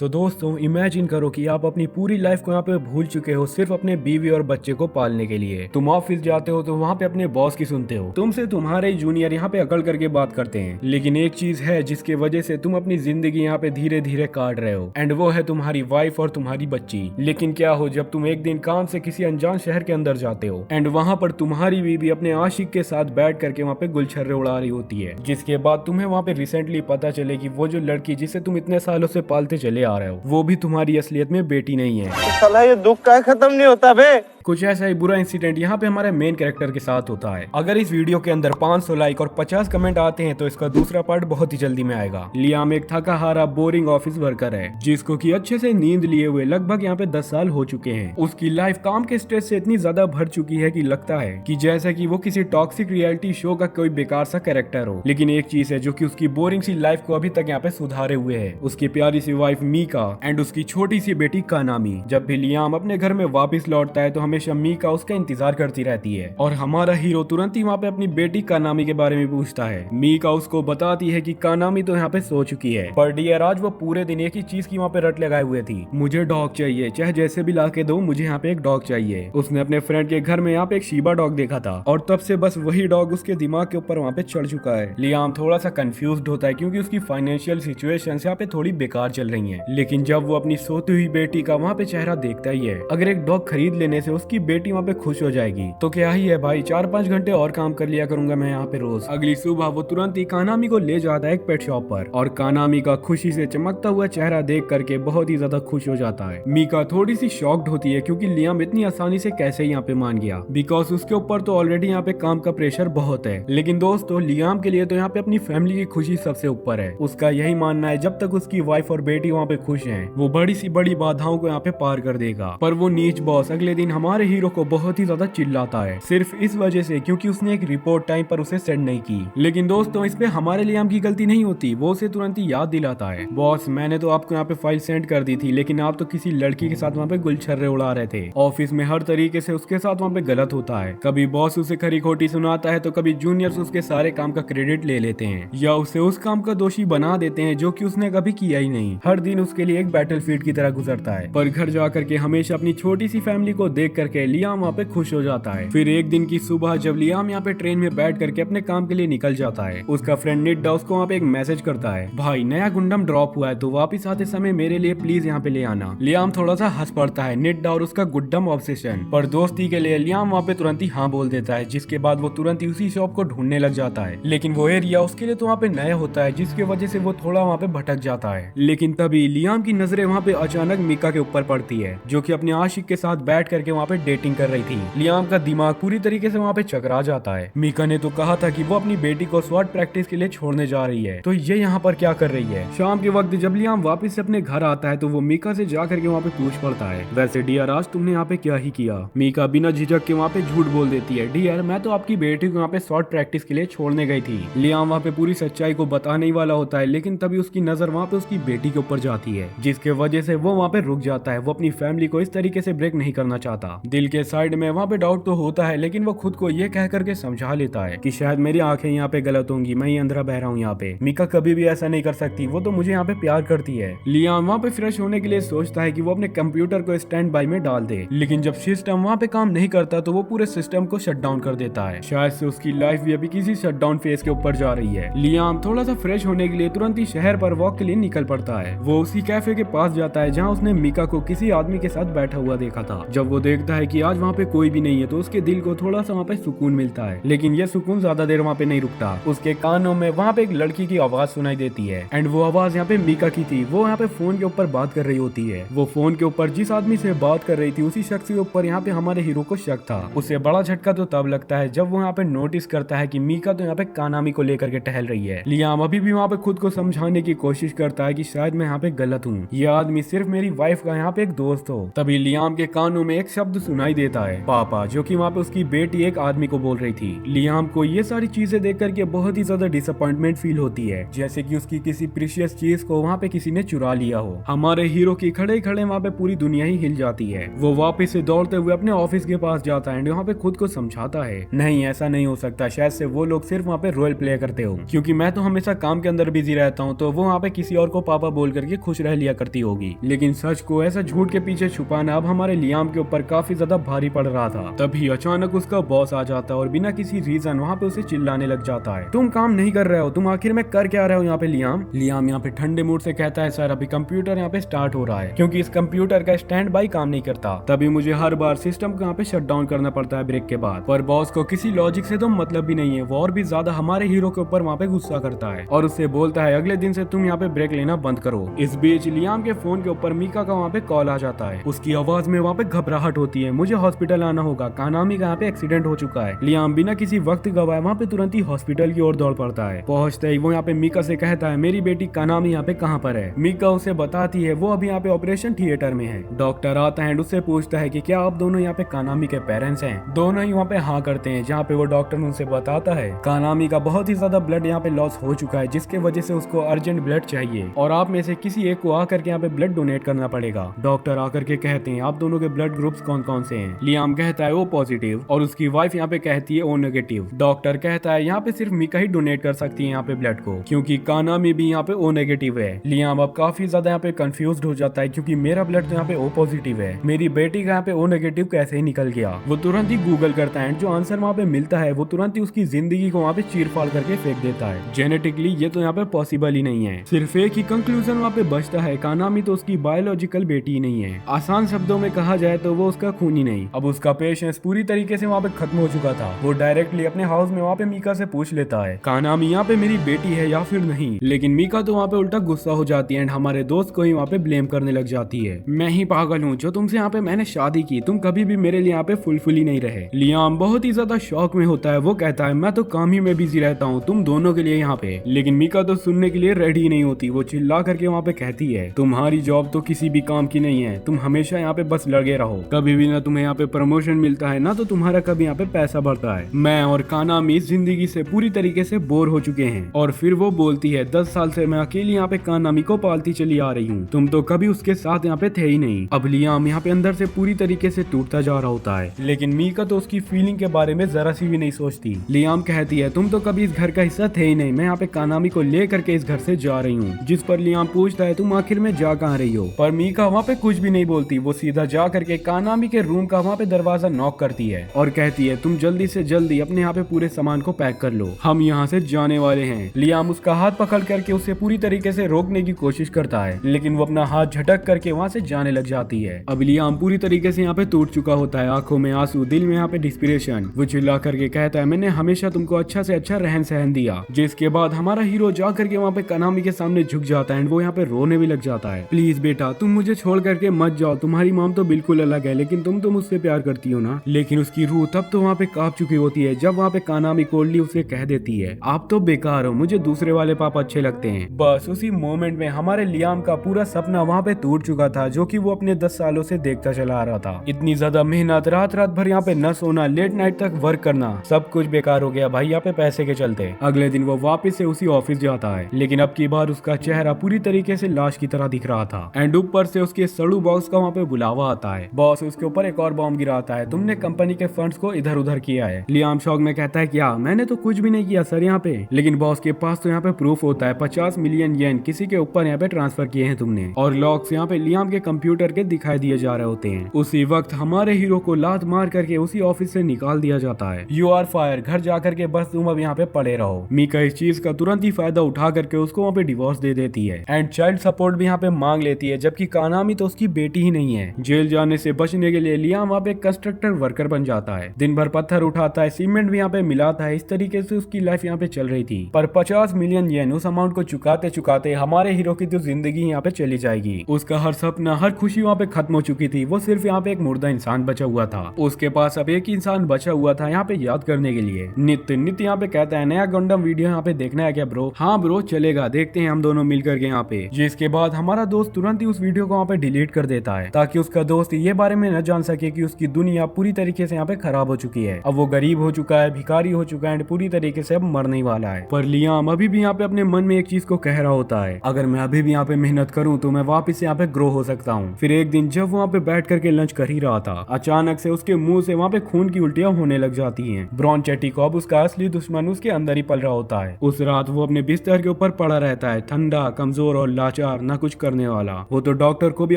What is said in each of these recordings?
तो दोस्तों इमेजिन करो कि आप अपनी पूरी लाइफ को यहाँ पे भूल चुके हो सिर्फ अपने बीवी और बच्चे को पालने के लिए। तुम ऑफिस जाते हो तो वहाँ पे अपने बॉस की सुनते हो, तुमसे तुम्हारे जूनियर यहाँ पे अकड़ करके बात करते हैं। लेकिन एक चीज है जिसके वजह से तुम अपनी जिंदगी यहाँ पे धीरे धीरे काट रहे हो, एंड वो है तुम्हारी वाइफ और तुम्हारी बच्ची। लेकिन क्या हो जब तुम एक दिन काम से किसी अनजान शहर के अंदर जाते हो एंड वहाँ पर तुम्हारी बीवी अपने आशिक के साथ बैठ करके वहाँ पे गुलछर्रे उड़ा रही होती है, जिसके बाद तुम्हें वहाँ पे रिसेंटली पता चले कि वो जो लड़की जिसे तुम इतने सालों से पालते चले आ रहे हो वो भी तुम्हारी असलियत में बेटी नहीं है। साला ये दुख का खत्म नहीं होता बे। कुछ ऐसा ही बुरा इंसिडेंट यहाँ पे हमारे मेन कैरेक्टर के साथ होता है। अगर इस वीडियो के अंदर 500 लाइक और 50 कमेंट आते हैं तो इसका दूसरा पार्ट बहुत ही जल्दी में आएगा। लियाम एक थका हारा बोरिंग ऑफिस वर्कर है जिसको कि अच्छे से नींद लिए हुए लगभग यहाँ पे 10 साल हो चुके हैं। उसकी लाइफ काम के स्ट्रेस से इतनी ज्यादा भर चुकी है कि लगता है कि जैसे कि वो किसी टॉक्सिक रियलिटी शो का कोई बेकार सा कैरेक्टर हो। लेकिन एक चीज है जो कि उसकी बोरिंग सी लाइफ को अभी तक यहाँ पे सुधारे हुए है, उसकी प्यारी सी वाइफ मीका एंड उसकी छोटी सी बेटी कानामी। जब भी लियाम अपने घर में वापस लौटता है तो हमेशा मीका उसका इंतजार करती रहती है और हमारा हीरो तुरंत ही वहाँ पे अपनी बेटी कानामी के बारे में पूछता है। मीका उसको बताती है कि कानामी तो यहाँ पे सो चुकी है, पर डियर आज वो पूरे दिन एक ही चीज की वहाँ पे रट लगाए हुए थी, मुझे डॉग चाहिए, चाहे जैसे भी ला के दो, मुझे यहाँ पे एक डॉग चाहिए। उसने अपने फ्रेंड के घर में यहाँ पे एक शीबा डॉग देखा था और तब से बस वही डॉग उसके दिमाग के ऊपर वहाँ पे चढ़ चुका है। लियाम थोड़ा सा कंफ्यूज होता है क्योंकि उसकी फाइनेंशियल सिचुएशन यहाँ पे थोड़ी बेकार चल रही है। लेकिन जब वो अपनी सोती हुई बेटी का वहाँ पे चेहरा देखता ही है, अगर एक डॉग खरीद लेने से उसकी बेटी वहाँ पे खुश हो जाएगी तो क्या ही है भाई, 4-5 घंटे और काम कर लिया करूंगा मैं यहाँ पे रोज। अगली सुबह वो तुरंत ही कानामी को ले जाता है एक पेट शॉप पर और कानामी का खुशी से चमकता हुआ चेहरा देख करके बहुत ही ज्यादा खुश हो जाता है। मीका थोड़ी सी शॉक्ड होती है क्योंकि लियाम इतनी आसानी से कैसे यहाँ पे मान गया, बिकॉज उसके ऊपर तो ऑलरेडी यहाँ पे काम का प्रेशर बहुत है। लेकिन दोस्तों लियाम के लिए तो यहाँ पे अपनी फैमिली की खुशी सबसे ऊपर है। उसका यही मानना है जब तक उसकी वाइफ और बेटी वहाँ पे खुश है वो बड़ी सी बड़ी बाधाओं को यहाँ पे पार कर देगा। पर वो नीच बॉस अगले दिन हमारे हीरो को बहुत ही ज्यादा चिल्लाता है सिर्फ इस वजह से क्योंकि उसने एक रिपोर्ट टाइम पर उसे सेंड नहीं की। लेकिन दोस्तों इसमें हमारे लियाम की गलती नहीं होती, वो उसे तुरंत ही याद दिलाता है, बॉस मैंने तो आपको यहाँ पे फाइल सेंड कर दी थी लेकिन आप तो किसी लड़की के साथ वहाँ पे गुलछर्रे उड़ा रहे थे। ऑफिस में हर तरीके से उसके साथ वहाँ पे गलत होता है, कभी बॉस उसे खरी खोटी सुनाता है तो कभी जूनियर्स उसके सारे काम का क्रेडिट ले लेते हैं या उसे उस काम का दोषी बना देते हैं जो कि उसने कभी किया ही नहीं। हर दिन उसके लिए एक बैटलफील्ड की तरह गुजरता है, पर घर जाकर के हमेशा अपनी छोटी सी फैमिली को देख करके लियाम वहाँ पे खुश हो जाता है। फिर एक दिन की सुबह जब लियाम यहाँ पे ट्रेन में बैठ करके अपने काम के लिए निकल जाता है, उसका फ्रेंड निड्डा उसको वहाँ पे एक मैसेज करता है, भाई नया गुंडम ड्रॉप हुआ है तो वापस आते समय मेरे लिए प्लीज यहाँ पे ले आना। लियाम थोड़ा सा हंस पड़ता है निड्डा और उसका गुड्डम ऑब्सेशन, पर दोस्ती के लिए लियाम वहाँ पे तुरंत ही हाँ बोल देता है, जिसके बाद वो तुरंत ही उसी शॉप को ढूंढने लग जाता है। लेकिन वो एरिया उसके लिए तो वहाँ पे नया होता है जिसकी वजह से वो थोड़ा वहाँ पे भटक जाता है। लेकिन तभी लियाम की नजरें वहाँ पे अचानक मीका के ऊपर पड़ती है जो कि अपने आशिक के साथ बैठ करके वहाँ पे डेटिंग कर रही थी। लियाम का दिमाग पूरी तरीके से वहाँ पे चकरा जाता है। मीका ने तो कहा था कि वो अपनी बेटी को स्वॉट प्रैक्टिस के लिए छोड़ने जा रही है, तो ये यहाँ पर क्या कर रही है। शाम के वक्त जब लियाम वापस से अपने घर आता है तो वो मीका से जा करके वहाँ पे पूछ पड़ता है, वैसे डियर आज तुमने यहाँ पे क्या ही किया। मीका बिना झिझक के वहाँ पे झूठ बोल देती है, डियर मैं तो आपकी बेटी को यहाँ पे स्वॉट प्रैक्टिस के लिए छोड़ने गई थी। लियाम वहाँ पे पूरी सच्चाई को बताने ही वाला होता है लेकिन तभी उसकी नजर वहाँ पे उसकी बेटी के ऊपर जाती है, जिसके वजह से वो वहाँ पे रुक जाता है। वो अपनी फैमिली को इस तरीके से ब्रेक नहीं करना चाहता। दिल के साइड में वहाँ पे डाउट तो होता है लेकिन वो खुद को ये कह करके समझा लेता है कि शायद मेरी आंखें यहाँ पे गलत होंगी, मैं ही अंधेरा बह रहा हूँ यहाँ पे। मीका कभी भी ऐसा नहीं कर सकती, वो तो मुझे यहाँ पे प्यार करती है। लियाम वहाँ पे फ्रेश होने के लिए सोचता है कि वो अपने कंप्यूटर को स्टैंड बाय में डाल दे, लेकिन जब सिस्टम वहाँ पे काम नहीं करता तो वो पूरे सिस्टम को शट डाउन कर देता है। शायद से उसकी लाइफ भी अभी किसी शट डाउन फेज के ऊपर जा रही है। लियाम थोड़ा सा फ्रेश होने के लिए तुरंत ही शहर पर वॉक के लिए निकल पड़ता है। वो उसी कैफे के पास जाता है जहाँ उसने मीका को किसी आदमी के साथ बैठा हुआ देखा था। जब वो देखता है कि आज वहाँ पे कोई भी नहीं है तो उसके दिल को थोड़ा सा वहाँ पे सुकून मिलता है। लेकिन ये सुकून ज्यादा देर वहाँ पे नहीं रुकता, उसके कानों में वहाँ पे एक लड़की की आवाज सुनाई देती है एंड वो आवाज यहाँ पे मीका की थी। वो यहाँ पे फोन के ऊपर बात कर रही होती है। वो फोन के ऊपर जिस आदमी से बात कर रही थी उसी शख्स के ऊपर यहाँ पे हमारे हीरो को शक था। उसे बड़ा झटका तो तब लगता है जब वो यहाँ पे नोटिस करता है कि मीका तो यहाँ पे कानामी को लेकर के टहल रही है। लियाम अभी भी वहाँ पे खुद को समझाने की कोशिश करता है कि शायद मैं यहाँ पे गलत हूँ, ये आदमी सिर्फ मेरी वाइफ का यहाँ पे एक दोस्त हो। तभी लियाम के कानों में एक शब्द सुनाई देता है पापा, जो कि वहाँ पे उसकी बेटी एक आदमी को बोल रही थी। लियाम को ये सारी चीजें देख करके बहुत ही ज्यादा डिसअपॉइंटमेंट फील होती है, जैसे कि उसकी किसी प्रीशियस चीज को वहाँ पे किसी ने चुरा लिया हो। हमारे हीरो की खड़े खड़े वहाँ पे पूरी दुनिया ही हिल जाती है। वो वापस से दौड़ते हुए अपने ऑफिस के पास जाता है, वहाँ पे खुद को समझाता है नहीं ऐसा नहीं हो सकता, शायद से वो लोग सिर्फ वहाँ पे रोल प्ले करते हो, क्योंकि मैं तो हमेशा काम के अंदर बिजी रहता हूँ, तो वो वहाँ पे किसी और को पापा बोल करके खुश रह लिया करती होगी। लेकिन सच को ऐसा झूठ के पीछे छुपाना अब हमारे लियाम के ऊपर काफी ज्यादा भारी पड़ रहा था। तभी अचानक उसका बॉस आ जाता है और बिना किसी रीजन वहाँ पे उसे चिल्लाने लग जाता है, तुम काम नहीं कर रहे हो, तुम आखिर में कर क्या रहे हो यहाँ पे। लियाम यहाँ पे ठंडे मूड से कहता है सर अभी कंप्यूटर यहाँ पे स्टार्ट हो रहा है, क्योंकि इस कंप्यूटर का स्टैंड बाई काम नहीं करता, तभी मुझे हर बार सिस्टम को यहाँ पे शट डाउन करना पड़ता है ब्रेक के बाद। पर बॉस को किसी लॉजिक से तो मतलब भी नहीं है, वो और भी ज्यादा हमारे हीरो के ऊपर वहाँ पे गुस्सा करता है और उससे बोलता है अगले दिन से तुम यहाँ पे ब्रेक लेना बंद करो। इस बीच लियाम के फोन के ऊपर मीका का वहाँ पे कॉल आ जाता है। उसकी आवाज में वहाँ पे घबराहट होती है, मुझे हॉस्पिटल आना होगा, कानामी का यहाँ पे एक्सीडेंट हो चुका है। लियाम बिना किसी वक्त गवाए वहाँ पे तुरंत ही हॉस्पिटल की ओर दौड़ पड़ता है। पहुंचते ही वो यहाँ पे मीका से कहता है मेरी बेटी कानामी यहाँ पे कहाँ पर है। मीका उसे बताती है वो अभी यहाँ पे ऑपरेशन थिएटर में है। डॉक्टर आता है, उससे पूछता है कि क्या आप दोनों यहाँ पे कानामी के पेरेंट्स हैं। दोनों ही वहाँ पे हाँ करते हैं, जहाँ पे वो डॉक्टर उनसे बताता है कानामी का बहुत ही ज्यादा ब्लड यहाँ पे लॉस हो चुका है, जिसके वजह से उसको अर्जेंट ब्लड चाहिए और आप में से किसी एक को आकर के यहाँ पे ब्लड डोनेट करना पड़ेगा। डॉक्टर आकर के कहते हैं आप दोनों के ब्लड ग्रुप्स कौन कौन से हैं। लियाम कहता है ओ पॉजिटिव और उसकी वाइफ यहाँ पे कहती है ओ नेगेटिव। डॉक्टर कहता है यहाँ पे सिर्फ मीका ही डोनेट कर सकती है यहाँ पे ब्लड को, क्योंकि कानामी भी यहाँ पे ओ नेगेटिव है। लियाम अब काफी ज्यादा यहाँ पे कंफ्यूज्ड हो जाता है, क्योंकि मेरा ब्लड तो यहाँ पे ओ पॉजिटिव है, मेरी बेटी का यहाँ पे ओ नेगेटिव कैसे ही निकल गया। वो तुरंत ही गूगल करता है, जो आंसर वहाँ पे मिलता है वो तुरंत ही उसकी जिंदगी को वहाँ पे चीर फाड़ करके फेंक देता है। जेनेटिकली ये तो यहाँ पे पॉसिबल ही नहीं है। सिर्फ एक ही कंक्लूजन वहाँ पे बचता है, कानामी तो उसकी बायोलॉजिकल बेटी ही नहीं है। आसान शब्दों में कहा जाए तो वो उसका खून ही नहीं। अब उसका पेशेंस पूरी तरीके से वहाँ पे खत्म हो चुका था। वो डायरेक्टली अपने हाउस में वहाँ पे मीका से पूछ लेता है कानामी यहाँ पे मेरी बेटी है या फिर नहीं। लेकिन मीका तो वहाँ पे उल्टा गुस्सा हो जाती है एंड हमारे दोस्त को ही वहाँ पे ब्लेम करने लग जाती है, मैं ही पागल हूँ जो तुमसे यहाँ पे मैंने शादी की, तुम कभी भी मेरे लिए यहाँ पे फुलफिल ही नहीं रहे। लियाम बहुत ही ज्यादा शौक में होता है, वो कहता है मैं तो काम ही में बिजी रहता हूँ तुम दोनों के लिए यहाँ पे। लेकिन मीका तो सुनने के लिए रेडी नहीं होती। वो चिल्ला करके वहाँ पे कहती है तुम्हारी जॉब तो किसी भी काम की नहीं है, तुम हमेशा यहाँ पे बस लगे रहो, कभी भी ना तुम्हें यहाँ पे प्रमोशन मिलता है ना तो तुम्हारा कभी यहाँ पे पैसा बढ़ता है। मैं और कानामी जिंदगी से पूरी तरीके से बोर हो चुके हैं। और फिर वो बोलती है 10 साल से मैं अकेली यहाँ पे कानामी को पालती चली आ रही हूँ, तुम तो कभी उसके साथ यहाँ पे थे ही नहीं। अब लियाम यहाँ पे अंदर से पूरी तरीके से टूटता जा रहा होता है, लेकिन मीका तो उसकी फीलिंग के बारे में जरा सी भी नहीं सोचती। लियाम कहती है तुम तो कभी इस घर का हिस्सा थे ही नहीं, मैं यहाँ पे कानामी को ले करके इस घर से जा रही हूँ। जिस पर लियाम पूछता है तुम आखिर में जा कहाँ रही हो, पर मीका वहाँ पे कुछ भी नहीं बोलती। वो सीधा जा करके कानामी के रूम का वहाँ पे दरवाजा नॉक करती है और कहती है तुम जल्दी से जल्दी अपने यहाँ पे पूरे सामान को पैक कर लो, हम यहाँ से जाने वाले हैं। लियाम उसका हाथ पकड़ करके उसे पूरी तरीके से रोकने की कोशिश करता है, लेकिन वो अपना हाथ झटक करके वहाँ से जाने लग जाती है। अब लियाम पूरी तरीके से यहाँ पे टूट चुका होता है, आंखों में आंसू, दिल में यहाँ पे डिस्पिरेशन। वो चिल्ला करके कहता है मैंने हमेशा तुमको अच्छा से अच्छा रहन सहन दिया। जिसके बाद हमारा हीरो जा करके वहाँ पे कानामी के सामने झुक जाता है, वो यहाँ पे रोने भी लग जाता है। प्लीज बेटा तुम मुझे छोड़ करके मत जाओ, तुम्हारी मॉम तो बिल्कुल अलग है, लेकिन तुम तो मुझसे प्यार करती हो ना। लेकिन उसकी रूह तब तो वहाँ पे कांप चुकी होती है जब वहाँ पे कानामी कोल्डली उसे कह देती है आप तो बेकार हो, मुझे दूसरे वाले पापा अच्छे लगते हैं। बस उसी मोमेंट में हमारे लियाम का पूरा सपना वहाँ पे टूट चुका था, जो कि वो अपने 10 सालों से देखता चला आ रहा था। इतनी ज्यादा मेहनत, रात रात भर यहाँ पे न सोना, लेट नाइट तक वर्क करना, सब कुछ बेकार हो गया भाई यहाँ पे पैसे के चलते। अगले दिन वो वापस से उसी ऑफिस जाता है, लेकिन अब की बार उसका चेहरा पूरी तरीके से लाश की तरह दिख रहा था एंड ऊपर से उसके सड़ू बॉस का वहाँ पे बुलावा आता है। बॉस उसके ऊपर एक और बॉम्ब गिराता है, तुमने कंपनी के फंड्स को इधर उधर किया है। लियाम शौक में कहता है क्या, मैंने तो कुछ भी नहीं किया सर यहाँ पे। लेकिन बॉस के पास तो यहाँ पे प्रूफ होता है, 50 मिलियन येन किसी के ऊपर यहाँ पे ट्रांसफर किए हैं तुमने, और लॉग्स यहाँ पे लियाम के कंप्यूटर के दिखाई दिए जा रहे होते हैं। उसी वक्त हमारे हीरो को लात मार करके उसी ऑफिस से निकाल दिया जाता है। यू आर फायर, घर जा करके बस तुम अब यहाँ पे पड़े रहो। मीका इस चीज का तुरंत ही फायदा उठा करके उसको वहाँ पे डिवोर्स दे देती है एंड चाइल्ड सपोर्ट भी यहाँ पे मांग लेती है, जबकि कानामी तो उसकी बेटी ही नहीं है। जेल जाने से बचने के लिए लियाम वहाँ पे कंस्ट्रक्टर वर्कर बन जाता है, दिन भर पत्थर उठाता है, सीमेंट भी यहाँ पे मिलाता है। इस तरीके से उसकी लाइफ यहाँ पे चल रही थी, पर 50 मिलियन येन उस अमाउंट को चुकाते चुकाते हमारे हीरो की तो जिंदगी यहाँ पे चली जाएगी। उसका हर सपना, हर खुशी वहाँ पे खत्म हो चुकी थी। वो सिर्फ यहाँ पे एक मुर्दा इंसान बचा हुआ था। उसके पास अब एक इंसान बचा हुआ था यहाँ पे याद करने के लिए। नित्य यहाँ पे कहता है नया गंडम वीडियो यहाँ पे देखना है क्या ब्रो? हाँ ब्रो चलेगा, देखते हैं हम दोनों मिलकर के यहाँ पे। जिसके बाद हमारा दोस्त तुरंत ही उस वीडियो को वहाँ पे डिलीट कर देता है ताकि उसका दोस्त ये बारे में न न जान सके कि उसकी दुनिया पूरी तरीके से यहाँ पे खराब हो चुकी है। अब वो गरीब हो चुका है, भिखारी हो चुका है एंड पूरी तरीके से अब मरने ही वाला है। पर लियाम अभी भी यहाँ पे अपने मन में एक चीज को कह रहा होता है, अगर मैं अभी भी यहाँ पे मेहनत करूँ तो मैं वापस यहाँ पे ग्रो हो सकता हूँ। फिर एक दिन जब वो वहाँ पे बैठ करके लंच कर ही रहा था, अचानक से उसके मुंह से वहाँ पे खून की उल्टियां होने लग जाती हैं। ब्रॉन चेटिकॉब उसका असली दुश्मन उसके अंदर ही पल रहा होता है। उस रात वो अपने बिस्तर के ऊपर पड़ा रहता है, ठंडा, कमजोर और लाचार, न कुछ करने वाला। वो तो डॉक्टर को भी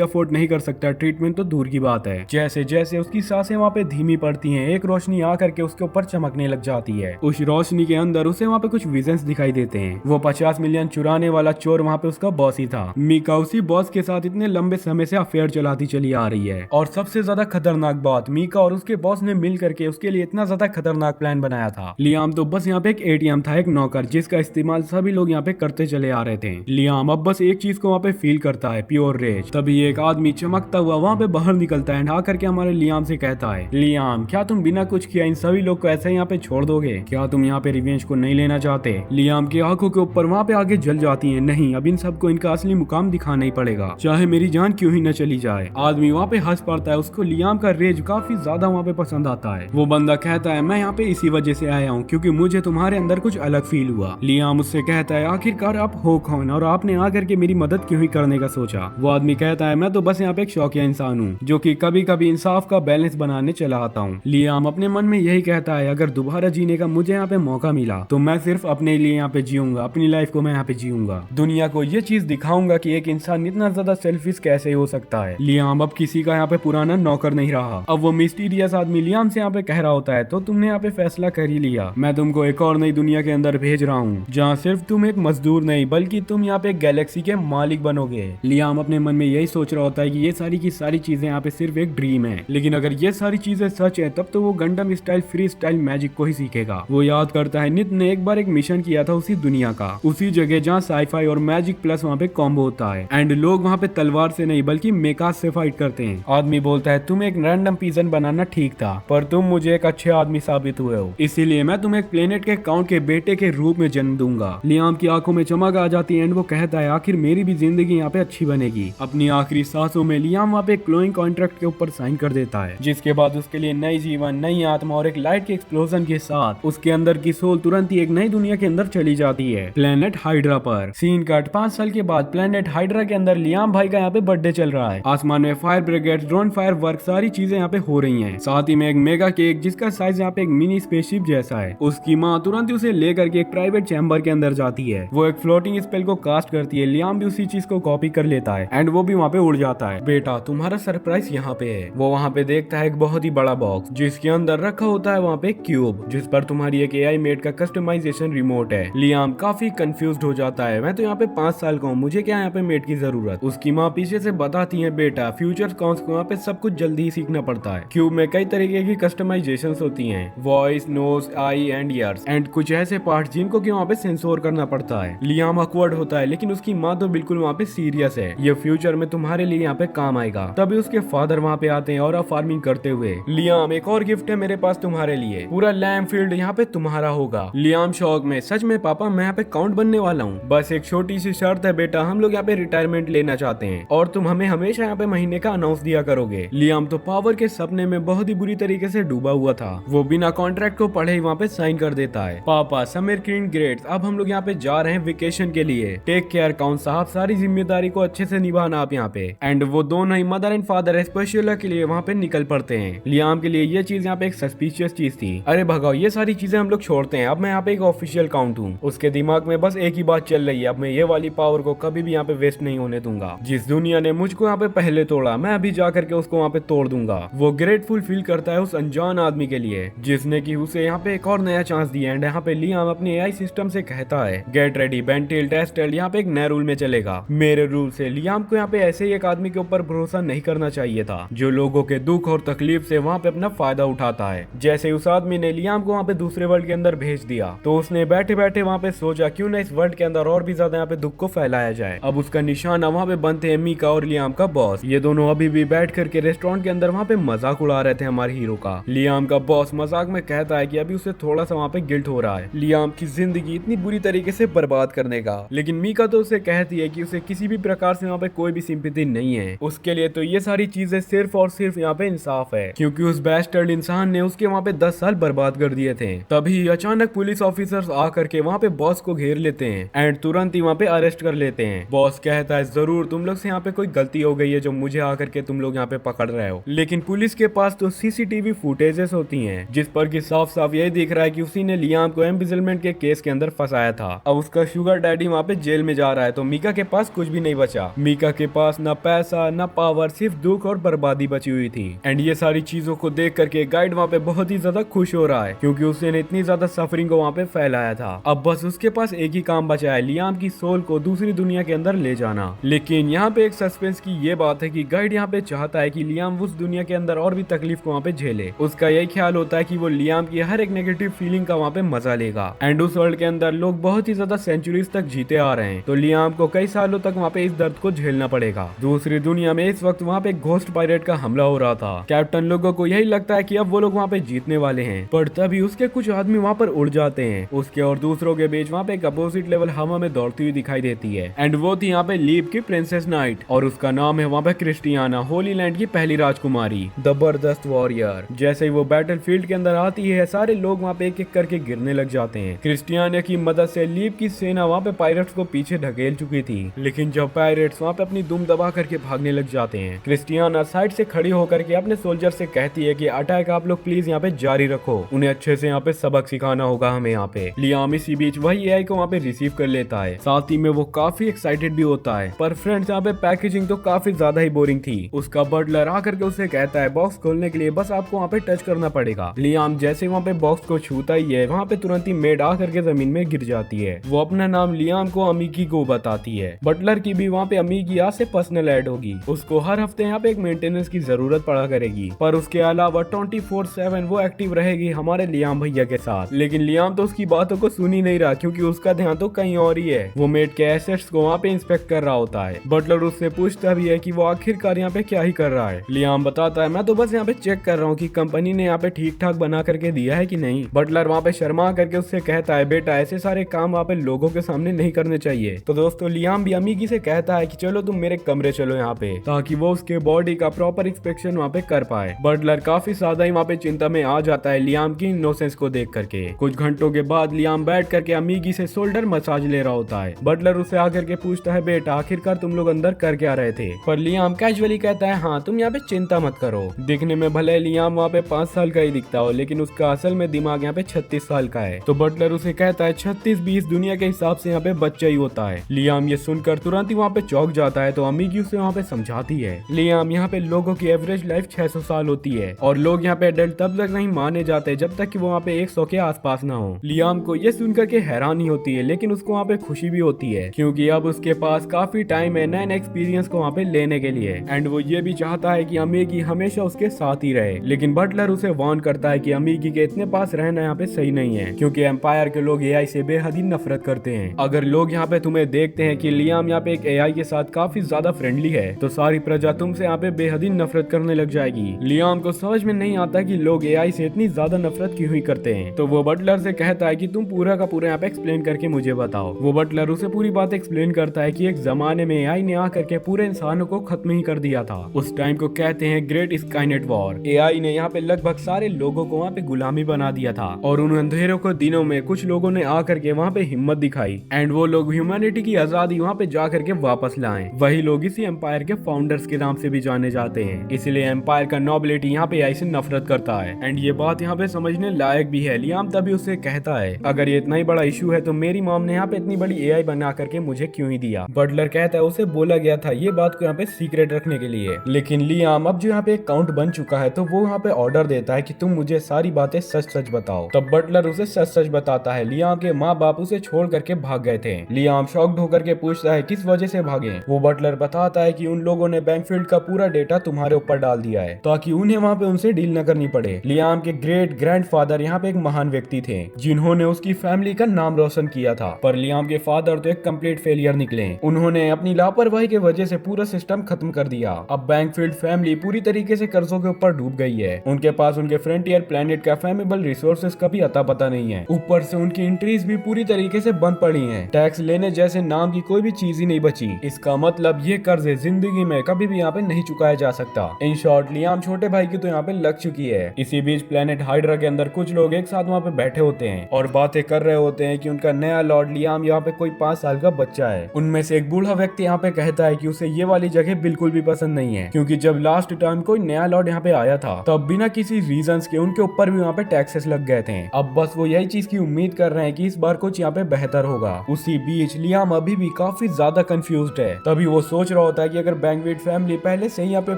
अफोर्ड नहीं कर सकता, ट्रीटमेंट तो दूर की बात है। जैसे जैसे उसकी सांसें वहाँ पे धीमी पड़ती हैं, एक रोशनी आकर के उसके ऊपर चमकने लग जाती है। उस रोशनी के अंदर उसे वहाँ पे कुछ विजन्स दिखाई देते हैं। वो 50 मिलियन चुराने वाला चोर वहाँ पे उसका बॉस ही था। मीका उसी बॉस के साथ इतने लंबे समय से अफेयर चलाती चली आ रही है। और सबसे ज्यादा खतरनाक बात, मीका और उसके बॉस ने मिल करके उसके लिए इतना ज्यादा खतरनाक प्लान बनाया था। लियाम तो बस यहाँ पे एक एटीएम था, एक नौकर, जिसका इस्तेमाल सभी लोग यहाँ पे करते चले आ रहे थे। लियाम अब बस एक चीज को वहाँ पे फील करता है, प्योर रेज। तभी एक आदमी चमकता हुआ वहाँ पे बाहर निकलता है, आकर के हमारे लियाम से कहता है, लियाम क्या तुम बिना कुछ किया इन सभी लोग को ऐसे यहाँ पे छोड़ दोगे? क्या तुम यहाँ पे रिवेंज को नहीं लेना चाहते? लियाम की आंखों के ऊपर वहाँ पे आगे जल जाती है, नहीं अब इन सबको इनका असली मुकाम दिखाना ही पड़ेगा, चाहे मेरी जान क्यों ही न चली जाए। आदमी वहाँ पे हंस पड़ता है, उसको लियाम का रेज काफी ज्यादा वहाँ पे पसंद आता है। वो बंदा कहता है, मैं यहाँ पे इसी वजह से आया हूँ क्योंकि मुझे तुम्हारे अंदर कुछ अलग फील हुआ। लियाम उससे कहता है, आखिरकार आप हो कौन और आपने आकर के मेरी मदद क्यों ही करने का सोचा? वो आदमी कहता है, मैं तो बस यहाँ पे एक शौकिया इंसान हूँ जो कि कभी कभी इंसाफ का बैलेंस बनाने चला आता हूँ। लियाम अपने मन में यही कहता है, अगर दोबारा जीने का मुझे यहाँ पे मौका मिला तो मैं सिर्फ अपने लिए यहाँ पे जीऊंगा, अपनी लाइफ को मैं यहाँ पे जीऊंगा, दुनिया को ये चीज दिखाऊंगा कि एक इंसान इतना ज्यादा सेल्फिश कैसे हो सकता है। लियाम अब किसी का यहाँ पे पुराना नौकर नहीं रहा। अब वो मिस्टीरियस आदमी लियाम से यहाँ पे कह रहा होता है, तो तुमने यहाँ पे फैसला कर ही लिया, मैं तुमको एक और नई दुनिया के अंदर भेज रहा हूँ जहाँ सिर्फ तुम एक मजदूर नहीं बल्कि तुम यहाँ पे गैलेक्सी के मालिक बनोगे। लियाम अपने मन में यही सोच रहा होता है कि ये सारी की सारी चीजें यहाँ पे सिर्फ एक ड्रीम है, लेकिन अगर ये सारी चीजें सच है तब तो वो गंडम स्टाइल फ्री स्टाइल मैजिक को ही सीखेगा। वो याद करता है नित ने एक बार एक मिशन किया था उसी दुनिया का, उसी जगह जहाँ साईफाई और मैजिक प्लस वहाँ पे कॉम्बो होता है एंड लोग वहाँ पे तलवार से नहीं बल्कि मेकास से फाइट करते हैं। आदमी बोलता है, तुम एक रैंडम पीजन बनाना ठीक था पर तुम मुझे एक अच्छे आदमी साबित हुए हो, इसीलिए मैं तुम्हें एक प्लेनेट के काउंट के बेटे के रूप में जन्म दूंगा। लियाम की आंखों में चमक आ जाती है एंड वो कहता है, आखिर मेरी भी जिंदगी यहाँ पे अच्छी बनेगी। अपनी आखिरी सांसों में लियाम वहाँ पे क्लोइंग कॉन्ट्रैक्ट के ऊपर साइन कर देता है, जिसके बाद उसके लिए नई जीवन, नई आत्मा और एक लाइट के एक्सप्लोजन के साथ उसके अंदर की सोल तुरंत ही एक नई दुनिया के अंदर चली जाती है, प्लेनेट हाइड्रा पर। सीन कट 5 साल के बाद प्लेनेट हाइड्रा के अंदर लियाम भाई का यहाँ पे बर्थडे चल रहा है। आसमान में fire brigade, drone fire work, सारी चीजें यहाँ पे हो रही हैं। साथ ही में एक मेगा केक जिसका साइज यहाँ पे एक मिनी स्पेसशिप जैसा है। उसकी माँ तुरंत ही उसे लेकर के एक प्राइवेट चैम्बर के अंदर जाती है। वो एक फ्लोटिंग स्पेल को कास्ट करती है। लियाम भी उसी चीज को कॉपी कर लेता है एंड वो भी वहाँ पे उड़ जाता है। बेटा तुम्हारा सरप्राइज यहाँ पे है। वो वहाँ पे देखता है एक बहुत ही बड़ा बॉक्स जिसके अंदर रखा होता है वहाँ पे क्यूब, जिस पर तुम्हारी एक एआई मेड का कस्टमाइजेशन रिमोट है। लियाम काफी कंफ्यूज्ड हो जाता है, मैं तो यहाँ पे 5 साल का हूँ, मुझे क्या यहाँ पे मेड की जरूरत। उसकी माँ पीछे से बताती है, बेटा फ्यूचर कॉन्स को यहाँ पे सब कुछ जल्दी ही सीखना पड़ता है। क्यूब में कई तरीके की कस्टमाइजेशंस होती हैं, voice, nose, eye and ears and कुछ ऐसे पार्ट जिनको कि वहाँ पे सेंसोर करना पड़ता है। लियाम ऑकवर्ड होता है लेकिन उसकी माँ तो बिल्कुल वहाँ पे सीरियस है, ये फ्यूचर में तुम्हारे लिए यहाँ पे काम आएगा। तभी उसके फादर वहाँ पे आते हैं और फार्मिंग करते हुए, लियाम एक और गिफ्ट है मेरे पास तुम्हारे लिए, पूरा लैंड फील्ड यहाँ पे तुम्हारा होगा। लियाम शौक में, सच में पापा मैं यहाँ पे काउंट बनने वाला हूँ, बस एक छोटी सी शर्त है बेटा, हम लोग यहाँ पे रिटायरमेंट लेना चाहते हैं और तुम हमें हमेशा यहाँ पे महीने का अनाउंस दिया करोगे। लियाम तो पावर के सपने में बहुत ही बुरी तरीके से डूबा हुआ था। वो बिना कॉन्ट्रैक्ट को पढ़े ही वहाँ पे साइन कर देता है। पापा समर क्रीन ग्रेट, अब हम लोग यहाँ पे जा रहे हैं वेकेशन के लिए, टेक केयर काउंट साहब, सारी जिम्मेदारी को अच्छे से निभाना आप यहाँ पे। एंड वो दोनों ही मदर एंड फादर स्पेशल के लिए वहाँ पे निकल पड़ते हैं। लियाम के लिए ये चीज यहाँ पे एक सस्पिशियस चीज थी, अरे भगाओ ये सारी चीजें हम लोग छोड़ते हैं, अब मैं यहाँ पे एक ऑफिशियल काउंट हूँ। उसके दिमाग में बस एक ही बात चल रही है, अब मैं ये वाली पावर को कभी भी यहाँ पे वेस्ट नहीं होने दूंगा। जिस दुनिया ने मुझको यहाँ पे पहले तोड़ा, मैं अभी जा करके उसको वहाँ पे तोड़ दूंगा। वो ग्रेटफुल फील करता है उस अनजान आदमी के लिए जिसने की उसे यहाँ पे एक और नया चांस दिया। एंड यहाँ पे लियाम अपने एआई सिस्टम से कहता है, गेट रेडी बेंटिल टेस्टेल, यहाँ पे एक नया रूल में चलेगा, मेरे रूल से। लियाम को यहाँ पे ऐसे ही एक आदमी के ऊपर भरोसा नहीं करना चाहिए था जो लोगों के दुख और तकलीफ से वहाँ पे अपना फायदा उठाता है। जैसे उस आदमी ने लियाम को वहाँ पे दूसरे वर्ल्ड के अंदर भेज दिया तो उसने बैठे बैठे वहाँ पे सोचा क्यों ना इस वर्ल्ड के अंदर और भी ज्यादा यहाँ पे दुख को फैलाया जाए। अब उसका निशाना वहाँ पे बनते हैं मीका और लियाम का बॉस। ये दोनों अभी भी बैठ करके रेस्टोरेंट के अंदर वहाँ पे मजाक उड़ा रहे थे हमारे हीरो का। लियाम का बॉस मजाक में कहता है कि अभी उसे थोड़ा सा वहाँ पे गिल्ट हो रहा है लियाम की जिंदगी इतनी बुरी तरीके से बर्बाद करने का, लेकिन मीका तो उसे कहती है कि उसे किसी भी प्रकार से वहाँ पे कोई भी सिंपैथी नहीं है, उसके लिए तो ये सारी चीजें सिर्फ सिर्फ और सिर्फ यहाँ पे इंसाफ है, क्योंकि उस बैस्टर्ड इंसान ने उसके वहाँ पे 10 साल बर्बाद कर दिए थे। तभी अचानक पुलिस ऑफिसर्स आकर के वहाँ पे बॉस को घेर लेते हैं एंड तुरंत ही वहाँ पे अरेस्ट कर लेते हैं। बॉस कहता है जरूर तुम लोग से यहाँ पे कोई गलती हो गई है जो मुझे आकर के तुम लोग यहाँ पे पकड़ रहे हो, लेकिन पुलिस के पास तो सीसीटीवी फुटेजेस होती हैं जिस पर कि साफ साफ यही दिख रहा है कि उसी ने लियाम को एम्बिजलमेंट के केस के अंदर फंसाया था। अब उसका शुगर डैडी वहाँ पे जेल में जा रहा है तो मीका के पास कुछ भी नहीं बचा। मीका के पास ना पैसा ना पावर, सिर्फ दुख और बर्बादी बची हुई थी। एंड ये सारी चीजों को देख करके गाइड वहाँ पे बहुत ही ज्यादा खुश हो रहा है क्योंकि उसने इतनी ज्यादा सफरिंग को वहाँ पे फैलाया था। अब बस उसके पास एक ही काम बचा है, लियाम की सोल को दूसरी दुनिया के अंदर ले जाना। लेकिन यहाँ पे एक सस्पेंस की ये बात है कि गाइड यहाँ पे चाहता है कि लियाम उस दुनिया के अंदर और भी तकलीफ को वहाँ पे झेले। उसका यही ख्याल होता है कि वो लियाम की हर एक नेगेटिव फीलिंग का वहाँ पे मजा लेगा। एंड उस वर्ल्ड के अंदर लोग बहुत ही ज्यादा सेंचुरीज तक जीते आ रहे हैं तो लियाम को कई सालों तक वहाँ पे इस दर्द को झेलना पड़ेगा। दूसरी दुनिया में इस वक्त वहाँ पे घोस्ट पायरेट का हमला हो रहा था। कैप्टन लोगों को यही लगता है कि अब वो लोग वहाँ पे जीतने वाले हैं, पर तभी उसके कुछ आदमी वहाँ पर उड़ जाते हैं। उसके और दूसरों के बीच वहाँ पे एक अपोजिट लेवल हवा में दौड़ती हुई दिखाई देती है एंड वो थी यहाँ पे लीप की प्रिंसेस नाइट और उसका नाम है वहाँ पे क्रिस्टियाना, होली लैंड की पहली राजकुमारी, जबरदस्त वॉरियर। जैसे ही वो बैटल फील्ड के अंदर आती है सारे लोग वहाँ पे एक एक करके गिरने लग जाते हैं। क्रिस्टियाना की मदद से लीप की सेना वहाँ पे पायरेट्स को पीछे ढकेल चुकी थी, लेकिन जब पायरेट्स वहाँ पे अपनी दुम दबा करके भागने लग जाते हैं, क्रिस्टियाना साइड से खड़ी होकर के अपने सोल्जर से कहती है कि अटैक आप लोग प्लीज यहाँ पे जारी रखो, उन्हें अच्छे से यहाँ पे सबक सिखाना होगा हमें यहाँ पे। लियाम इसी बीच वही एआई को वहाँ पे रिसीव कर लेता है, साथ ही में वो काफी एक्साइटेड भी होता है। पर फ्रेंड्स यहाँ पे पैकेजिंग तो काफी ज्यादा ही बोरिंग थी। उसका बटलर आकर के उसे कहता है बॉक्स खोलने के लिए बस आपको वहाँ पे टच करना पड़ेगा। लियाम जैसे वहाँ पे बॉक्स को छूता ही है वहाँ पे तुरंत ही मेड आकर के जमीन में गिर जाती है। वो अपना नाम लियाम को अमीगी को बताती है। बटलर की भी वहाँ पे अमीगी आज से पर्सनल ऐड होगी। उसको हर हफ्ते यहाँ पे एक मेंटेनेंस की जरूरत पड़ा करेगी, पर उसके अलावा 24/7 वो एक्टिव रहेगी हमारे लियाम भैया के साथ। लेकिन लियाम तो उसकी बातों को सुन ही नहीं रहा क्योंकि उसका ध्यान तो कहीं और ही है। वो मेड के एसेट्स को वहाँ पे इंस्पेक्ट कर रहा होता है। बटलर उससे पूछता भी है कि वो आखिरकार यहाँ पे क्या ही कर रहा है। लियाम बताता है मैं तो बस यहाँ पे चेक कर रहा हूँ कि कंपनी ने यहाँ पे ठीक ठाक बना करके दिया है कि नहीं। बटलर वहाँ पे शर्मा करके उससे कहता है बेटा ऐसे सारे काम वहाँ पे लोगों के सामने नहीं करने चाहिए। तो दोस्तों लियाम भी अमीगी से कहता है कि चलो तुम मेरे कमरे चलो यहाँ पे, ताकि वो उसके बॉडी का प्रॉपर इंस्पेक्शन वहाँ पे कर पाए। बटलर काफी ज्यादा ही वहाँ पे चिंता में आ जाता है लियाम की इनोसेंस को देख करके। कुछ घंटों के बाद लियाम बैठ करके अमीगी से शोल्डर मसाज ले रहा होता है। बटलर उसे आकर के पूछता है बेटा आखिरकार तुम लोग अंदर कर क्या रहे थे, पर लियाम कैजुअली कहता है हाँ तुम यहाँ पे चिंता मत करो। दिखने में भले लियाम वहाँ पे 5 साल का ही दिखता हो, लेकिन उसका असल में दिमाग यहाँ पे 36 साल का है। तो बटलर उसे कहता है 36-20 दुनिया के हिसाब से यहाँ पे बच्चा ही होता है। लियाम ये सुनकर तुरंत ही वहाँ पे चौंक जाता है। तो अमीगी उसे वहाँ पे समझाती है लियाम यहाँ पे लोगों की एवरेज लाइफ 600 साल होती है और लोग यहाँ पे एडल्ट तब तक नहीं माने जाते जब तक कि वो वहाँ पे 100 के आसपास ना हो। लियाम को ये सुनकर के हैरानी होती है, लेकिन उसको वहाँ पे खुशी भी होती है क्योंकि अब उसके पास काफी टाइम है नए एक्सपीरियंस को वहाँ पे लेने के लिए। एंड वो ये भी चाहता है कि अमीगी हमेशा उसके साथ ही रहे। लेकिन बटलर उसे वार्न करता है कि अमीगी के इतने पास रहना यहाँ पे सही नहीं है क्योंकि एम्पायर के लोग एआई से बेहद ही नफरत करते हैं। अगर लोग यहाँ पे तुम्हें देखते हैं कि लियाम यहाँ पे एक एआई के साथ काफी ज्यादा फ्रेंडली है तो सारी प्रजा तुमसे यहाँ पे बेहद ही नफरत करने लग जाएगी। लियाम को समझ में नहीं आता कि लोग एआई से इतनी ज्यादा नफरत क्यों ही करते हैं। तो वो बटलर से कहता है कि तुम पूरा का पूरा यहाँ पे एक्सप्लेन करके मुझे बताओ। वो बटलर उसे पूरी बात एक्सप्लेन करता है कि एक जमाने में एआई ने आकर के पूरे इंसानों को खत्म ही कर दिया था। उस टाइम को कहते हैं ग्रेट स्काईनेट वॉर। एआई ने यहाँ पे लगभग सारे लोगों को वहाँ पे गुलामी बना दिया था और उन अंधेरों को दिनों में कुछ लोगों ने आकर के वहाँ पे हिम्मत दिखाई एंड वो लोग ह्यूमैनिटी की आजादी वहाँ पे जा करके वापस लाएं। वही लोग इसी एम्पायर के फाउंडर्स के नाम से भी जाने जाते हैं, इसलिए एम्पायर का नोबिलिटी यहाँ पे एआई से नफरत करता है। एंड ये बात यहाँ पे समझने लायक भी है। लियाम तभी उससे कहता है अगर ये इतना ही बड़ा इशू है तो मेरी मॉम ने यहाँ पे इतनी बड़ी एआई बना करके मुझे क्यों ही दिया। बटलर कहता है उसे बोला गया था ये बात को यहाँ पे सीक्रेट रखने के लिए। लेकिन लियाम अब जो यहाँ पे अकाउंट बन चुका है तो वो यहाँ पे ऑर्डर देता है कि तुम मुझे सारी बातें सच सच बताओ। तब बटलर उसे सच सच बताता है लियाम के माँ बाप उसे छोड़ करके भाग गए थे। लियाम शॉक्ड होकर के पूछता है किस वजह से भागे। वो बटलर बताता है कि उन लोगों ने बैंकफील्ड का पूरा डेटा तुम्हारे ऊपर डाल दिया है ताकि उन्हें वहाँ पे उनसे डील न करनी पड़े। लियाम के ग्रेट ग्रैंडफादर यहाँ पे एक महान व्यक्ति थे जिन्होंने उसकी फैमिली का नाम रोशन किया था, पर लियाम के फादर तो एक कंप्लीट फेलियर निकले। उन्होंने अपनी लापरवाही की वजह से पूरा सिस्टम खत्म कर दिया। अब बैंकफील्ड फैमिली पूरी तरीके से कर्जों के ऊपर डूब गई है। उनके पास उनके फ्रंटियर प्लेनेट का फैमेबल रिसोर्सेज का भी अता पता नहीं है। ऊपर से उनकी एंट्रीज भी पूरी तरीके से बंद पड़ी हैं। टैक्स लेने जैसे नाम की कोई भी चीज ही नहीं बची। इसका मतलब ये कर्ज जिंदगी में कभी भी यहाँ पे नहीं चुकाया जा सकता। इन शॉर्ट लियाम छोटे भाई की तो यहाँ पे लग चुकी है। इसी बीच प्लेनेट हाइड्रा के अंदर कुछ लोग एक साथ वहाँ पे बैठे होते हैं और बातें कर रहे होते हैं कि उनका नया लॉर्ड लियाम यहाँ पे कोई 5 साल का बच्चा है। उनमें से एक बूढ़ा व्यक्ति यहाँ पे कहता है कि उसे ये वाली जगह बिल्कुल भी पसंद नहीं है, क्योंकि जब लास्ट टाइम कोई नया लॉर्ड यहाँ पे आया था तब बिना किसी रीजन के उनके ऊपर भी वहाँ पे टैक्सेस लग गए थे। अब बस वो यही चीज की उम्मीद कर रहे हैं कि इस बार कुछ यहाँ पे बेहतर होगा। उसी बीच लियाम अभी भी काफी ज्यादा कंफ्यूज्ड है। तभी वो सोच रहा होता है कि अगर बैंकवेट फैमिली पहले से ही यहाँ पे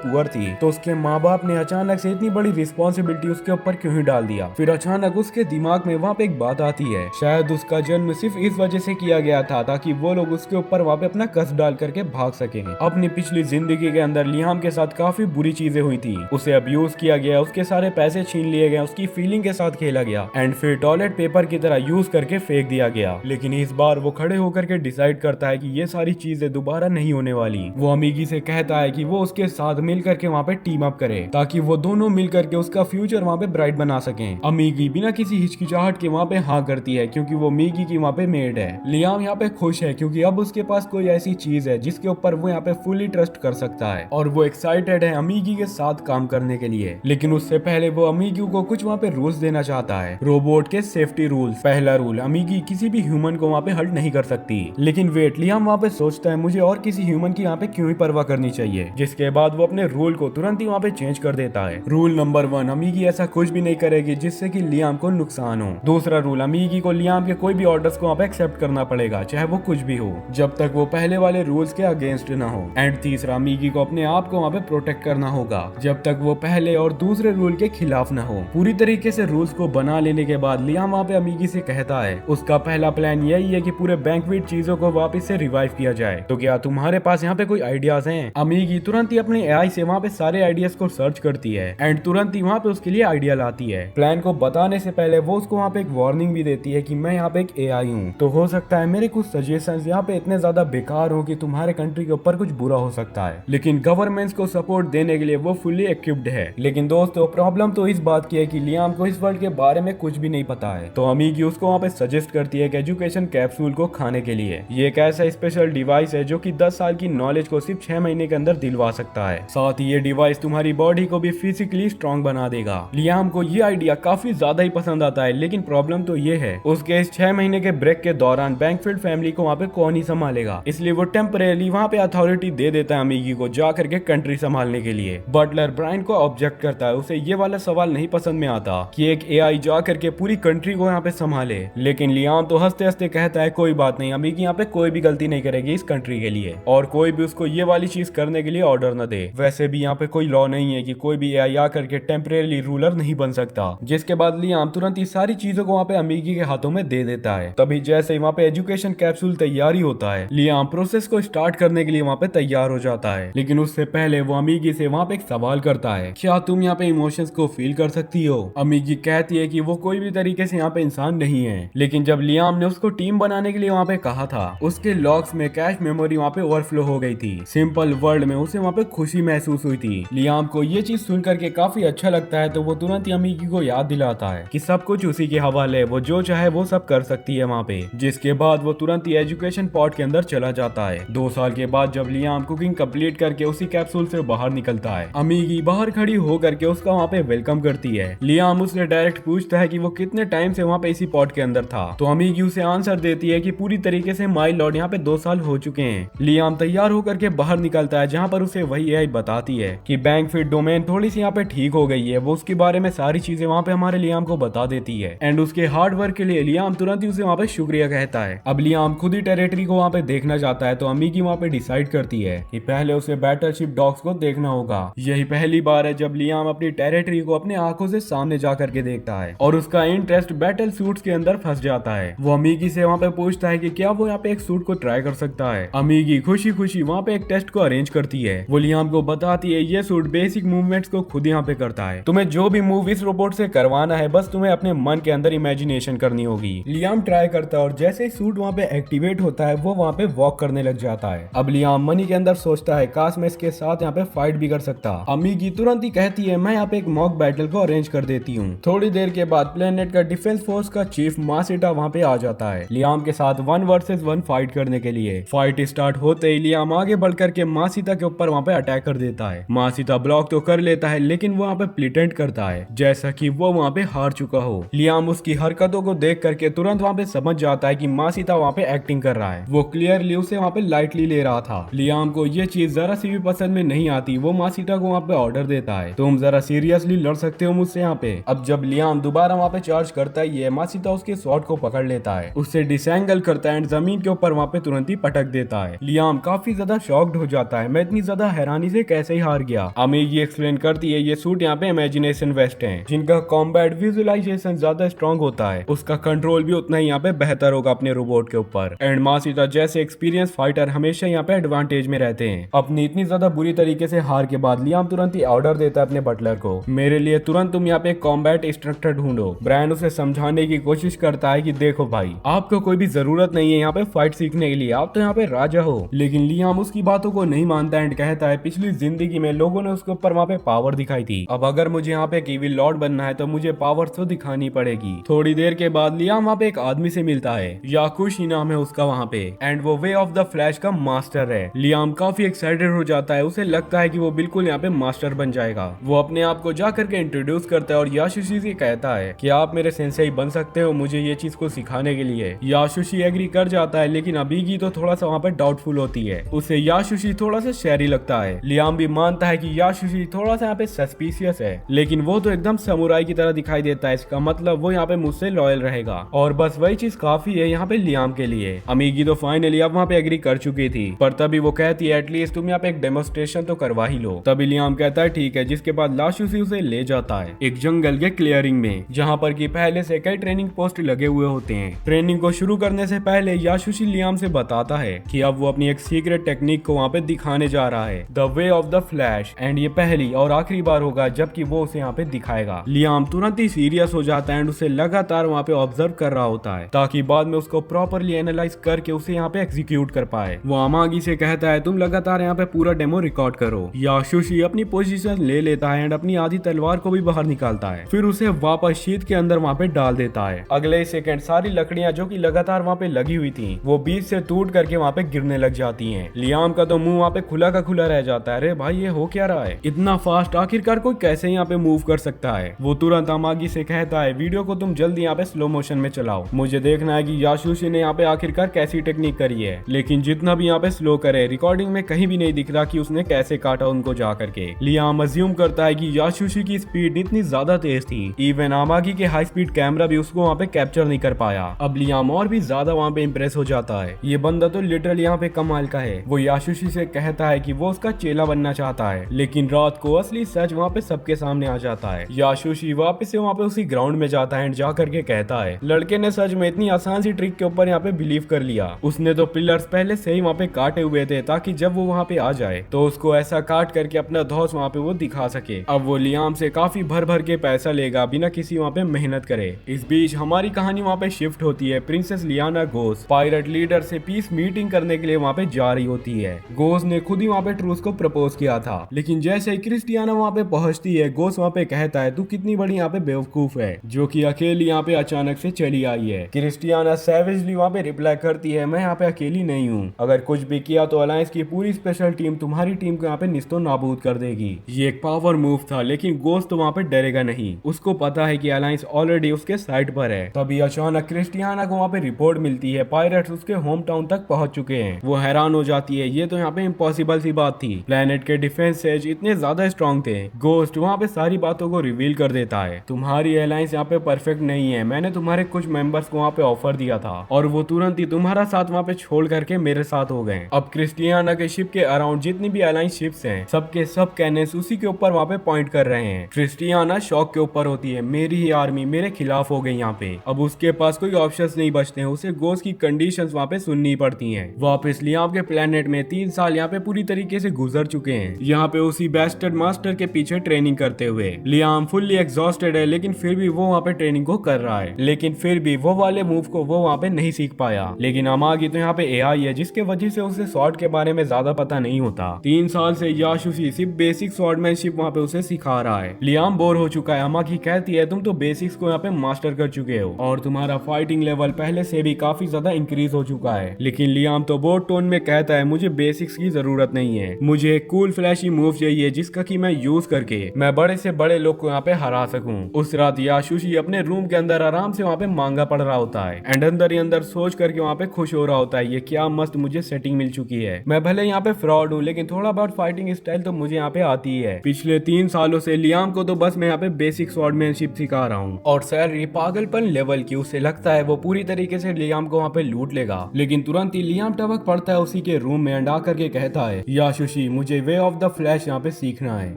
पुअर थी तो उसके माँ बाप ने अचानक से इतनी बड़ी रिस्पॉन्सिबिलिटी उसके ऊपर क्यों ही डाल दिया। फिर अचानक उसके दिमाग में वहाँ पे एक बात आती है, शायद उसका जन्म सिर्फ इस वजह से किया गया था ताकि वो लोग उसके ऊपर वहाँ पे अपना कस डाल करके भाग सके। अपनी पिछली जिंदगी के अंदर लियाम के साथ काफी बुरी चीजें हुई थी। उसे अब्यूज किया गया, उसके सारे पैसे छीन लिए गए, उसकी फीलिंग के साथ खेला गया एंड फिर टॉयलेट पेपर की तरह यूज करके फेंक दिया गया। लेकिन इस बार वो खड़े होकर के डिसाइड करता है कि ये सारी चीजें दोबारा नहीं होने वाली। वो अमीगी से कहता है कि वो उसके साथ मिल करके वहाँ पे टीम अप करे ताकि वो दोनों मिल करके उसका फ्यूचर वहाँ पे ब्राइट बना सके। अमीगी बिना किसी हिचकिचाहट के वहाँ पे हाँ करती है क्योंकि वो मीगी की वहाँ पे मेड है। लियाम यहाँ पे खुश है क्योंकि अब उसके पास कोई ऐसी चीज है जिसके ऊपर वो यहाँ पे फुली ट्रस्ट कर सकता है और वो एक्साइटेड है अमीगी के साथ काम करने के लिए। लेकिन उससे पहले वो अमीगी को कुछ वहाँ पे रूल्स देना चाहता है, रोबोट के सेफ्टी रूल्स। पहला रूल, अमीगी किसी भी ह्यूमन को वहाँ पे हर्ट नहीं कर सकती। लेकिन वेट, लियाम वहाँ पे सोचता है मुझे और किसी ह्यूमन की यहाँ पे क्यों ही परवाह करनी चाहिए, जिसके बाद वो अपने रूल को तुरंत ही वहाँ पे चेंज कर देता है। रूल नंबर 1, अमीगी ऐसा कुछ भी नहीं करेगी जिससे कि लियाम को नुकसान हो। दूसरा रूल, अमीगी को लियाम के कोई भी ऑर्डर्स को वहाँ पे एक्सेप्ट करना पड़ेगा, चाहे वो कुछ भी हो, जब तक वो पहले वाले रूल्स के अगेंस्ट ना हो। एंड तीसरा, अमीगी को अपने आप को वहाँ पे प्रोटेक्ट करना होगा जब तक वो पहले और दूसरे रूल के खिलाफ ना हो। पूरी तरीके से रूल्स को बना लेने के बाद लियाम वहाँ पे अमीगी से कहता है उसका पहला प्लान यही है कि पूरे बैंकवेट चीजों को वापस से रिवाइव किया जाए। तो क्या तुम्हारे पास यहाँ पे कोई आइडियाज हैं? अमीगी तुरंत ही अपने एआई से वहाँ पे सारे आइडियाज को सर्च करती है एंड तुरंत ही वहाँ पे उसके लिए आइडिया लाती है। प्लान को बताने से पहले वो उसको वहाँ पे एक वार्निंग भी देती है कि मैं यहाँ पे एक एआई हूँ, तो हो सकता है मेरे कुछ सजेशंस यहाँ पे इतने ज्यादा बेकार हो कि तुम्हारे कंट्री के ऊपर कुछ बुरा हो सकता है। लेकिन गवर्नमेंट्स को सपोर्ट देने के लिए वो फुली इक्विप्ड है। लेकिन दोस्तों, प्रॉब्लम तो इस बात की है कि लियाम को इस वर्ल्ड के बारे में कुछ भी नहीं पता है। तो अमीगी उसको वहाँ पे सजेस्ट करती है कि एजुकेशन कैप्सूल को खाने के लिए। ये एक ऐसा स्पेशल डिवाइस है जो कि 10 साल की नॉलेज को सिर्फ 6 महीने के अंदर दिलवा सकता है। साथ ही ये डिवाइस तुम्हारी बॉडी को भी फिजिकली स्ट्रॉन्ग बना देगा। लियाम को ये आइडिया काफी ज्यादा ही पसंद आता है, लेकिन प्रॉब्लम तो ये है उसके इस 6 महीने के ब्रेक के दौरान बैंकफील्ड फैमिली को वहाँ पे कौन ही संभालेगा। इसलिए वो टेम्परेली वहाँ पे अथॉरिटी दे देता है अमीगी को जा करके कंट्री संभालने के लिए। बटलर ब्रायन को ऑब्जेक्ट करता है, उसे ये वाला सवाल नहीं पसंद में आता कि एक एआई जा करके पूरी कंट्री को यहाँ पे संभाले। लेकिन लियाम तो हंसते हंसते कहता है कोई बात नहीं, अमीगी यहाँ पे कोई भी गलती नहीं करेगी इस कंट्री के लिए और कोई भी उसको ये वाली चीज करने के लिए ऑर्डर न दे। वैसे भी यहाँ पे कोई लॉ नहीं है कि कोई भी एआई आ करके टेम्परेरी रूलर नहीं बन सकता। जिसके बाद लियाम तुरंत ही सारी चीजों को वहाँ पे अमीगी के हाथों में दे देता है। तभी जैसे ही वहाँ पे एजुकेशन कैप्सूल तैयारी होता है, लियाम प्रोसेस को स्टार्ट करने के लिए वहाँ पे तैयार हो जाता है। लेकिन उससे पहले वो अमीगी से वहाँ पे एक सवाल करता है, क्या तुम यहाँ पे इमोशंस को फील कर सकती हो? अमीगी कहती है कि वो कोई भी तरीके से यहाँ पे इंसान नहीं है। लेकिन जब लियाम ने उसको टीम बनाने के लिए वहाँ पे कहा था, उसके लॉग्स में कैश मेमोरी वहाँ पे ओवरफ्लो हो गई थी। सिंपल वर्ल्ड में उसे वहाँ पे खुशी महसूस हुई थी। लियाम को ये चीज सुन करके काफी अच्छा लगता है, तो वो तुरंत ही अमीगी को याद दिलाता है कि सब कुछ उसी के हवाले, वो जो चाहे वो सब कर सकती है वहाँ पे। जिसके बाद वो तुरंत ही एजुकेशन पॉट के अंदर चला जाता है। 2 साल के बाद जब लियाम कुकिंग कंप्लीट करके उसी कैप्सूल से बाहर निकलता है, अमीगी बाहर खड़ी हो करके उसका वहाँ पे वेलकम करती है। लियाम उससे डायरेक्ट पूछता है कि वो कितने टाइम से वहाँ पे इसी पॉट के अंदर था, तो अमीगी उसे आंसर देती है कि पूरी तरीके से माय लॉर्ड यहाँ पे 2 साल हो चुके हैं। लियाम तैयार होकर के बाहर निकलता है, जहाँ पर उसे वही एआई बताती है कि बैंकफील्ड डोमेन थोड़ी सी यहाँ पे ठीक हो गई है। वो उसके बारे में सारी चीजें वहाँ पे हमारे लियाम को बता देती है एंड उसके हार्ड वर्क के लिए लियाम तुरंत ही उसे वहाँ पे शुक्रिया कहता है। अब लियाम खुद ही टेरिटरी को वहाँ पे देखना चाहता है, तो अमीगी वहाँ पे डिसाइड करती है कि पहले उसे बैटलशिप डॉग्स को देखना होगा। यही पहली बार है जब लियाम अपनी टेरिटरी को अपने आंखों से सामने जा करके देखता है और उसका इंटरेस्ट बैटल सूट्स के अंदर फंस जाता है। वो अमीगी से वहाँ पे पूछता है कि क्या वो यहाँ पे एक सूट को ट्राई कर सकता है। अमीगी खुशी खुशी वहाँ पे एक टेस्ट को अरेंज करती है। वो लियाम को बताती है ये सूट बेसिक मूवमेंट्स को खुद यहाँ पे करता है, तुम्हें जो भी मूव इस रोबोट से करवाना है बस तुम्हें अपने मन के अंदर इमेजिनेशन करनी होगी। लियाम ट्राई करता है और जैसे ही सूट वहाँ पे एक्टिवेट होता है वो वहाँ पे वॉक करने लग जाता है। अब लियाम मनी के अंदर सोचता है काश मैं इसके साथ यहाँ पे फाइट भी कर सकता। अमीगी तुरंत ही कहती है मैं यहाँ पे एक मॉक बैटल को अरेंज कर देती हूँ। थोड़ी देर के बाद प्लेनेट का डिफेंस फोर्स का चीफ मासिटा वहाँ पे आ जाता है लियाम के साथ 1 वर्सेस 1 फाइट करने के लिए। फाइट स्टार्ट होते ही लियाम आगे बढ़ करके मासिटा के ऊपर वहाँ पे अटैक कर देता देता है। मासीता ब्लॉक तो कर लेता है लेकिन वो वहाँ पे प्रिटेंड करता है जैसा कि वो वहाँ पे हार चुका हो। लियाम उसकी हरकतों को देख करके तुरंत वहाँ पे समझ जाता है कि मासीता वहाँ पे एक्टिंग कर रहा है। वो क्लियरली उसे वहाँ पे लाइटली ले रहा था। लियाम को ये चीज जरा सी भी पसंद में नहीं आती। वो मासीता को वहाँ पे ऑर्डर देता है, तुम जरा सीरियसली लड़ सकते हो मुझसे यहाँ पे। अब जब लियाम दोबारा वहाँ पे चार्ज करता ही है, मासीता उसके शॉट को पकड़ लेता है, उससे डिसएंगल करता है एंड जमीन के ऊपर वहाँ पे तुरंत ही पटक देता है। लियाम काफी ज्यादा शॉक्ड हो जाता है, मैं इतनी ज्यादा हैरानी से कैसे ही हार गया। अमीगी एक्सप्लेन करती है ये सूट यहाँ पे इमेजिनेशन वेस्ट है, जिनका कॉम्बैट विजुअलाइजेशन ज्यादा स्ट्रॉन्ग होता है, उसका कंट्रोल भी उतना ही यहाँ पे बेहतर होगा अपने रोबोट के ऊपर। एंड मासीता जैसे एक्सपीरियंस फाइटर हमेशा यहाँ पे एडवांटेज में रहते हैं। अपनी इतनी ज्यादा बुरी तरीके से हार के बाद लियाम तुरंत ही ऑर्डर देता है अपने बटलर को, मेरे लिए तुरंत तुम यहाँ पे कॉम्बैट इंस्ट्रक्टर ढूंढो। ब्रायन उसे समझाने की कोशिश करता है कि देखो भाई, आपको कोई भी जरूरत नहीं है यहाँ पे फाइट सीखने के लिए, आप तो यहाँ पे राजा हो। लेकिन लियाम उसकी बातों को नहीं मानता एंड कहता है पिछली जिंदगी में लोगों ने उसके ऊपर वहाँ पे पावर दिखाई थी, अब अगर मुझे यहाँ पे ईविल लॉर्ड बनना है तो मुझे पावर तो दिखानी पड़ेगी। थोड़ी देर के बाद लियाम वहाँ पे एक आदमी से मिलता है, याकुशी नाम है उसका वहाँ पे, एंड वो वे ऑफ द फ्लैश का मास्टर है। लियाम काफी एक्साइटेड हो जाता है, उसे लगता है कि वो बिल्कुल यहाँ पे मास्टर बन जाएगा। वो अपने आप को जा करके इंट्रोड्यूस करता है और याशुशी से कहता है कि आप मेरे सेंसेई बन सकते हो मुझे ये चीज को सिखाने के लिए। याशुशी एग्री कर जाता है लेकिन अबीगी तो थोड़ा सा वहाँ पे डाउटफुल होती है, उसे याशुशी थोड़ा सा शहरी लगता है। लियाम भी मानता है कि याशुशी थोड़ा सा यहाँ पे सस्पिशियस है, लेकिन वो तो एकदम समुराई की तरह दिखाई देता है, इसका मतलब वो यहाँ पे मुझसे लॉयल रहेगा। और बस वही चीज काफी है यहाँ पे लियाम के लिए। अमीगी तो फाइनली अब वहाँ पे एग्री कर चुकी थी, पर तभी वो कहती है एटलीस्ट तुम यहाँ पे एक डेमोन्स्ट्रेशन तो करवा ही लो। तभी लियाम कहता है ठीक है, जिसके बाद याशुशी उसे ले जाता है एक जंगल के क्लियरिंग में, जहाँ पर की पहले से कई ट्रेनिंग पोस्ट लगे हुए होते हैं। ट्रेनिंग को शुरू करने से पहले याशुशी लियाम से बताता है कि अब वो अपनी एक सीक्रेट टेक्निक को वहाँ पे दिखाने जा रहा है, the way of the flash, and ये पहली और आखिरी बार होगा जबकि वो उसे यहाँ पे दिखाएगा। लियाम तुरंत ही सीरियस हो जाता है एंड उसे लगातार वहाँ पे ऑब्जर्व कर रहा होता है ताकि बाद में उसको प्रॉपरली एनालाइज करके उसे यहाँ पे एग्जीक्यूट कर पाए। वो अमागी से कहता है तुम लगातार यहाँ पे पूरा डेमो रिकॉर्ड करो। याशुशी अपनी पोजीशन ले लेता है एंड अपनी आधी तलवार को भी बाहर निकालता है, फिर उसे वापस शीट के अंदर वहाँ पे डाल देता है। अगले सेकंड सारी लकड़ियां जो कि लगातार वहाँ पे लगी हुई थी वो बीच से टूट करके वहाँ पे गिरने लग जाती हैं। लियाम का तो मुंह वहाँ पे खुला का खुला रह जाता है, अरे भाई ये हो क्या रहा है, इतना फास्ट आखिरकार कोई कैसे यहाँ पे मूव कर सकता है। वो तुरंत अमागी से कहता है वीडियो को तुम जल्दी यहाँ पे स्लो मोशन में चलाओ, मुझे देखना है कि याशुशी ने यहाँ पे आखिरकार कैसी टेक्निक करी है। लेकिन जितना भी यहाँ पे स्लो करे रिकॉर्डिंग में कहीं भी नहीं दिख रहा कि उसने कैसे काटा उनको जा करके। लियाम अज्यूम करता है कि याशुशी की स्पीड इतनी ज्यादा तेज थी, इवन अमागी के हाई स्पीड कैमरा भी उसको वहाँ पे कैप्चर नहीं कर पाया। अब लियाम और भी ज्यादा वहाँ पे इम्प्रेस हो जाता है, ये बंदा तो लिटरली यहाँ पे कमाल का है। वो याशुशी से कहता है कि वो उसका चेला बनना चाहता है, लेकिन रात को असली सच वहाँ पे सबके सामने आ जाता है। याशुशी वापस से वहाँ पे उसी ग्राउंड में जाता है एंड जा करके कहता है लड़के ने सच में इतनी आसान सी ट्रिक के ऊपर यहाँ पे बिलीव कर लिया, उसने तो पिलर्स पहले से ही वहाँ पे काटे हुए थे ताकि जब वो वहाँ पे आ जाए तो उसको ऐसा काट करके अपना धौस वहाँ पे वो दिखा सके। अब वो लियाम से काफी भर भर के पैसा लेगा बिना किसी वहाँ पे मेहनत करे। इस बीच हमारी कहानी वहाँ पे शिफ्ट होती है। प्रिंसेस लियाना गोस पायरेट लीडर से पीस मीटिंग करने के लिए वहाँ पे जा रही होती है। गोस ने खुद ही वहाँ पे ट्रूस को प्रपोज किया था, लेकिन जैसे ही क्रिस्टियाना वहाँ पे पहुंचती है गोस वहाँ पे कहता है तू कितनी बड़ी यहाँ पे बेवकूफ है जो कि अकेली यहाँ पे अचानक से चली आई है। क्रिस्टियाना सैवेजली वहाँ पे रिप्लाई करती है मैं यहाँ पे अकेली नहीं हूँ, अगर कुछ भी किया तो अलायंस की पूरी स्पेशल टीम तुम्हारी टीम को यहाँ पे निस्तो नाबूद कर देगी। ये एक पावर मूव था, लेकिन गोस तो वहाँ पे डरेगा नहीं, उसको पता है कि अलायंस ऑलरेडी उसके साइड पर है। तभी अचानक क्रिस्टियाना को वहाँ पे रिपोर्ट मिलती है पायरेट्स उसके होम टाउन तक पहुंच चुके हैं। वो हैरान हो जाती है, ये तो यहाँ पे इम्पॉसिबल सी बात थी, प्लेनेट के डिफेंस एज इतने ज्यादा स्ट्रॉन्ग थे। गोस्ट वहाँ पे सारी बातों को रिवील कर देता है, तुम्हारी अलायंस यहाँ पे परफेक्ट नहीं है, मैंने तुम्हारे कुछ मेंबर्स को वहाँ पे ऑफर दिया था और वो तुरंत ही तुम्हारा साथ वहाँ पे छोड़ करके मेरे साथ हो गए। अब क्रिस्टियाना के शिप के अराउंड जितनी भी अलायंस शिप्स हैं सबके सब कैनन्स उसी के ऊपर वहाँ पे पॉइंट कर रहे हैं। क्रिस्टियाना शॉक के ऊपर होती है, मेरी ही आर्मी मेरे खिलाफ हो गई यहाँ पे। अब उसके पास कोई ऑप्शंस नहीं बचते हैं, उसे गोस की कंडीशंस वहाँ पे सुननी पड़ती हैं। वापस लियाम के प्लेनेट में 3 साल यहाँ पे पूरी तरीके से गुजर चुके हैं, यहाँ पे उसी बेस्टर्ड मास्टर के पीछे ट्रेनिंग करते हुए। लियाम फुल्ली एग्जॉस्टेड है, लेकिन फिर भी वो वहाँ पे ट्रेनिंग को कर रहा है, लेकिन फिर भी वो वाले मूव को वो वहाँ पे नहीं सीख पाया। लेकिन अमागी तो यहाँ पे एआई है जिसके वजह से उसे स्वॉर्ड के बारे में ज्यादा पता नहीं होता। 3 साल से याशुशी सिर्फ बेसिक स्वॉर्डमैनशिप वहाँ पे उसे सिखा रहा है। लियाम बोर हो चुका है, अमागी कहती है तुम तो बेसिक्स को यहाँ पे मास्टर कर चुके हो और तुम्हारा फाइटिंग लेवल पहले से भी काफी ज्यादा इंक्रीज हो चुका है। लेकिन लियाम तो बोर्ड टोन में कहता है मुझे बेसिक्स की जरूरत नहीं है, मुझे एक कूल कूल फ्लैशी मूव चाहिए जिसका कि मैं यूज करके मैं बड़े से बड़े लोग को यहाँ पे हरा सकूं। उस रात याशुशी अपने रूम के अंदर आराम से वहाँ पे मांगा पढ़ रहा होता है एंड अंदर ही अंदर सोच करके वहाँ पे खुश हो रहा होता है, ये क्या मस्त मुझे सेटिंग मिल चुकी है। मैं भले यहाँ पे फ्रॉड हूँ लेकिन थोड़ा बहुत फाइटिंग स्टाइल तो मुझे यहाँ पे आती है। पिछले 3 सालों से लियाम को तो बस मैं यहाँ पे बेसिक स्वॉर्डमैनशिप सिखा रहा हूँ और सैलरी पागलपन लेवल की। उसे लगता है वो पूरी तरीके से लियाम को वहाँ पे लूट लेगा, लेकिन तुरंत ही लियाम टपक पड़ता है उसी के रूम में एंड आकर के कहता है याशुशी मुझे वे ऑफ द फ्लैश यहाँ पे सीखना है।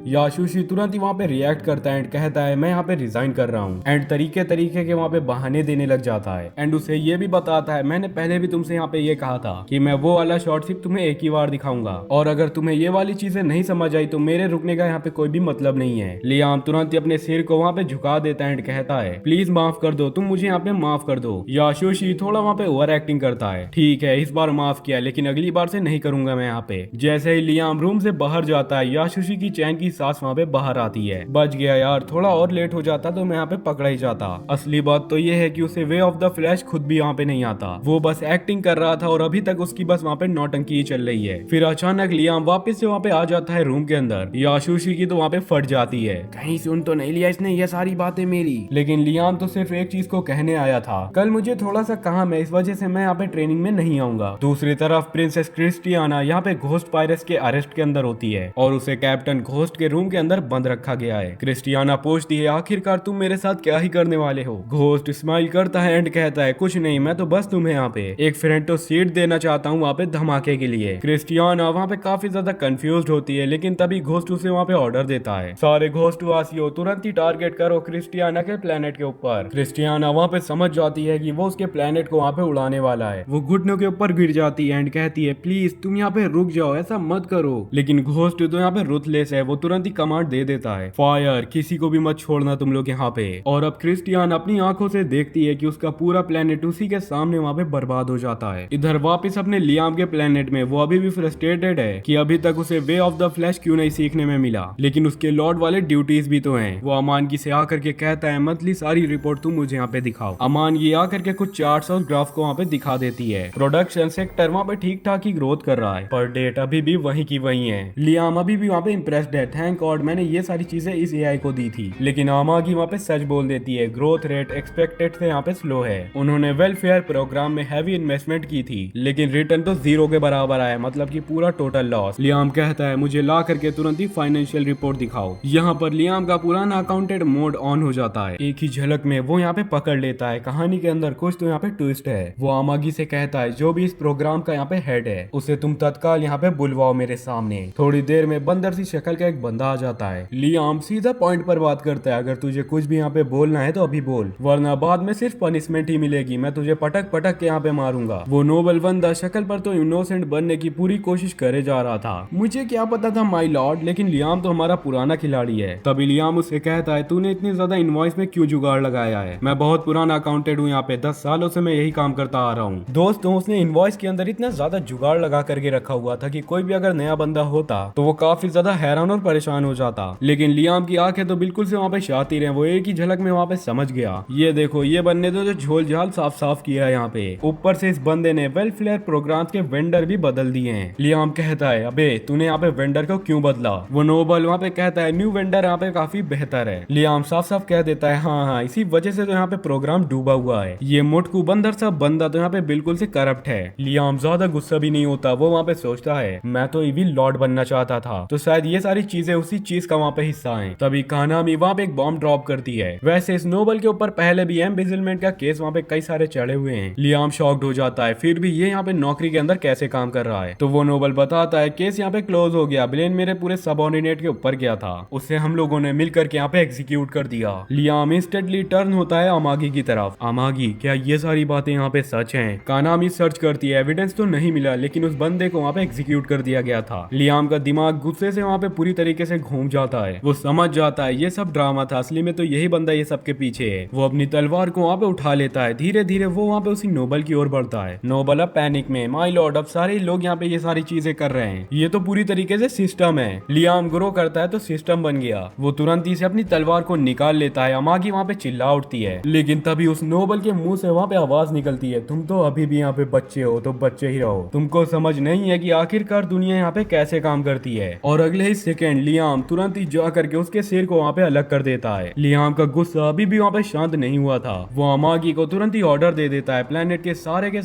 याशुशी तुरंत ही वहाँ पे रिएक्ट करता है एंड कहता है मैं यहाँ पे रिजाइन कर रहा हूँ एंड तरीके तरीके के वहाँ पे बहाने देने लग जाता है एंड उसे ये भी बताता है मैंने पहले भी तुमसे यहाँ पे ये कहा था कि मैं वो वाला शॉट सिर्फ तुम्हें एक ही बार दिखाऊंगा और अगर तुम्हें ये वाली चीजें नहीं समझ आई तो मेरे रुकने का यहाँ पे कोई भी मतलब नहीं है। लियाम तुरंत ही अपने सिर को वहाँ पे झुका देता है एंड कहता है प्लीज माफ कर दो, तुम मुझे यहाँ पे माफ कर दो। याशुशी थोड़ा वहाँ पे ओवर एक्टिंग करता है, ठीक है इस बार माफ किया लेकिन अगली बार से नहीं करूंगा मैं यहाँ पे। जैसे ही लियाम रूम से बाहर जाता है याशुशी की चैन की सांस वहाँ पे बाहर आती है। बच गया यार, थोड़ा और लेट हो जाता तो मैं यहाँ पे पकड़ा ही जाता। असली बात तो ये है कि उसे वे ऑफ द फ्लैश खुद भी यहाँ पे नहीं आता, वो बस एक्टिंग कर रहा था और अभी तक उसकी बस वहाँ पे नौटंकी ही चल रही है। फिर अचानक लियाम वापस से वहाँ पे आ जाता है रूम के अंदर। याशुशी की तो वहाँ पे फट जाती है, कहीं सुन तो नहीं लिया इसने ये सारी बातें मेरी। लेकिन लियाम तो सिर्फ एक चीज को कहने आया था, कल मुझे थोड़ा सा काम है इस वजह से मैं यहाँ पे ट्रेनिंग में नहीं आऊंगा। दूसरी तरफ प्रिंसेस क्रिस्टियाना यहाँ पे घोस्ट पायरस के अरेस्ट के अंदर होती है और उसे कैप्टन घोस्ट के रूम के अंदर बंद रखा गया है। क्रिस्टियाना पूछती है आखिरकार तुम मेरे साथ क्या ही करने वाले हो। घोस्ट स्माइल करता है एंड कहता है कुछ नहीं, मैं तो बस तुम्हें यहाँ पे एक फ्रंट तो सीट देना चाहता हूँ वहाँ पे धमाके के लिए। क्रिस्टियाना वहाँ पे काफी ज्यादा कंफ्यूज होती है लेकिन तभी घोस्ट उसे वहाँ पे ऑर्डर देता है सारे घोस्ट वासियों तुरंत ही टारगेट करो क्रिस्टियाना के प्लेनेट के ऊपर। क्रिस्टियाना वहाँ पे समझ जाती है कि वो उसके प्लेनेट को वहाँ पे उड़ाने वाला है। वो घुटनों के ऊपर गिर जाती है एंड कहती है प्लीज तुम यहाँ पे रुक जाओ, ऐसा मत करो। लेकिन घोस्ट तो यहाँ पे रुथलेस है, वो तुरंत ही कमांड दे देता है फायर, किसी को भी मत छोड़ना तुम लोग यहाँ पे। और अब क्रिस्टियाना अपनी आंखों से देखती है कि उसका पूरा प्लेनेट उसी के सामने वहाँ पे बर्बाद हो जाता है। इधर वापस अपने लियाम के प्लेनेट में वो अभी भी फ्रस्ट्रेटेड है कि अभी तक उसे वे ऑफ द फ्लैश क्यों नहीं सीखने में मिला, लेकिन उसके लॉर्ड वाले ड्यूटीज भी तो हैं। वो अमानगी से आकर के कहता है मंथली सारी रिपोर्ट तुम मुझे यहाँ पे दिखाओ। अमानगी आकर के कुछ चार्ट्स और ग्राफ को वहाँ पे दिखा देती है। प्रोडक्शन सेक्टर वहाँ पे ठीक ठाक ही ग्रोथ कर रहा है पर डेट अभी भी वहीं की वहीं है। लियाम अभी भी वहाँ पे इम्प्रेस्ड है, थैंक गॉड मैंने ये सारी चीजें इस एआई को दी थी। लेकिन अमागी वहाँ पे सच बोल देती है, ग्रोथ रेट एक्सपेक्टेड से यहाँ पे स्लो है। उन्होंने वेलफेयर प्रोग्राम में हैवी इन्वेस्टमेंट की थी लेकिन रिटर्न तो 0 के बराबर आया, मतलब कि पूरा टोटल लॉस। लियाम कहता है मुझे ला करके तुरंत ही फाइनेंशियल रिपोर्ट दिखाओ। यहाँ पर लियाम का पुराना अकाउंटेंट मोड ऑन हो जाता है। एक ही झलक में वो यहाँ पे पकड़ लेता है कहानी के अंदर कुछ तो यहाँ पे ट्विस्ट है। वो आमागी से कहता है जो भी इस प्रोग्राम का यहाँ पे हेड है उसे तुम तत्काल यहाँ पे बुलवाओ मेरे सामने। थोड़ी देर में बंदर सी शक्ल का एक बंदा आ जाता है। लियाम सीधा पॉइंट पर बात करता है, अगर तुझे कुछ भी यहाँ पे बोलना है तो अभी बोल, वरना बाद में सिर्फ पनिशमेंट ही मिलेगी, मैं तुझे पटक पटक के यहाँ पे मारूंगा। वो नोबल बंदा शक्ल पर तो इनोसेंट बनने की पूरी कोशिश करे जा रहा था, मुझे क्या पता था माय लॉर्ड, लेकिन लियाम तो हमारा पुराना खिलाड़ी है। तभी लियाम उससे कहता है तूने इतनी ज्यादा इनवॉइस में क्यों जुगाड़ लगाया है, मैं बहुत पुराना अकाउंटेंट हूँ यहाँ पे, 10 सालों से मैं यही काम करता आ रहा हूँ। दोस्तों उसने इनवॉइस के अंदर इतना ज्यादा जुगाड़ लगा करके रखा हुआ था कि कोई भी अगर नया बंदा होता तो वो काफी ज्यादा हैरान और परेशान हो जाता। लेकिन लियाम की आंखें तो बिल्कुल से वहाँ पे शातिर हैं, वो एक ही झलक में वहाँ पे समझ गया। ये देखो ये बंदे तो जो झोल झाल साफ साफ किया है यहाँ पे, ऊपर से इस बंदे ने वेलफेयर प्रोग्राम के वेंडर भी बदल दिए हैं। लियाम कहता है अबे तूने यहाँ पे वेंडर को क्यों बदला। वो नोबल वहाँ पे कहता है न्यू वेंडर यहाँ पे काफी बेहतर है। लियाम साफ साफ कह देता है हाँ इसी वजह से तो यहाँ पे प्रोग्राम डूबा हुआ है, ये मोटकू बंदर सा बंदा तो यहाँ पे बिल्कुल से करप्ट है। लियाम ज्यादा गुस्सा भी नहीं होता, वो वहाँ पे सोचता है मैं तो इविल लॉर्ड बनना चाहता था, तो शायद ये सारी चीजें उसी चीज का वहाँ पे हिस्सा है। तभी कानामी वहाँ पे एक बॉम्ब ड्रॉप करती है। वैसे इस नोबल के ऊपर पहले भी एम्बिजलमेंट का केस वहाँ पे कई सारे चढ़े हुए हैं। लियाम शॉक्ड हो जाता है, फिर भी ये यहाँ पे नौकरी के अंदर कैसे काम कर रहा है। तो वो नोबल बताता है केस यहाँ पे क्लोज हो गया, ब्लेन मेरे पूरे सबऑर्डिनेट के ऊपर गया था, उससे हम लोगों ने मिलकर के यहाँ पे एग्जीक्यूट कर दिया। लियाम इंस्टेंटली टर्न होता है अमागी की तरफ। अमागी क्या ये सारी बातें यहाँ पे सच हैं? कानामी सर्च करती है, एविडेंस तो नहीं मिला लेकिन उस बंदे को वहाँ पे एग्जीक्यूट कर दिया गया था। लियाम का दिमाग गुस्से से वहाँ पे पूरी तरीके से घूम जाता है, वो समझ जाता है ये सब ड्रामा था, असली में तो यही बंदा ये सब के पीछे है। वो अपनी तलवार को वहाँ पे उठा लेता है, धीरे धीरे वो वहाँ पे उसी नोबल की ओर बढ़ता है। नोबल अब पैनिक में, माय लॉर्ड अब सारे लोग यहाँ पे ये सारी चीजें कर रहे हैं, ये तो पूरी तरीके से सिस्टम है। लियाम ग्रो करता है तो सिस्टम बन गया। वो तुरंत ही से अपनी तलवार को निकाल लेता है। अमागी वहाँ पे चिल्ला उठती है, लेकिन तभी उस नोबल के मुंह से वहाँ पे आवाज निकलती है, तुम तो अभी भी यहाँ पे बच्चे हो तो बच्चे ही रहो, तुमको समझ नहीं है कि आखिरकार दुनिया यहाँ पे कैसे काम करती है और अगले ही सेकंड लियाम तुरंत ही जा करके उसके सिर को वहाँ पे अलग कर देता है। लियाम का गुस्सा अभी भी वहाँ पे शांत नहीं हुआ था। वो अमागी को तुरंत ही ऑर्डर दे देता है, प्लेनेट के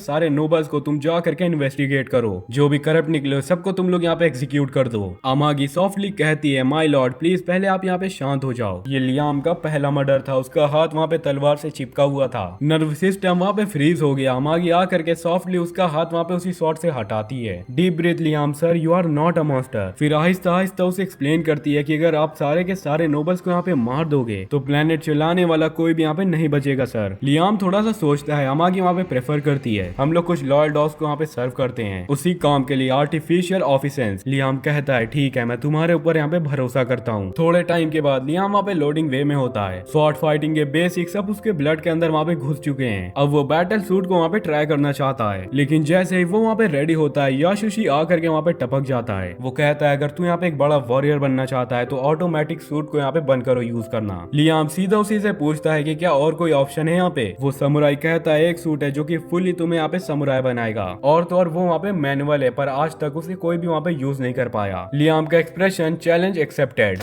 सारे नोबल्स को तुम जा करके इन्वेस्टिगेट करो, जो भी करप्ट निकले सबको तुम लोग यहाँ पे एग्जीक्यूट कर दो। अमागी सॉफ्टली कहती है, माय लॉर्ड प्लीज पहले आप यहाँ पे शांत हो जाओ। ये लियाम का पहला मर्डर था, उसका हाथ वहाँ पे तलवार से चिपका हुआ था, नर्व सिस्टम वहाँ पे फ्रीज हो गया। अमागी आ करके सॉफ्टली उसका हाथ वहाँ पे उसी शॉट से हटाती है। Deep breath Liam sir, you are not a monster. फिर आहिस्ता आहिस्ता उसे एक्सप्लेन करती है कि अगर आप सारे के सारे नोबल्स को यहाँ पे मार दोगे तो प्लेनेट चलाने वाला कोई भी यहाँ पे नहीं बचेगा सर। लियाम थोड़ा सा सोचता है, अमागी वहाँ पे प्रेफर करती है हम लोग कुछ लॉयल डॉग्स को यहाँ पे सर्व करते हैं उसी काम के लिए, आर्टिफिशियल ऑफिसेंस। लियाम कहता है ठीक है, मैं तुम्हारे ऊपर यहाँ पे भरोसा करता हूँ। थोड़े टाइम के बाद लियाम वहाँ पे लोडिंग वे में होता है। स्वॉर्ड फाइटिंग के बेसिक सब उसके ब्लड के अंदर वहाँ पे घुस चुके हैं। अब वो बैटल सूट को वहाँ पे ट्राई करना चाहता है, लेकिन जैसे ही वो वहाँ पे रेडी होता है याशुशी आकर के वहाँ पे टपक जाता है। वो कहता है अगर तू यहाँ पे एक बड़ा वॉरियर बनना चाहता है तो ऑटोमेटिक सूट को यहाँ पे बंद करो यूज करना। लियाम सीधा उसी से पूछता है कि क्या और कोई ऑप्शन है यहाँ पे। वो समुराई कहता है एक सूट है जो कि फुली तुम्हें यहाँ पे समुराई बनाएगा, और तो और वो वहाँ पे मैनुअल है पर आज तक उसे कोई भी वहाँ पे यूज नहीं कर पाया। लियाम का एक्सप्रेशन चैलेंज एक्सेप्टेड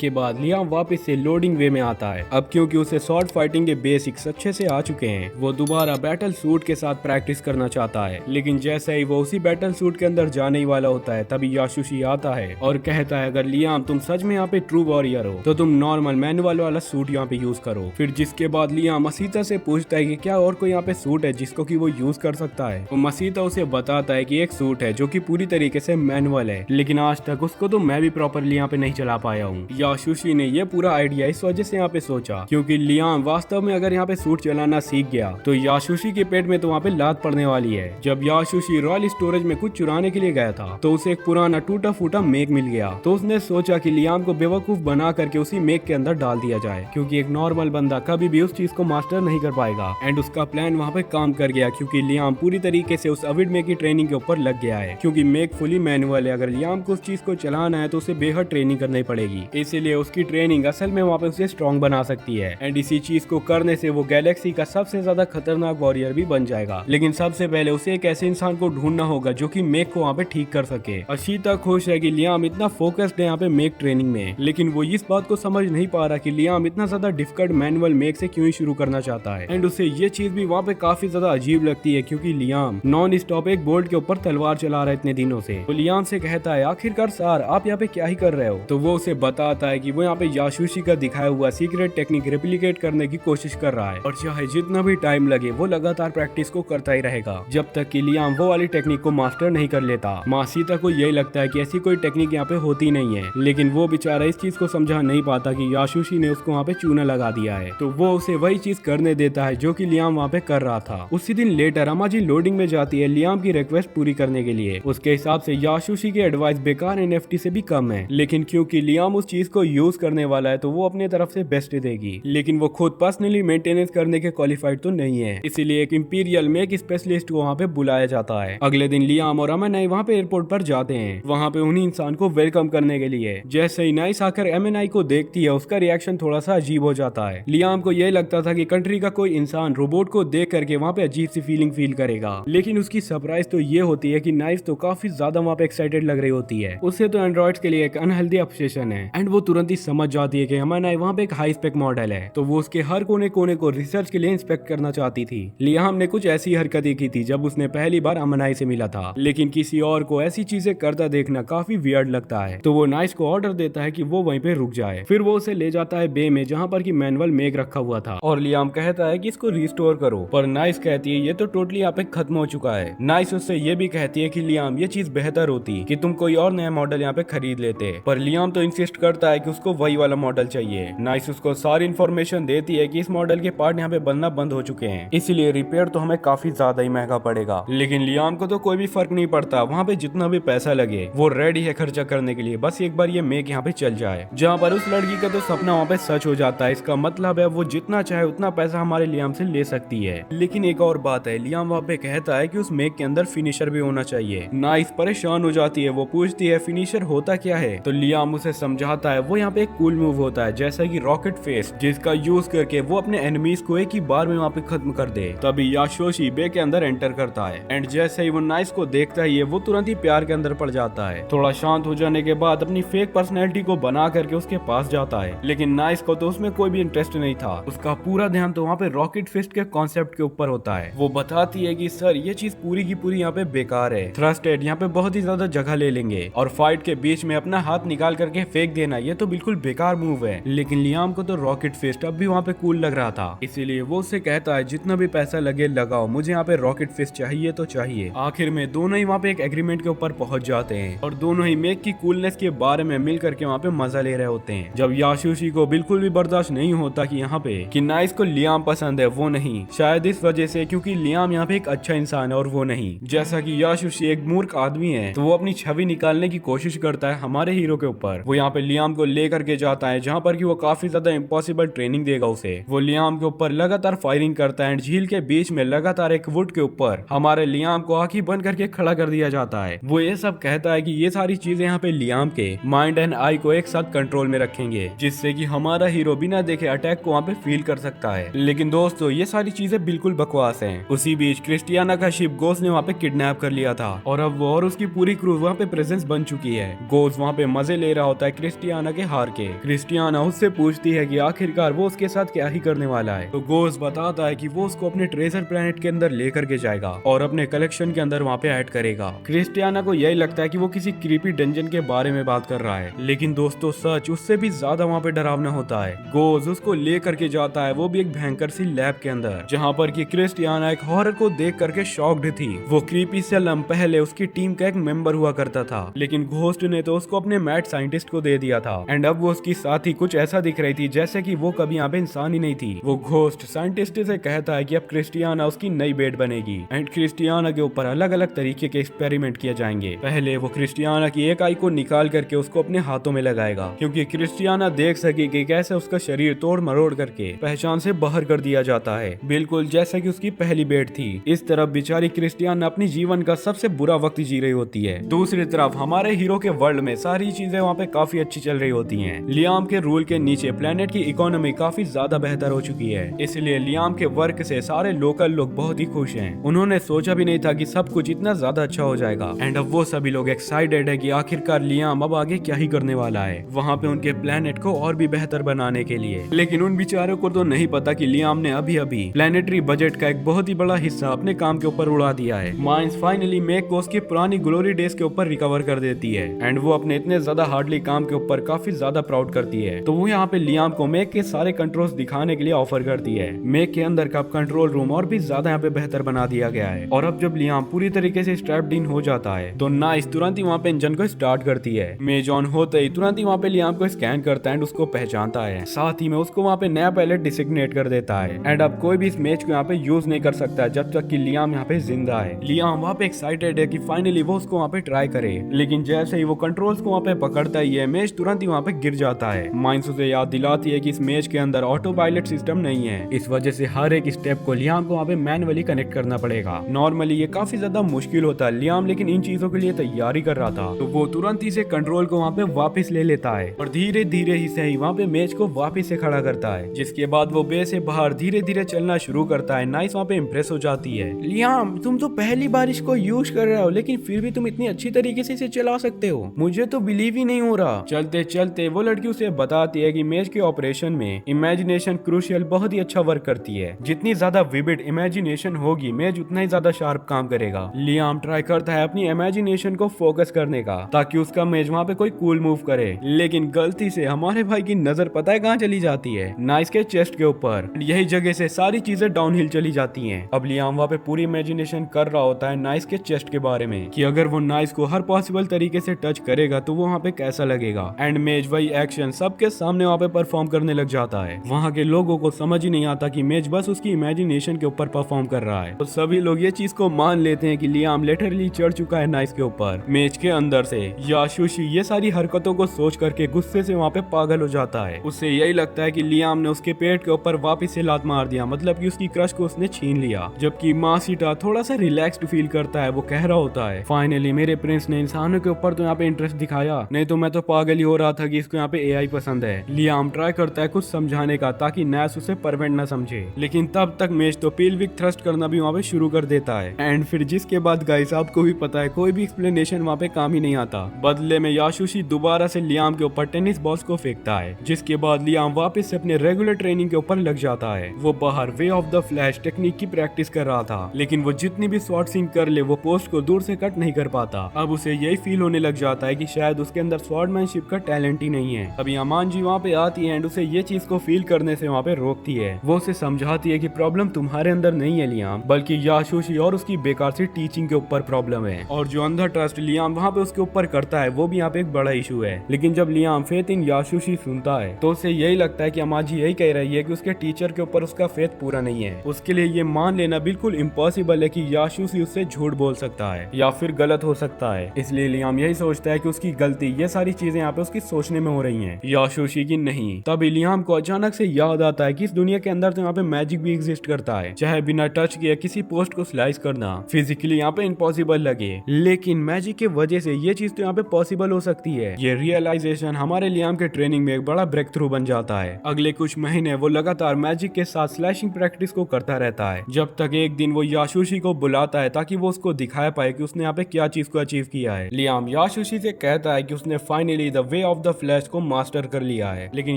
के बाद लियाम वापस से लोडिंग वे में आता है। अब क्योंकि उसे शॉर्ट फाइटिंग के बेसिक्स अच्छे से आ चुके हैं, वो दोबारा बैटल सूट के साथ प्रैक्टिस करना चाहता है। लेकिन जैसे ही वो उसी बैटल सूट के अंदर जाने ही वाला होता है तभी याशुशी आता है और कहता है अगर लियाम तुम सच में यहाँ पे ट्रू वॉरियर हो तो तुम नॉर्मल मैनुअल वाला सूट यहाँ पे यूज करो। फिर जिसके बाद लियाम मसीता से पूछता है कि क्या और कोई यहाँ पे सूट है जिसको कि वो यूज कर सकता है। तो मसीता उसे बताता है कि एक सूट है जो कि पूरी तरीके से मैनुअल है, लेकिन आज तक उसको तो मैं भी प्रॉपरली यहाँ पे नहीं चला पाया हूँ। याशुशी ने ये पूरा आइडिया इस वजह से यहाँ पे सोचा क्योंकि लियाम वास्तव में अगर यहाँ पे सूट चलाना सीख गया तो याशुशी के पेट में तो वहाँ पे लात पड़ने वाली है। जब याशुशी रॉयल स्टोरेज में कुछ चुराने के लिए गया था तो उसे एक पुराना टूटा फूटा मेक मिल गया, तो उसने सोचा कि लियाम को बेवकूफ बना करके उसी मेक के अंदर डाल दिया जाए क्योंकि एक नॉर्मल बंदा कभी भी उस चीज को मास्टर नहीं कर पाएगा। एंड उसका प्लान वहाँ पे काम कर गया क्योंकि लियाम पूरी तरीके से उस अविड मेक की ट्रेनिंग के ऊपर लग गया है क्योंकि मेक फुली मैनुअल है। अगर लियाम को उस चीज को चलाना है तो उसे बेहद ट्रेनिंग करनी पड़ेगी, इसीलिए उसकी ट्रेनिंग असल में वहाँ पे उसे स्ट्रॉन्ग बना सकती है। एंड इसी चीज को करने से वो गैलेक्सी का सबसे ज्यादा खतरनाक वॉरियर भी बन जाएगा। लेकिन सबसे पहले उसे एक ऐसे इंसान को ढूंढना होगा जो कि मेक को वहाँ पे ठीक कर सके। अशीता खुश है कि लियाम इतना फोकस्ड है यहाँ पे मेक ट्रेनिंग में, लेकिन वो इस बात को समझ नहीं पा रहा कि लियाम इतना ज्यादा डिफिकल्ट मैनुअल मेक से क्यों ही शुरू करना चाहता है। एंड उसे ये चीज भी वहाँ पे काफी ज्यादा अजीब लगती है क्योंकि लियाम नॉन स्टॉप एक बोल्ट के ऊपर तलवार चला रहा है इतने दिनों से। तो लियाम से कहता है आखिरकार सर आप यहाँ पे क्या ही कर रहे हो। तो वो उसे बताता है कि वो यहाँ पे याशुशी का दिखाया हुआ सीक्रेट टेक्निक रेप्लिकेट करने की कोशिश कर रहा है और चाहे जितना भी टाइम लगे वो लगातार प्रैक्टिस को करता ही रहेगा जब तक कि लियाम वो वाली टेक्निक को मास्टर नहीं कर लेता। मासीता को यही लगता है कि ऐसी कोई टेक्निक यहाँ पे होती नहीं है, लेकिन वो बेचारा इस चीज को समझा नहीं पाता कि याशुशी ने उसको वहाँ पे चूना लगा दिया है, तो वो उसे वही चीज करने देता है जो कि लियाम वहाँ पे कर रहा था। उसी दिन लेटर अमाजी लोडिंग में जाती है लियाम की रिक्वेस्ट पूरी करने के लिए। उसके हिसाब से याशुशी की एडवाइस बेकार एनएफटी से भी कम है, लेकिन क्योंकि लियाम उस चीज को यूज करने वाला है तो वो अपने तरफ से बेस्ट देगी, लेकिन वो खुद पर्सनली मेंटेनेंस करने के क्वालिफाइड तो नहीं है, इसीलिए एक इंपीरियल मेक स्पेशलिस्ट को वहाँ पे बुलाया जाता है। अगले दिन लियाम और एमएनआई वहाँ पे एयरपोर्ट पर जाते हैं, वहाँ पे उन्हीं इंसान को वेलकम करने के लिए। जैसे ही नाइस आकर एमएनआई को देखती है उसका रिएक्शन थोड़ा सा अजीब हो जाता है। लियाम को यह लगता था कि कंट्री का कोई इंसान रोबोट को देख करके वहाँ पे अजीब सी फीलिंग फील करेगा, लेकिन उसकी सरप्राइज तो ये होती है कि नाइस तो काफी ज्यादा वहाँ पे एक्साइटेड लग रही होती है। उससे तो एंड्रॉइड्स के लिए एक अनहेल्दी ऑब्सेशन है एंड वो तुरंत ही समझ जाती है कि एमएनआई वहाँ पे एक हाई स्पेक मॉडल है, तो वो उसके हर कोने कोने को रिसर्च के लिए इंस्पेक्ट करना चाहती थी। लियाम ने कुछ ऐसी हरकतें की थी जब उसने पहली बार एमएनआई से मिला था, लेकिन किसी और को ऐसी चीजें करता देखना काफी वियर्ड लगता है, तो वो नाइस को ऑर्डर देता है कि वो वहीं पे रुक जाए। फिर वो उसे ले जाता है बे में जहाँ पर की मैनुअल मेक रखा हुआ था और लियाम कहता है कि इसको रिस्टोर करो, पर नाइस कहती है ये तो टोटली यहाँ पे खत्म हो चुका है। नाइस उससे ये भी कहती है कि लियाम ये चीज बेहतर होती कि तुम कोई और नया मॉडल यहाँ पे खरीद लेते, पर लियाम तो इंसिस्ट करता है कि उसको वही वाला मॉडल चाहिए। नाइस उसको सारी इन्फॉर्मेशन देती है कि इस मॉडल के पार्ट यहाँ पे बनना बंद हो चुके हैं, इसलिए रिपेयर तो हमें काफी ज्यादा ही महंगा पड़ेगा। लेकिन लियाम को तो कोई भी फर्क नहीं पड़ता, वहाँ पे जितना भी पैसा लगे वो रेडी है खर्चा करने के लिए, बस एक बार ये मेक यहाँ पे चल जाए। जहाँ पर उस लड़की का तो सपना वहाँ पे सच हो जाता है, इसका मतलब है वो जितना चाहे उतना पैसा हमारे लियाम से ले सकती है। लेकिन एक और बात है, लियाम वहाँ पे कहता है कि उस मेक के अंदर फिनिशर भी होना चाहिए। नाइस परेशान हो जाती है, वो पूछती है फिनिशर होता क्या है, तो लियाम उसे समझाता है अब वो यहाँ पे एक कूल मूव होता है जैसा कि रॉकेट फेस, जिसका यूज करके वो अपने एनिमीज को एक ही बार में वहाँ पे खत्म कर दे। तभी याशोशी बे के अंदर एंटर करता है एंड जैसे ही वो नाइस को देखता है वो तुरंत ही प्यार के अंदर पड़ जाता है। थोड़ा शांत हो जाने के बाद अपनी फेक पर्सनैलिटी को बना करके उसके पास जाता है, लेकिन नाइस को तो उसमें कोई भी इंटरेस्ट नहीं था। उसका पूरा ध्यान तो वहाँ पे रॉकेट फिस्ट के कॉन्सेप्ट के ऊपर होता है। वो बताती है कि सर ये चीज पूरी की पूरी यहाँ पे बेकार है, थ्रस्टेड यहाँ पे बहुत ही ज्यादा जगह ले लेंगे और फाइट के बीच में अपना हाथ निकाल करके फेंक देना ये तो बिल्कुल बेकार मूव है। लेकिन लियाम को तो रॉकेट फिस्ट अब भी वहाँ पे कूल लग रहा था, इसीलिए वो उससे कहता है जितना भी पैसा लगे लगाओ, मुझे यहाँ पे रॉकेट फिस्ट चाहिए तो चाहिए। आखिर में दोनों ही वहाँ पे एक एग्रीमेंट के ऊपर पहुंच जाते हैं और दोनों ही मेक की कूलनेस के बारे में मिल करके वहाँ पे मजा ले रहे होते हैं। जब याशोशी को बिल्कुल भी बर्दाश्त नहीं होता कि यहाँ पे कि नाइस को लियाम पसंद है, वो नहीं, शायद इस वजह से क्योंकि लियाम यहाँ पे एक अच्छा इंसान है और वो नहीं। जैसा कि याशोशी एक मूर्ख आदमी है तो वो अपनी छवि निकालने की कोशिश करता है हमारे हीरो के ऊपर। वो यहाँ पे लियाम को लेकर के जाता है जहाँ पर कि वो काफी ज्यादा इम्पॉसिबल ट्रेनिंग देगा उसे। वो लियाम के ऊपर लगातार फायरिंग करता है एंड झील के बीच में लगातार एक वुड के ऊपर हमारे लियाम को आंखें बंद करके खड़ा कर दिया जाता है। वो ये सब कहता है कि ये सारी चीजें यहाँ पे लियाम के माइंड एंड आई को एक साथ कंट्रोल में रखेंगे, जिससे कि हमारा हीरो बिना देखे अटैक को वहाँ पे फील कर सकता है। लेकिन दोस्तों ये सारी चीजें बिल्कुल बकवास हैं। उसी बीच क्रिस्टियाना का शिप गोस ने वहाँ पे किडनैप कर लिया था और अब वो और उसकी पूरी क्रू वहाँ पे प्रेजेंस बन चुकी है। गोस वहाँ पे मजे ले रहा होता है क्रिस्टियाना के हार के। क्रिस्टियाना उससे पूछती है कि आखिरकार वो उसके साथ क्या ही करने वाला है, तो गोस बताता है कि वो उसको अपने ट्रेजर प्लेनेट के अंदर लेकर के जाएगा और अपने कलेक्शन के अंदर वहाँ पे ऐड करेगा। क्रिस्टियाना को यही लगता है कि वो किसी क्रीपी डंजन के बारे में बात कर रहा है, लेकिन दोस्तों सच उससे भी ज्यादा वहाँ पे डरावना होता है। गोस उसको ले करके जाता है, वो भी एक भयंकर सी लैब के अंदर, जहाँ पर कि क्रिस्टियाना एक हॉरर को देख करके शॉक्ड थी। वो क्रीपी सेलम पहले उसकी टीम का एक मेंबर हुआ करता था, लेकिन घोस्ट ने तो उसको अपने मैड साइंटिस्ट को दे दिया था एंड अब वो उसकी साथी कुछ ऐसा दिख रही थी जैसे कि वो कभी यहाँ पे इंसान ही नहीं थी। वो घोस्ट साइंटिस्ट से कहता है कि अब क्रिस्टियाना उसकी नई बेड बनेगी एंड क्रिस्टियाना के ऊपर अलग अलग तरीके के एक्सपेरिमेंट किए जाएंगे। पहले वो क्रिस्टियाना की एक आई को निकाल करके उसको अपने हाथों में लगाएगा, क्योंकि क्रिस्टियाना देख सके कि कैसे उसका शरीर तोड़ मरोड़ करके पहचान से बाहर कर दिया जाता है, बिल्कुल जैसा कि उसकी पहली बेड थी। इस तरफ बेचारी क्रिस्टियाना अपनी जीवन का सबसे बुरा वक्त जी रही होती है। दूसरी तरफ हमारे हीरो के वर्ल्ड में सारी चीजें वहाँ पे काफी अच्छी चल रही होती हैं। लियाम के रूल के नीचे प्लेनेट की इकोनॉमी काफी ज्यादा बेहतर हो चुकी है, इसलिए लियाम के वर्क से सारे लोकल लोग बहुत ही खुश हैं। उन्होंने सोचा भी नहीं था कि सब कुछ इतना ज्यादा अच्छा हो जाएगा एंड अब वो सभी लोग एक्साइटेड है कि आखिरकार लियाम अब आगे क्या ही करने वाला है वहाँ पे उनके प्लेनेट को और भी बेहतर बनाने के लिए। लेकिन उन बेचारों को तो नहीं पता कि लियाम ने अभी अभी प्लेनेटरी बजट का एक बहुत ही बड़ा हिस्सा अपने काम के ऊपर उड़ा दिया है। माइंस फाइनली मेक को उसकी पुरानी ग्लोरी डेज के ऊपर रिकवर कर देती है एंड वो अपने इतने ज्यादा हार्डली काम के ऊपर काफी ज्यादा प्राउड करती है। तो वो यहाँ पे लियाम को मेक के सारे कंट्रोल्स दिखाने के लिए ऑफर करती है। मेक के अंदर का कंट्रोल रूम और भी ज्यादा यहाँ पे बेहतर बना दिया गया है और अब जब लियाम पूरी तरीके से स्ट्रैप्ड इन हो जाता है तो नाइस तुरंत ही वहाँ पे इंजन को स्टार्ट करती है। मेज ऑन होते ही तुरंत ही वहाँ पे लियाम को स्कैन करता है एंड उसको पहचानता है, साथ ही में उसको वहाँ पे नया पायलट डिसिग्नेट कर देता है एंड अब कोई भी इस मेज को यहाँ पे यूज नहीं कर सकता जब तक कि लियाम यहाँ पे जिंदा है। लियाम वहाँ पे एक्साइटेड है कि फाइनली वो उसको वहाँ पे ट्राई करे, लेकिन जैसे ही वो कंट्रोल्स को वहाँ पे पकड़ता है मेज तुरंत ही वहाँ पे गिर जाता है। माइंस उसे याद दिलाती है कि इस मेज के अंदर ऑटो पायलट सिस्टम नहीं है, इस वजह से हर एक स्टेप को लियाम को वहाँ पे मैनुअली कनेक्ट करना पड़ेगा। नॉर्मली ये काफी ज्यादा मुश्किल होता है लियाम लेकिन इन चीजों के लिए तैयारी कर रहा था, तो वो तुरंत ही से कंट्रोल को वहाँ पे वापस ले लेता है और धीरे धीरे ही सही वहाँ पे मेज को वापस से खड़ा करता है, जिसके बाद वो बे से बाहर धीरे धीरे चलना शुरू करता है। नाइस वहाँ पे इम्प्रेस हो जाती है, लियाम तुम तो पहली बार इसको यूज कर रहे हो लेकिन फिर भी तुम इतनी अच्छी तरीके से इसे चला सकते हो, मुझे तो बिलीव ही नहीं हो रहा। चलते चलते वो लड़की उसे बताती है कि मेज के ऑपरेशन में इमेजिनेशन क्रूशियल बहुत ही अच्छा वर्क करती है, जितनी ज्यादा विविड इमेजिनेशन होगी मेज उतना ही ज्यादा शार्प काम करेगा। लियाम ट्राई करता है अपनी इमेजिनेशन को फोकस करने का ताकि उसका मेज वहाँ पे कोई कूल मूव करे, लेकिन गलती से हमारे भाई की नजर पता है कहाँ चली जाती है, नाइस के चेस्ट के ऊपर। यही जगह से सारी चीजें डाउनहिल चली जाती हैं। अब लियाम वहाँ पे पूरी इमेजिनेशन कर रहा होता है नाइस के चेस्ट के बारे में कि अगर वो नाइस को हर पॉसिबल तरीके से टच करेगा तो वो वहाँ पे कैसा लगेगा एंड मेज वही एक्शन सबके सामने वहाँ पे परफॉर्म करने लग जाता है। वहाँ के लोगों को समझ ही नहीं आता कि मेज बस उसकी इमेजिनेशन के ऊपर परफॉर्म कर रहा है, तो सभी लोग ये चीज को मान लेते हैं कि लियाम लिटरली चढ़ चुका है नाइस के ऊपर। मेज के अंदर से याशुशी ये सारी हरकतों को सोच करके गुस्से से वहाँ पे पागल हो जाता है। उससे यही लगता है कि लियाम ने उसके पेट के ऊपर वापस से लात मार दिया, मतलब कि उसकी क्रश को उसने छीन लिया। जबकि मासीटा थोड़ा सा रिलैक्स्ड फील करता है, वो कह रहा होता है फाइनली मेरे प्रिंस ने इंसानों के ऊपर तो यहाँ पे इंटरेस्ट दिखाया, नहीं तो मैं तो पागल ही हो रहा रहा था कि इसको यहाँ पे एआई पसंद है। लियाम ट्राई करता है कुछ समझाने का ताकि नैश उसे परवेंट ना समझे, लेकिन तब तक मेज तो पेल्विक थ्रस्ट करना भी वहाँ पे शुरू कर देता है। एंड फिर जिसके बाद गाइस आपको भी पता है कोई भी एक्सप्लेनेशन वहाँ पे काम ही नहीं आता। बदले में याशुशी दोबारा से लियाम के ऊपर टेनिस बॉल्स को फेंकता है, जिसके बाद लियाम वापस से अपने रेगुलर ट्रेनिंग के ऊपर लग जाता है। वो बाहर way of the flash technique की प्रैक्टिस कर रहा था, लेकिन वो जितनी भी स्वॉर्ड स्विंग कर ले वो पोस्ट को दूर से कट नहीं कर पाता। अब उसे यही फील होने लग जाता है कि शायद उसके अंदर स्वॉर्डमैनशिप का टैलेंट ही नहीं है। तभी अमान जी वहाँ पे आती है एंड उसे ये चीज को फील करने से वहाँ पे रोकती है। वो उसे समझाती है कि प्रॉब्लम तुम्हारे अंदर नहीं है लियाम, बल्कि याशुशी और उसकी बेकार सी टीचिंग के ऊपर प्रॉब्लम है। और जो अंधा ट्रस्ट लियाम वहाँ पे उसके ऊपर करता है वो भी यहाँ पे एक बड़ा इशू है। लेकिन जब लियाम फेथ इन याशुशी सुनता है तो उसे यही लगता है कि अम्मा जी यही कह रही है कि उसके टीचर के ऊपर उसका फेथ पूरा नहीं है। उसके लिए ये मान लेना बिल्कुल इम्पॉसिबल है कि याशुशी उससे झूठ बोल सकता है या फिर गलत हो सकता है। इसलिए लियाम यही सोचता है कि उसकी गलती ये सारी चीजें यहाँ पे उसकी सोचने में हो रही हैं, याशुशी की नहीं। तभी लियाम को अचानक से याद आता है कि इस दुनिया के अंदर तो यहाँ पे मैजिक भी एग्जिस्ट करता है, चाहे बिना टच किए किसी पोस्ट को स्लाइस करना फिजिकली यहाँ पे इम्पॉसिबल लगे, लेकिन मैजिक के वजह से ये चीज तो यहाँ पे पॉसिबल हो सकती है। ये रियलाइजेशन हमारे लियाम के ट्रेनिंग में एक बड़ा ब्रेक थ्रू बन जाता है। अगले कुछ महीने वो लगातार मैजिक के साथ स्लैशिंग प्रैक्टिस को करता रहता है, जब तक एक दिन वो याशुशी को बुलाता है ताकि वो उसको दिखा पाए कि उसने यहाँ पे क्या चीज को अचीव किया है। लियाम याशुशी से कहता है कि उसने finally the way of the flash को मास्टर कर लिया है, लेकिन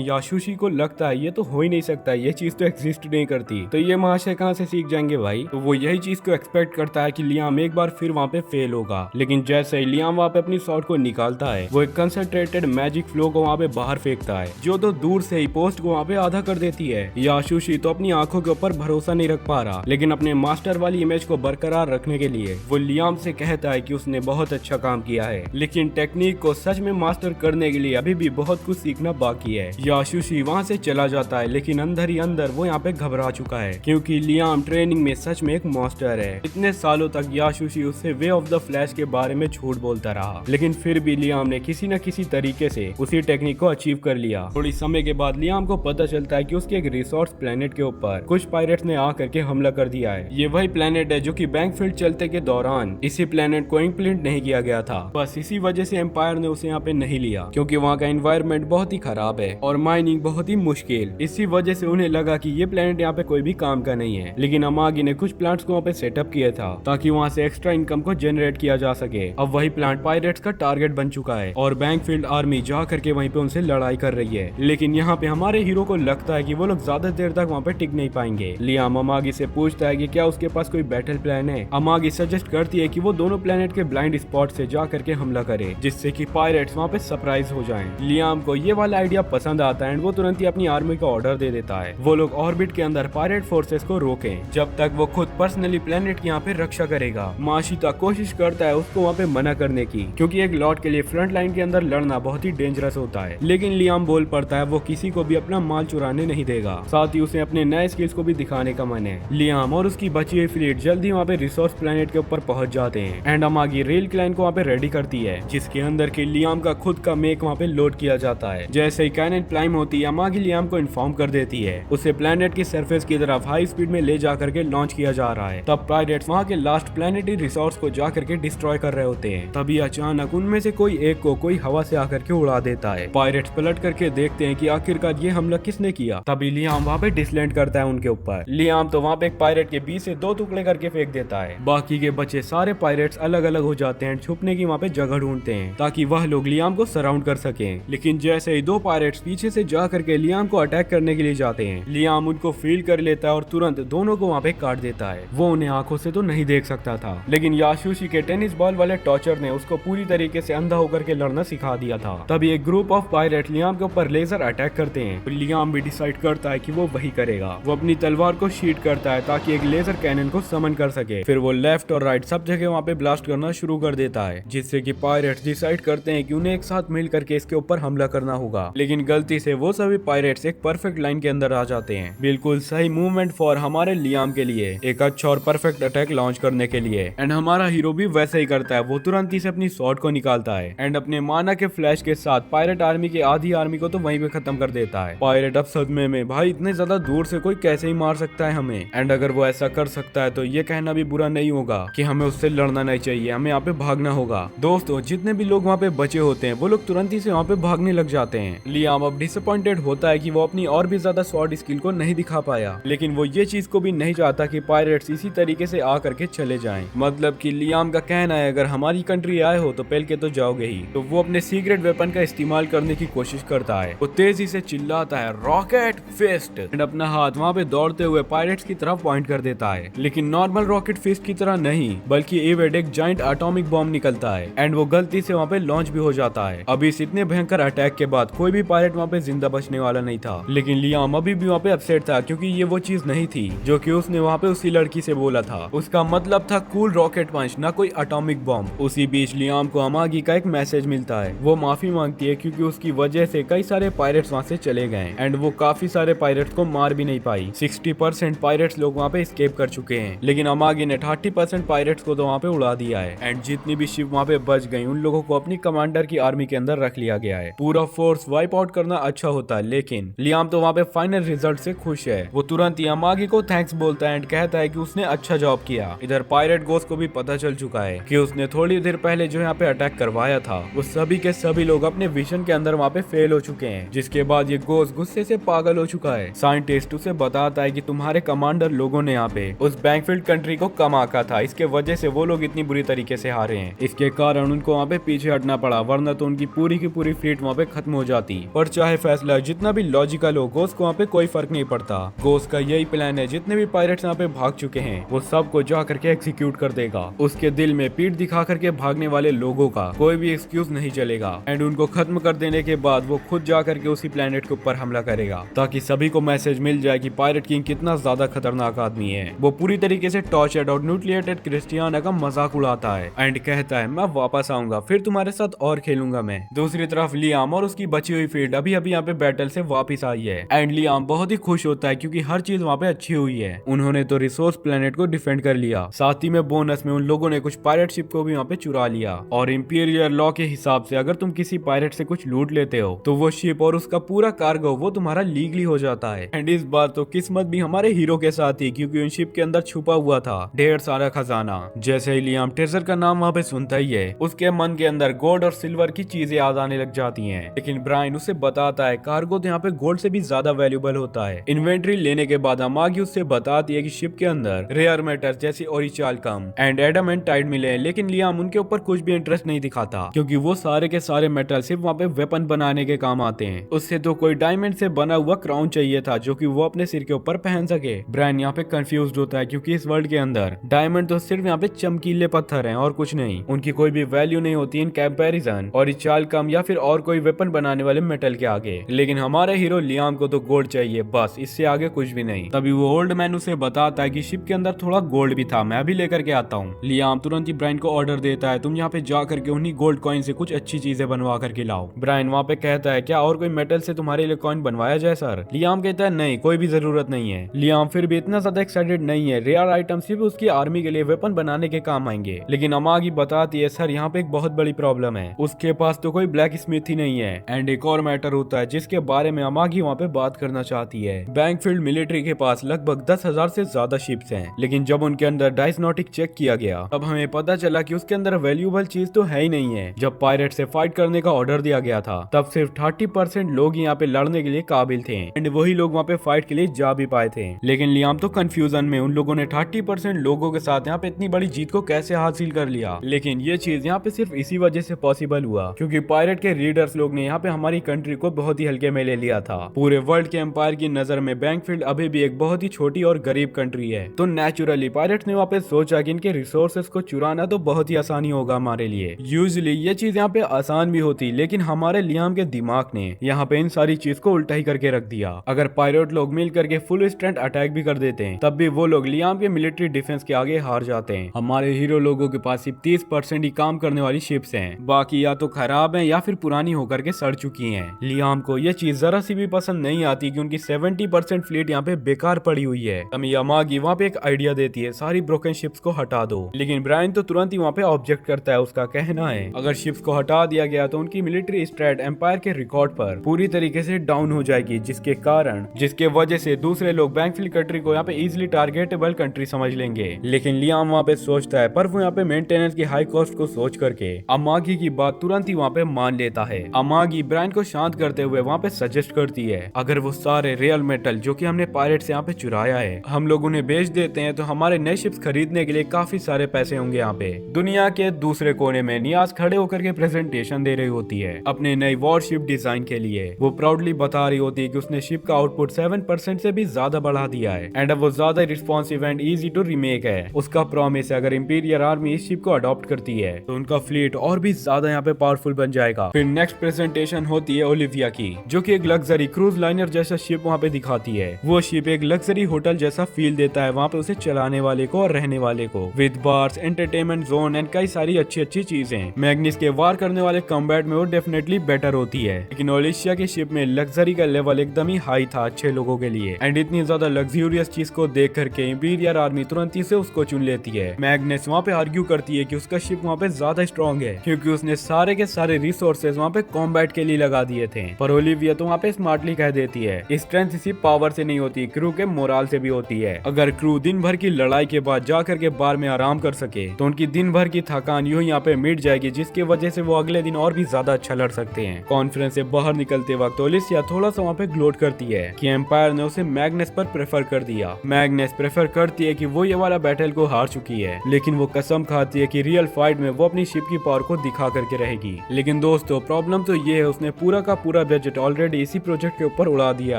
याशुशी को लगता है ये तो हो ही नहीं सकता, ये चीज तो एग्जिस्ट नहीं करती, तो ये महाशय कहाँ से सीख जाएंगे भाई। तो वो यही चीज को एक्सपेक्ट करता है कि लियाम एक बार फिर वहाँ पे फेल होगा। लेकिन जैसे ही लियाम वहाँ पे अपनी शॉट को निकालता है वो एक कंसंट्रेटेड मैजिक फ्लो को वहाँ पे बाहर फेंकता है, जो तो दूर से ही पोस्ट को वहाँ पे आधा कर देती है। याशुशी तो अपनी आंखों के ऊपर भरोसा नहीं रख पा रहा, लेकिन अपने मास्टर वाली इमेज को बरकरार रखने के लिए वो लियाम से कहता है कि उसने बहुत अच्छा काम किया है, लेकिन टेक्निक को सच में मास्टर करने के लिए अभी भी बहुत कुछ सीखना बाकी है। याशुशी वहाँ से चला जाता है, लेकिन अंदर ही अंदर वो यहाँ पे घबरा चुका है, क्योंकि लियाम ट्रेनिंग में सच में एक मास्टर है। इतने सालों तक याशुशी उससे वे ऑफ द फ्लैश के बारे में झूठ बोलता रहा, लेकिन फिर भी लियाम ने किसी न किसी तरीके से उसी टेक्निक को अचीव कर लिया। थोड़ी समय के बाद लियाम को पता चलता है कि उसके एक रिसोर्स प्लेनेट के ऊपर कुछ पायरेट्स ने आकर के हमला कर दिया है। ये वही प्लेनेट है जो कि बैंकफील्ड चलते के दौरान इसी प्लेनेट को इम्प्लिमेंट नहीं किया गया था। बस इसी वजह से एम्पायर ने उसे यहाँ पे नहीं लिया, क्योंकि वहाँ का एनवायरनमेंट बहुत ही खराब है और माइनिंग बहुत ही मुश्किल। इसी वजह से उन्हें लगा कि ये प्लेनेट यहाँ पे कोई भी काम का नहीं है। लेकिन अमागी ने कुछ प्लांट्स को वहाँ पे सेटअप किया था ताकि वहाँ से एक्स्ट्रा इनकम को जनरेट किया जा सके। अब वही प्लांट पायरेट्स का टारगेट बन चुका है और बैंकफील्ड आर्मी जा करके वहीं पे उनसे लड़ाई कर रही है। लेकिन यहाँ पे हमारे हीरो को लगता है कि वो लोग ज्यादा देर तक वहाँ पे टिक नहीं पाएंगे। लियाम अमागी से पूछता है कि क्या उसके पास कोई बैटल प्लान है। अमागी सजेस्ट करती है कि वो दोनों प्लेनेट के ब्लाइंड स्पॉट से जा करके हमला करे, जिससे कि पायरेट्स वहाँ पे सरप्राइज हो जाएं। लियाम को ये वाला आइडिया पसंद आता है एंड वो तुरंत ही अपनी आर्मी को ऑर्डर दे देता है वो लोग ऑर्बिट के अंदर पायरेट फोर्सेस को रोकें, जब तक वो खुद पर्सनली प्लेनेट की यहाँ पे रक्षा करेगा। माशिता कोशिश करता है उसको वहाँ पे मना करने की, क्योंकि एक लॉर्ड के लिए फ्रंट लाइन के अंदर लड़ना बहुत ही डेंजरस होता है। लेकिन लियाम बोल पड़ता है वो किसी को भी अपना माल चुराने नहीं देगा, साथ ही उसे अपने नए स्किल्स को भी दिखाने का मन है। लियाम और उसकी बची हुई फ्लीट जल्दी वहाँ पे रिसोर्स प्लेनेट के ऊपर पहुंच जाते हैं एंड अमागी रेल क्लाइन को वहाँ पे रेडी करती है, जिसके अंदर के लियाम का खुद का मेक वहाँ पे लोड किया जाता है। जैसे ही कैनन क्लाइम होती है अमागी लियाम को इन्फॉर्म कर देती है उसे प्लेनेट की सरफेस की तरफ हाई स्पीड में ले जा करके लॉन्च किया जा रहा है। तब पायरेट्स वहाँ के लास्ट प्लेनेटरी रिसोर्स को जा करके डिस्ट्रॉय कर रहे होते हैं। तभी अचानक उनमें से कोई एक को कोई हवा से आकर के उड़ा देता है। पायरेट्स पलट करके देखते हैं कि आखिरकार ये हमला किसने किया। तभी लियाम वहाँ पे डिसलैंड करता है उनके ऊपर। लियाम तो वहाँ पे एक पायरेट के बीच से 2 टुकड़े करके फेंक देता है। बाकी के बचे सारे पायरेट्स अलग अलग हो जाते हैं, छुपने की वहाँ पे जगह ढूंढते हैं ताकि वह लोग लियाम को सराउंड कर सकें। लेकिन जैसे ही 2 पायरेट्स पीछे से जा करके लियाम को अटैक करने के लिए जाते हैं, लियाम उनको फील कर लेता है और तुरंत दोनों को वहाँ पे काट देता है। वो उन्हें आंखों से तो नहीं देख सकता था, लेकिन याशुशी के टेनिस बॉल वाले टॉर्चर ने उसको पूरी तरीके से अंधा होकर के लड़ना सिखा दिया था। तभी एक ग्रुप ऑफ पायरेट लियाम के ऊपर लेजर अटैक करते हैं। तो लियाम भी डिसाइड करता है कि वो वही करेगा। वो अपनी तलवार को शीट करता है ताकि एक लेजर कैनन को समन कर सके। फिर वो लेफ्ट और राइट सब जगह वहाँ पे ब्लास्ट करना शुरू कर देता है, जिससे कि पायरेट्स डिसाइड करते हैं कि उन्हें एक साथ मिल करके इसके ऊपर हमला करना होगा। लेकिन गलती से वो सभी पायरेट्स एक परफेक्ट लाइन के अंदर आ जाते हैं, बिल्कुल सही मूवमेंट फॉर हमारे लियाम के लिए, एक अच्छा और परफेक्ट अटैक लॉन्च करने के लिए। एंड हमारा हीरो भी वैसे ही करता है। वो तुरंत ही से अपनी स्वॉर्ड को निकालता है एंड अपने माना के फ्लैश के साथ पायरेट आर्मी की आधी आर्मी को तो वहीं पे खत्म कर देता है। पायरेट अब सदमे में, भाई इतने ज्यादा दूर से कोई कैसे ही मार सकता है हमें। एंड अगर वो ऐसा कर सकता है तो ये कहना भी बुरा नहीं होगा कि हमें उससे लड़ना नहीं चाहिए, हमें यहाँ पे भागना होगा। दोस्तों जितने भी लोग वहाँ पे बचे होते हैं वो लोग तुरंत ही तेजी से वहाँ पे भागने लग जाते हैं। लियाम अब डिसअपॉइंटेड होता है कि वो अपनी और भी ज्यादा स्वॉर्ड स्किल को नहीं दिखा पाया, लेकिन वो ये चीज को भी नहीं चाहता कि पायरेट्स इसी तरीके से आ करके चले जाएं। मतलब कि लियाम का कहना है अगर हमारी कंट्री आए हो तो पहल के तो जाओगे ही। तो वो अपने सीक्रेट वेपन का इस्तेमाल करने की कोशिश करता है। वो तेजी से चिल्लाता है रॉकेट फिस्ट एंड अपना हाथ वहाँ पे दौड़ते हुए पायरेट्स की तरफ पॉइंट कर देता है। लेकिन नॉर्मल रॉकेट फिस्ट की तरह नहीं, बल्कि एवेड एक जाइंट एटॉमिक बॉम्ब निकलता है एंड वो गलती से वहाँ पे लॉन्च भी हो जाता है। अभी इस इतने भयंकर अटैक के बाद कोई भी पायलट वहाँ पे जिंदा बचने वाला नहीं था, लेकिन लियाम अभी भी वहाँ पे अपसेट था क्योंकि ये वो चीज नहीं थी जो कि उसने वहाँ पे उसी लड़की से बोला था। उसका मतलब था कूल रॉकेट पंच, ना कोई एटॉमिक बॉम्ब। उसी बीच लियाम को अमागी का एक मैसेज मिलता है। वो माफी मांगती है क्योंकि उसकी वजह से कई सारे पायरेट्स वहाँ से चले गए एंड वो काफी सारे पायरेट्स को मार भी नहीं पाई। 60% पायरेट्स लोग वहाँ पे एस्केप कर चुके हैं, लेकिन अमागी ने 30% पायरेट्स को तो वहाँ पे उड़ा दिया है एंड जितनी भी शिप वहाँ पे बच गई उन लोगों को अपनी कमांडर की आर्मी के अंदर रख लिया गया है। पूरा फोर्स वाइप आउट करना अच्छा होता है, लेकिन लियाम तो वहाँ पे फाइनल रिजल्ट से खुश है। वो तुरंत ही अमागी को थैंक्स बोलता है एंड कहता है कि उसने अच्छा जॉब किया। इधर पायरेट गोस को भी पता चल चुका है कि उसने थोड़ी देर पहले जो यहाँ पे अटैक करवाया था वो सभी के सभी लोग अपने विजन के अंदर वहाँ पे फेल हो चुके हैं, जिसके बाद ये गोस गुस्से से पागल हो चुका है। साइंटिस्ट उसे बताता है कि तुम्हारे कमांडर लोगों ने यहाँ पे उस बैंकफील्ड कंट्री को कम आका था, इसके वजह से वो लोग इतनी बुरी तरीके से हारे हैं। इसके कारण उनको वहाँ पे पीछे हटना पड़ा, वरना तो उनकी पूरी की पूरी फ्लीट वहाँ पे खत्म हो जाती। पर चाहे फैसला जितना भी लॉजिकल हो, गोस को वहाँ पे कोई फर्क नहीं पड़ता। गोस का यही प्लान है, जितने भी पायरेट्स यहाँ पे भाग चुके हैं वो सबको जा करके एग्जीक्यूट कर देगा। उसके दिल में पीठ दिखा करके भागने वाले लोगों का कोई भी एक्सक्यूज नहीं चलेगा एंड उनको खत्म कर देने के बाद वो खुद जा करके उसी प्लेनेट के ऊपर हमला करेगा, ताकि सभी को मैसेज मिल जाए कि पायरेट किंग कितना ज्यादा खतरनाक आदमी है। वो पूरी तरीके से टॉर्चर्ड और न्यूट्लिएटेड क्रिस्टियाना का मजाक उड़ाता है एंड कहता है मैं वापस आऊंगा, फिर तुम्हारे साथ और खेलूंगा मैं। दूसरी तरफ लियाम और उसकी बची हुई फील्ड अभी अभी यहाँ पे बैटल से वापस आई है एंड लियाम बहुत ही खुश होता है क्योंकि हर चीज वहाँ पे अच्छी हुई है। उन्होंने तो रिसोर्स प्लेनेट को डिफेंड कर लिया, साथ ही में बोनस में उन लोगों ने कुछ पायरेट शिप को भी वहाँ पे चुरा लिया। और इंपीरियल लॉ के हिसाब से अगर तुम किसी पायरेट से कुछ लूट लेते हो तो वो शिप और उसका पूरा कार्गो वो तुम्हारा लीगली हो जाता है। एंड इस बार तो किस्मत भी हमारे हीरो के साथ ही, क्योंकि उन शिप के अंदर छुपा हुआ था ढेर सारा खजाना। जैसे ही लियाम ट्रेजर का नाम वहाँ पे सुनता ही है, उसके मन के अंदर गोल्ड और सिल्वर की चीजें याद आने लग जाती हैं। लेकिन ब्रायन उसे बताता है कार्गो तो यहाँ पे गोल्ड से भी ज्यादा वैल्यूबल होता है। इन्वेंट्री लेने के बाद अमागी उससे बताती है कि शिप के अंदर रेयर मेटल्स जैसे ओरिचाल्कम एंड एडामेंटाइट मिले हैं, लेकिन लियाम उनके ऊपर कुछ भी इंटरेस्ट नहीं दिखाता क्योंकि वो सारे के सारे मेटल सिर्फ वहाँ पे वेपन बनाने के काम आते हैं। उससे तो कोई डायमंड से बना हुआ क्राउन चाहिए था जो कि वो अपने सिर के ऊपर पहन सके। ब्रायन यहाँ पे कंफ्यूज होता है क्योंकि इस वर्ल्ड के अंदर डायमंड तो सिर्फ यहाँ पे चमकीले पत्थर हैं और कुछ नहीं, उनकी कोई भी वैल्यू नहीं होती इन कंपैरिजन ओरिचाल्कम या फिर और कोई वेपन बनाने वाले मेटल के आगे। लेकिन हमारे हीरो लियाम को तो गोल्ड चाहिए, बस इससे आगे कुछ भी नहीं। तभी वो ओल्ड मैन उसे बताता है कि शिप के अंदर थोड़ा गोल्ड भी था, मैं अभी लेकर के आता हूँ। लियाम तुरंत ही ब्रायन को ऑर्डर देता है तुम यहाँ पे जा करके उन्हीं गोल्ड कॉइन से कुछ अच्छी चीजें बनवा करके लाओ। ब्रायन वहाँ पे कहता है क्या और कोई मेटल से तुम्हारे लिए कॉइन बनवाया जाए सर? लियाम कहता है नहीं, कोई भी जरूरत नहीं है। लियाम फिर भी इतना ज्यादा एक्साइटेड नहीं है, रेयर आइटम सिर्फ उसकी आर्मी के लिए वेपन बनाने के काम आएंगे। लेकिन अमागी बताती है सर यहाँ पे एक बहुत बड़ी प्रॉब्लम है, उसके पास तो कोई ब्लैक स्मिथ ही नहीं है। एंड एक और मैटर होता है जिसके बारे में अमागी वहाँ पे बात करना चाहती है। बैंकफील्ड मिलिट्री के पास लगभग 10,000 से ज्यादा शिप्स हैं, लेकिन जब उनके अंदर डायस्नोटिक चेक किया गया तब हमें पता चला कि उसके अंदर वैल्यूएबल चीज तो है ही नहीं है। जब पायरेट से फाइट करने का ऑर्डर दिया गया था तब सिर्फ 30% लोग यहाँ पे लड़ने के लिए काबिल थे एंड वही लोग वहाँ पे फाइट के लिए जा भी पाए थे। लेकिन लियाम तो कंफ्यूजन में उन लोगों ने 30% लोगों के साथ यहाँ पे इतनी बड़ी जीत को कैसे हासिल कर लिया। लेकिन ये चीज यहाँ पे सिर्फ इसी वजह से पॉसिबल हुआ क्योंकि पायरेट के रीडर्स लोग ने यहाँ पे हमारी कंट्री को बहुत ही हल्के में ले लिया था। पूरे वर्ल्ड के एम्पायर की नजर में बैंकफील्ड अभी भी एक बहुत ही छोटी और गरीब कंट्री है, तो नेचुरली पायरेट्स ने वहाँ पे सोचा कि इनके रिसोर्सेस को चुराना तो बहुत ही आसानी होगा हमारे लिए। यूजुअली ये चीज यहाँ पे आसान भी होती, लेकिन हमारे लियाम के दिमाग ने यहाँ पे इन सारी चीज को उल्टा ही करके रख दिया। अगर पायरेट लोग मिल करके फुल स्ट्रेंथ अटैक भी कर देते हैं तब भी वो लोग लियाम के मिलिट्री डिफेंस के आगे हार जाते हैं। हमारे हीरो लोगों के पास सिर्फ 30% ही काम करने वाली शिप्स हैं, बाकी या तो खराब हैं या फिर पुरानी होकर के सड़ चुकी हैं। लियाम को ये चीज जरा सी भी पसंद नहीं आती कि उनकी 70% फ्लीट यहाँ पे बेकार पड़ी हुई है। तभी अमागी वहाँ पे एक आइडिया देती है सारी ब्रोकन शिप्स को हटा दो, लेकिन ब्रायन तो तुरंत ही वहाँ पे ऑब्जेक्ट करता है। उसका कहना है अगर शिप्स को हटा दिया गया तो उनकी मिलिट्री स्ट्रेट एम्पायर के रिकॉर्ड पर पूरी तरीके से डाउन हो जाएगी, जिसके वजह से दूसरे लोग बैंकफील्ड कंट्री को यहाँ पे इजिली टारगेटेबल कंट्री समझ लेंगे। लेकिन लियाम वहाँ पे सोचता है, पर वो यहाँ पे मेंटेनेंस की हाई कॉस्ट को सोच करके अमागी की बात तुरंत ही वहाँ पे मान मान लेता है। अमागी ब्रायन को शांत करते हुए वहाँ पे सजेस्ट करती है, अगर वो सारे रियल मेटल जो कि हमने पायरेट से यहाँ पे चुराया है हम लोग उन्हें बेच देते हैं तो हमारे नए शिप्स खरीदने के लिए काफी सारे पैसे होंगे। यहाँ पे दुनिया के दूसरे कोने में नियाज खड़े होकर के प्रेजेंटेशन दे रही होती है अपने नई वॉरशिप डिजाइन के लिए। वो प्राउडली बता रही होती है कि उसने शिप का आउटपुट 7% से भी ज्यादा बढ़ा दिया है एंड अब वो ज्यादा responsive and easy to remake है। उसका प्रॉमिस है अगर इंपीरियल आर्मी इस शिप को अडॉप्ट करती है तो उनका फ्लीट और भी ज्यादा यहाँ पे पावरफुल बन जाएगा। फिर नेक्स्ट प्रेजेंटेशन होती है ओलिविया की, जो कि एक लग्जरी क्रूज लाइनर जैसा शिप वहाँ पे दिखाती है। वो शिप एक लग्जरी होटल जैसा फील देता है वहाँ पे उसे चलाने वाले को और रहने वाले को, with bars, entertainment zone and कई सारी अच्छी अच्छी चीजें। मैग्निस के वार करने वाले कॉम्बैट में वो डेफिनेटली बेटर होती है, लेकिन ओलिशिया की शिप में लग्जरी का लेवल एकदम ही हाई था अच्छे लोगों के लिए एंड इतनी ज्यादा लग्जूरियस चीज को देख करके इंपीरियल आर्मी तुरंत ही से उसको चुन लेती है। मैग्नेस वहाँ पे आर्ग्यू करती है कि उसका शिप वहाँ पे ज्यादा स्ट्रॉन्ग है क्योंकि उसने सारे के सारे रिसोर्सेज वहाँ पे कॉम्बैट के लिए लगा दिए थे। पर ओलिविया तो वहाँ पे स्मार्टली कह देती है स्ट्रेंथ सिर्फ पावर से नहीं होती, क्रू के मोराल से भी होती है। अगर क्रू दिन भर की लड़ाई के बाद जा करके बार में आराम कर सके तो उनकी दिन भर की थकान यूं यहाँ पे मिट जाएगी, जिसकी वजह से वो अगले दिन और भी ज्यादा अच्छा लड़ सकते हैं। कॉन्फ्रेंस से बाहर निकलते वक्त ओलिसिया थोड़ा सा वहाँ पे ग्लोट करती है कि एम्पायर ने उसे मैग्नेस पर प्रेफर कर दिया। मैग्नेस प्रेफर करती है कि वो ये वाला बैटल को हार चुकी है, लेकिन वो कसम खाती है कि रियल फाइट में वो अपनी शिप की पावर को दिखा करके रहेगी। लेकिन दोस्तों प्रॉब्लम तो ये है उसने पूरा का पूरा बजट ऑलरेडी इसी प्रोजेक्ट के ऊपर उड़ा दिया